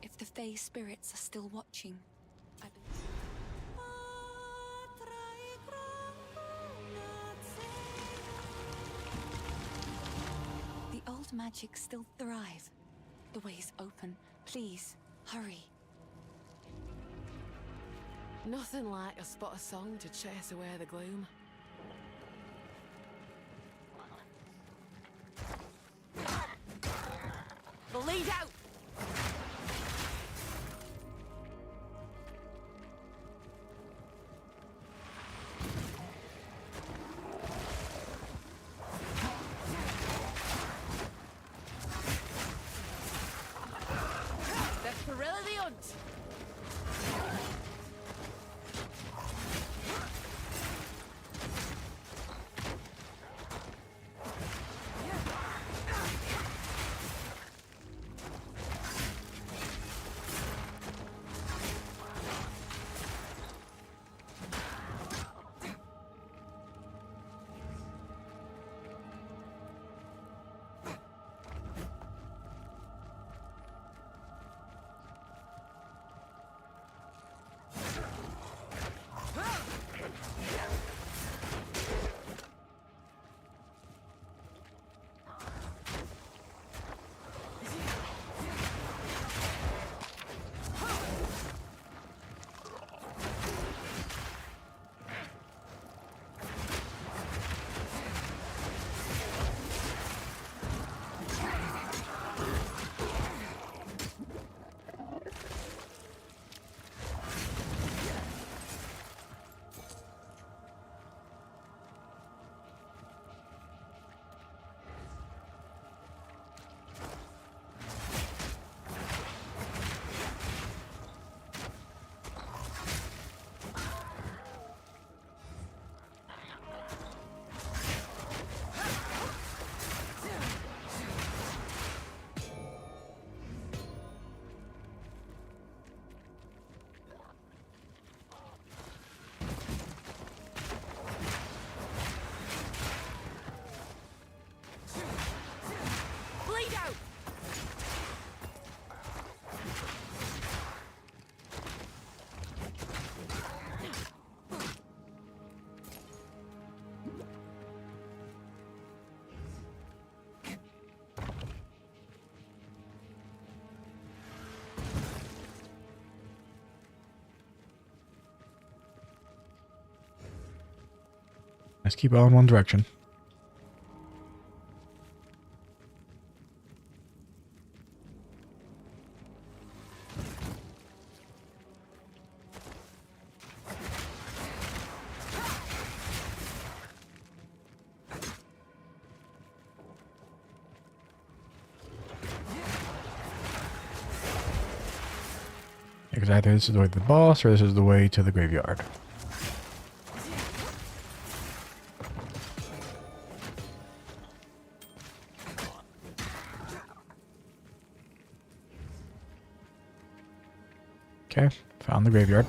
If the Fey spirits are still watching, I believe. The old magic still thrive. The way's open. Please, hurry. Nothing like a spot of song to chase away the gloom. Bleed out! Desperilla the Hunt! Bleed out! Let's keep it all in one direction. Because either this is the way to the boss or this is the way to the graveyard. Okay, found the graveyard.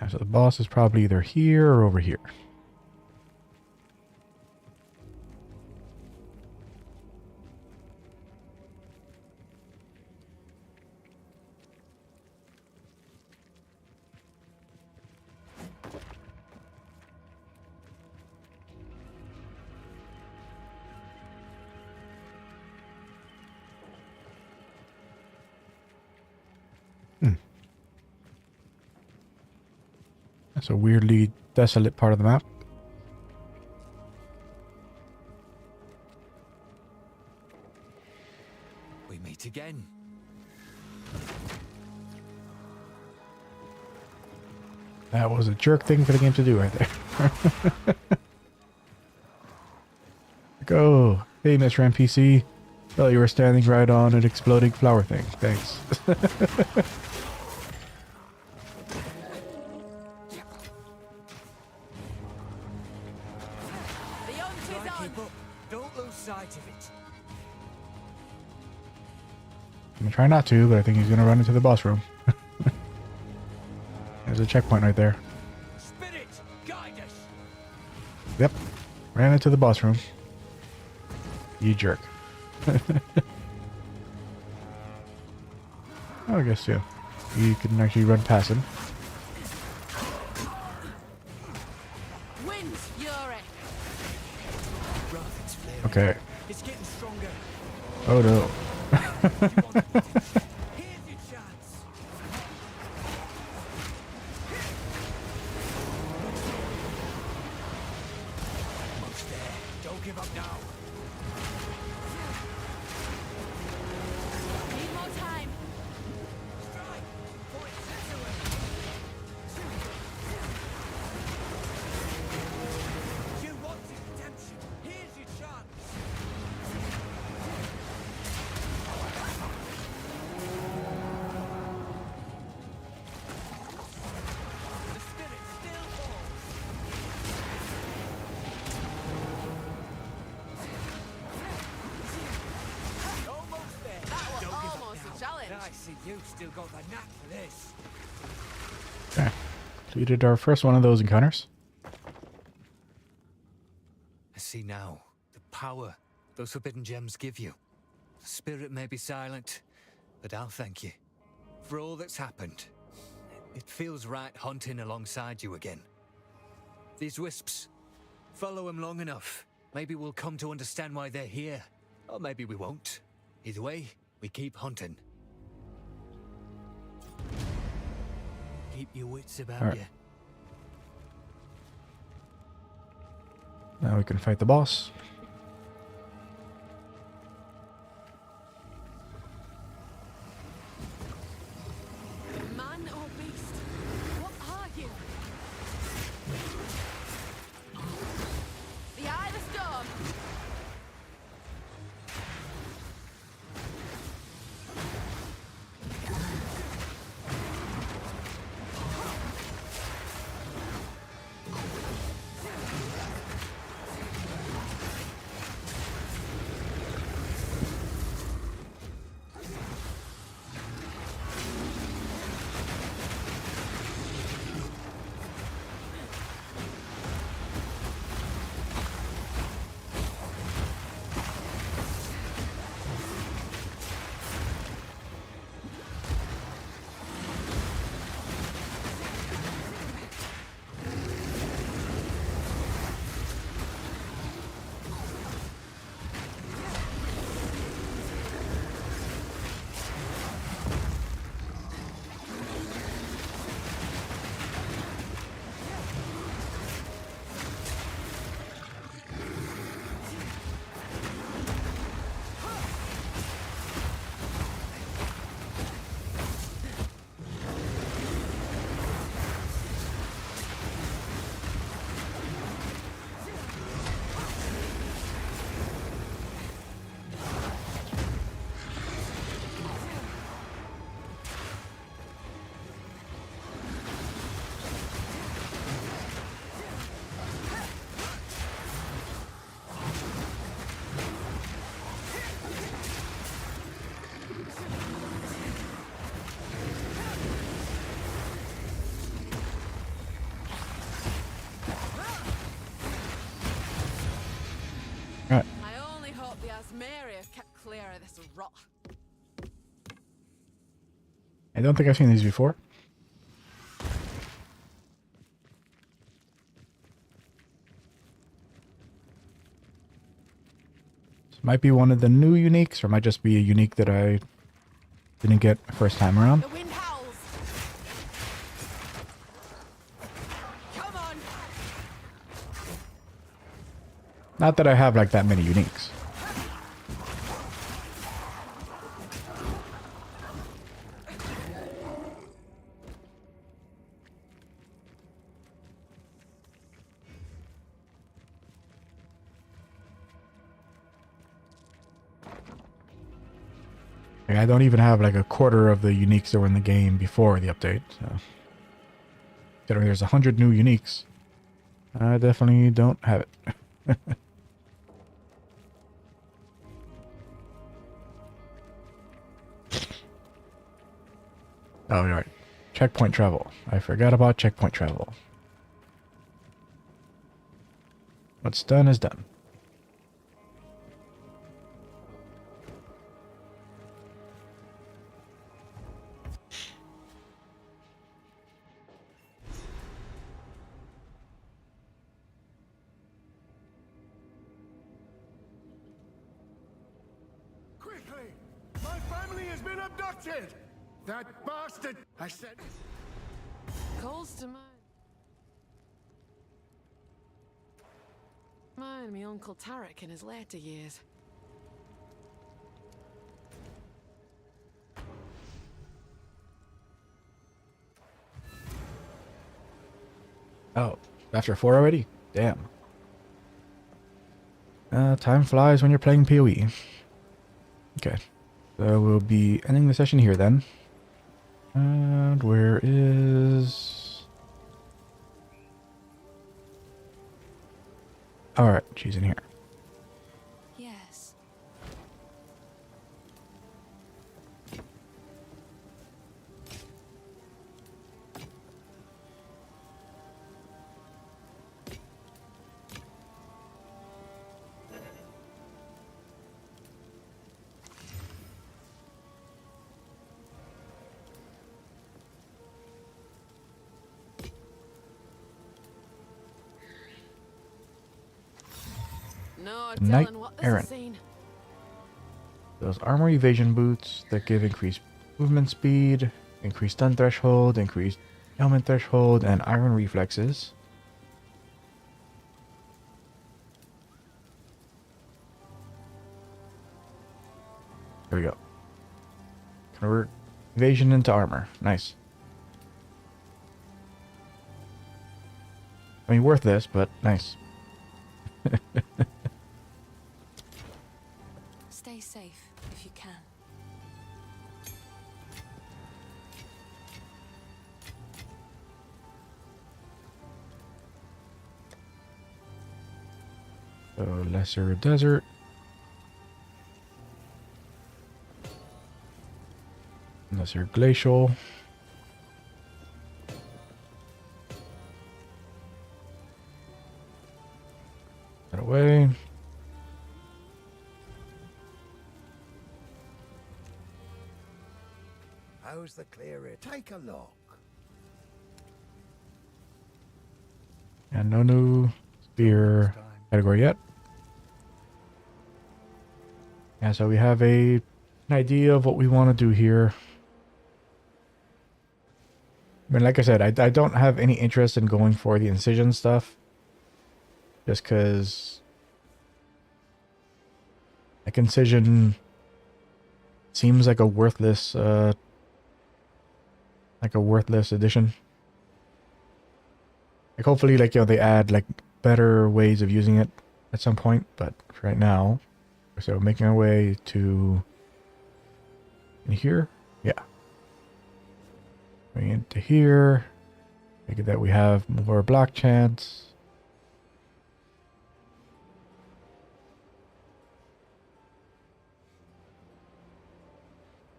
Yeah, so the boss is probably either here or over here. That's a weirdly desolate part of the map. We meet again. That was a jerk thing for the game to do right there. Go. Hey, Mr. NPC. Oh, you were standing right on an exploding flower thing. Thanks. The hunt Try is on. keep up. Don't lose sight of it. I'm gonna try not to, but I think he's gonna run into the boss room. There's a checkpoint right there. Spirit, guide us. Yep. Ran into the boss room. You jerk. Oh, I guess, yeah. You can actually run past him. Wind fury. Wrath is flaring. Okay. It's getting stronger. Oh no. Here's your chance. Almost there. Don't give up now. Need more time. Strike before it slips away. You wanted redemption. Here's your chance. The spirit still falls. Almost there. That was Don't give up almost now. a challenge. I see you still got the knack for this. Okay. Completed our first one of those encounters. I see now the power those forbidden gems give you. The spirit may be silent, but I'll thank you for all that's happened. It feels right hunting alongside you again. These wisps, follow them long enough. Maybe we'll come to understand why they're here. Or maybe we won't. Either way, we keep hunting. Keep your wits about Alright. you. Now we can fight the boss. Man or beast? What are you? The Eye of the Storm. Mary have kept clear of this rot. I don't think I've seen these before. This might be one of the new uniques, or it might just be a unique that I didn't get first time around. The wind howls. Come on. Not that I have like that many uniques. Like, I don't even have like a quarter of the uniques that were in the game before the update. So, considering there's 100 new uniques, I definitely don't have it. Oh, right. Checkpoint travel. I forgot about checkpoint travel. What's done is done. Quickly! My family has been abducted! That bastard! I said... Calls to mind. Mind me Uncle Tarek in his later years. Oh, after 4 already? Damn. Time flies when you're playing PoE. Okay. So we'll be ending the session here then. And where is... Alright, she's in here. Yes. No Knight telling what this Errant. has seen. Those armor evasion boots that give increased movement speed, increased stun threshold, increased ailment threshold, and iron reflexes. There we go. Convert evasion into armor. Nice. I mean, worth this, but nice. Stay safe if you can. So, lesser desert. Lesser glacial. That away. How's the clear? Take a look. And no new spear category yet. Yeah, so we have an idea of what we want to do here. I mean, like I said, I don't have any interest in going for the incision stuff. Just because... like, incision seems like a worthless, addition. Like, hopefully, like, you know, they add, like, better ways of using it at some point. But for right now, so making our way to... in here? Yeah. Going into here. Make it that we have more block chance.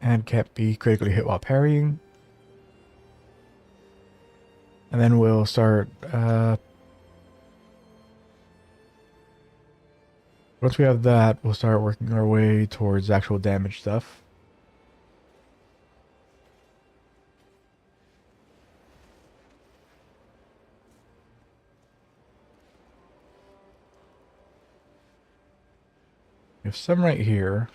And can't be critically hit while parrying. And then we'll start Once we have that, we'll start working our way towards actual damage stuff. We have some right here.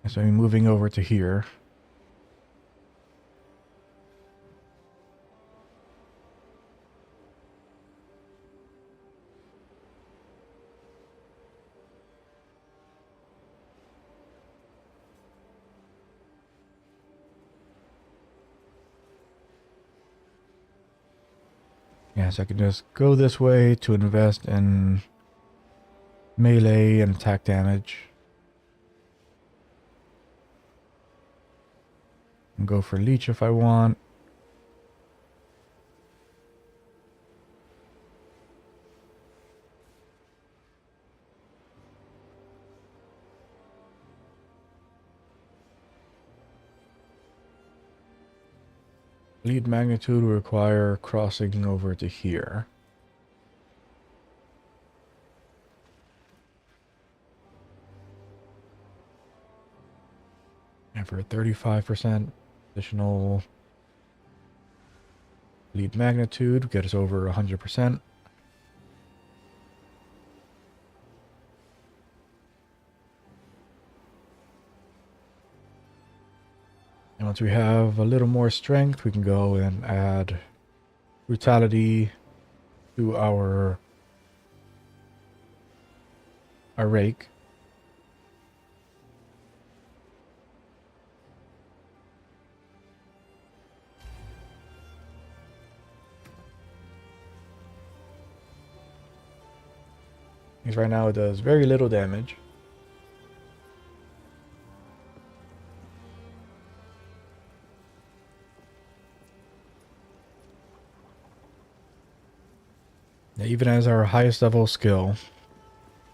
So I'm moving over to here. Yeah, so I can just go this way to invest in melee and attack damage. And go for leech if I want. Bleed magnitude will require crossing over to here. And for 35% additional bleed magnitude, get us over 100%. And once we have a little more strength, we can go and add brutality to our rake. Because right now it does very little damage. Now, even as our highest level skill,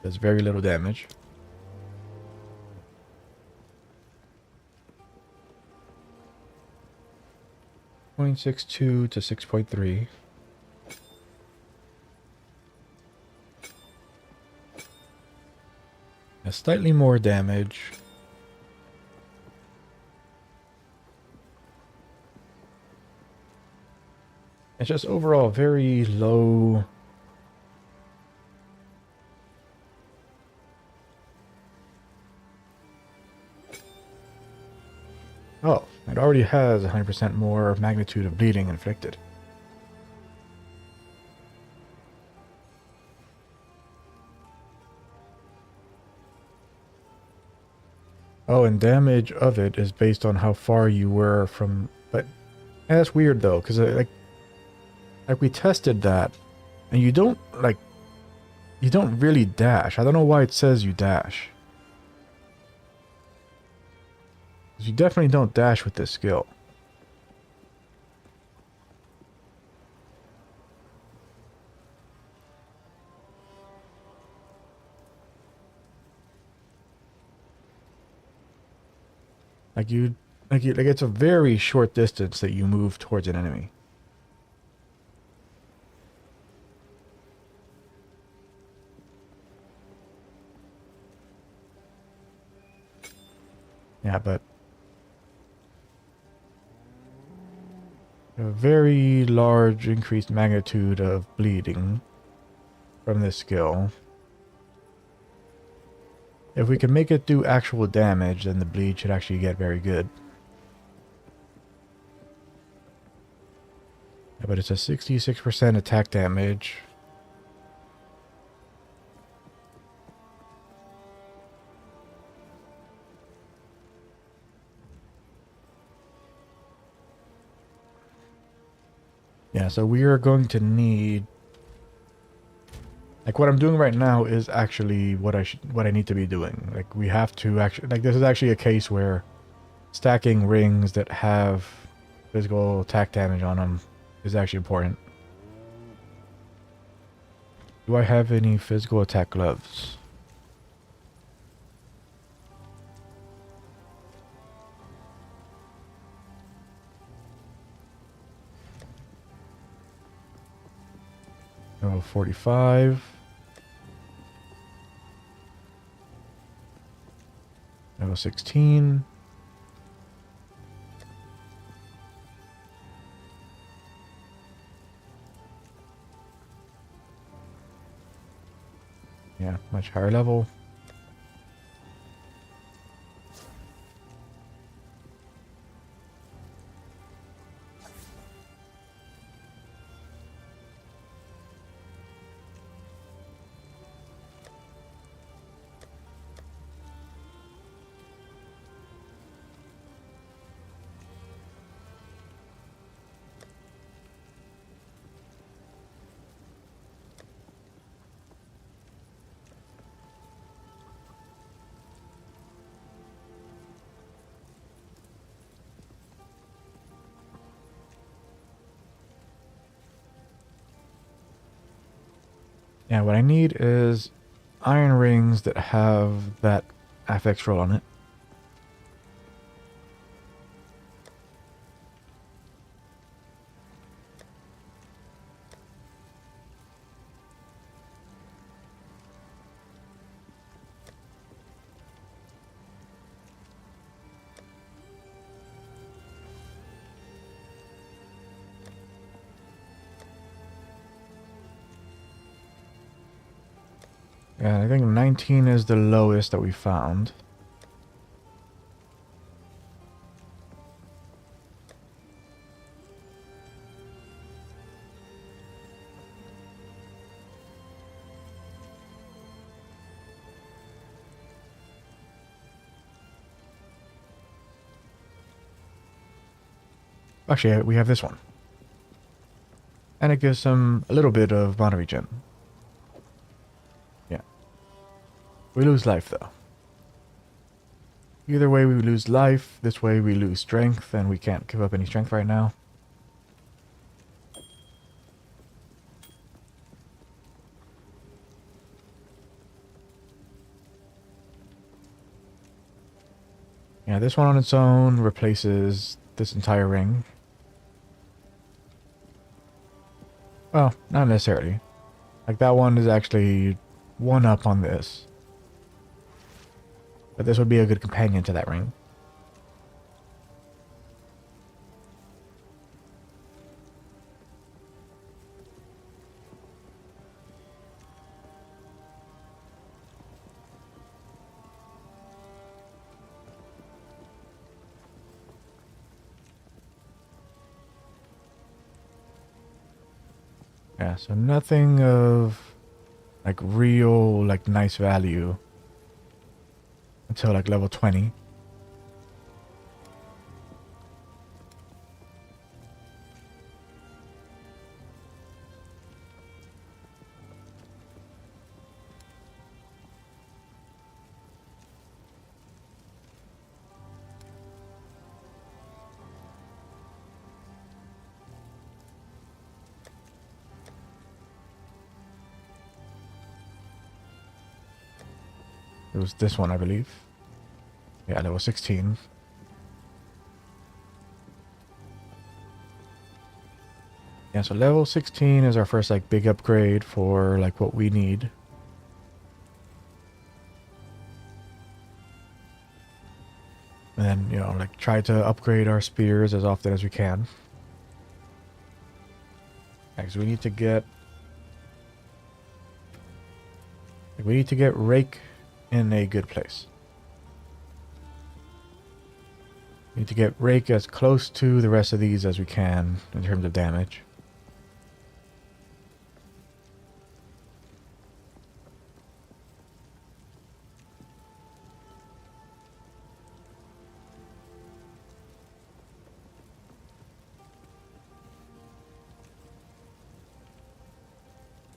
does very little damage. .62 to 6.3. Slightly more damage. It's just overall very low. Oh, it already has 100% more magnitude of bleeding inflicted. Oh, and damage of it is based on how far you were from... But that's weird though, because like we tested that, and you don't really dash. I don't know why it says you dash. You definitely don't dash with this skill. Like it's a very short distance that you move towards an enemy. Yeah, but a very large increased magnitude of bleeding from this skill. If we can make it do actual damage, then the bleed should actually get very good. Yeah, but it's a 66% attack damage. Yeah, so we are going to need... Like, what I'm doing right now is actually what I need to be doing. Like, we have to actually... Like, this is actually a case where stacking rings that have physical attack damage on them is actually important. Do I have any physical attack gloves? Level 45. Level 16. Yeah, much higher level. Yeah, what I need is iron rings that have that affix roll on it. Yeah, I think 19 is the lowest that we found. Actually, we have this one. And it gives them a little bit of mana regen. Yeah. We lose life, though. Either way, we lose life. This way, we lose strength, and we can't give up any strength right now. Yeah, this one on its own replaces this entire ring. Well, not necessarily. Like, that one is actually one up on this. But this would be a good companion to that ring. Yeah, so nothing of like real, like nice value until like level 20. It was this one, I believe. Yeah, level 16. Yeah, so level 16 is our first like big upgrade for like what we need. And then, you know, like try to upgrade our spears as often as we can. Because we need to get... we need to get Rake in a good place. We need to get Rake as close to the rest of these as we can in terms of damage.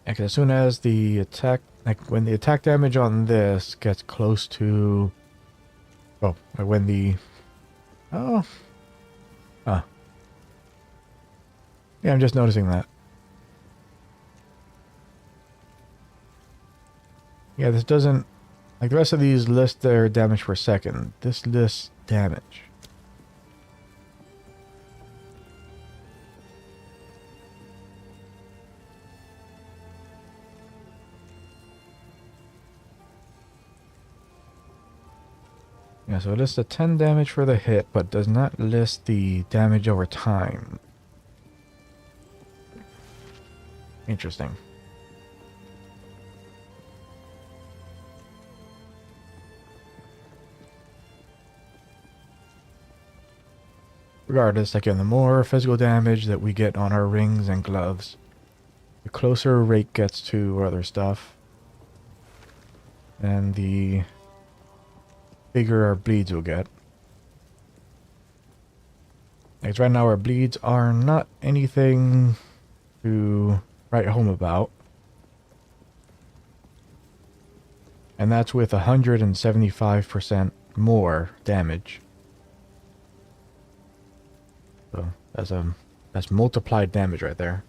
Because as soon as the attack, like when the attack damage on this gets close to, oh, when the, oh, ah, yeah, I'm just noticing that. Yeah, this doesn't... Like the rest of these list their damage per second. This lists damage. Yeah, so it lists the 10 damage for the hit, but does not list the damage over time. Interesting. Regardless, again, the more physical damage that we get on our rings and gloves, the closer Rake gets to other stuff, and the bigger our bleeds will get. Like right now, our bleeds are not anything to write home about. And that's with 175% more damage. So that's multiplied damage right there.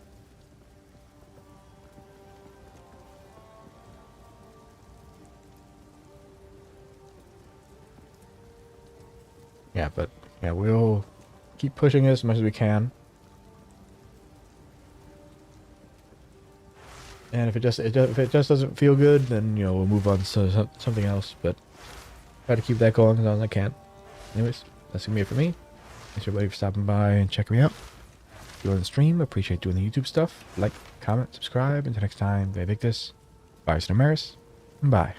Yeah, but yeah, we'll keep pushing it as much as we can. And if it just doesn't feel good, then we'll move on to something else. But try to keep that going as long as I can. Anyways, that's gonna be it for me. Thanks everybody for stopping by and checking me out. If you're on the stream, appreciate doing the YouTube stuff. Like, comment, subscribe. Until next time, Victus, Bye, Maris, and bye.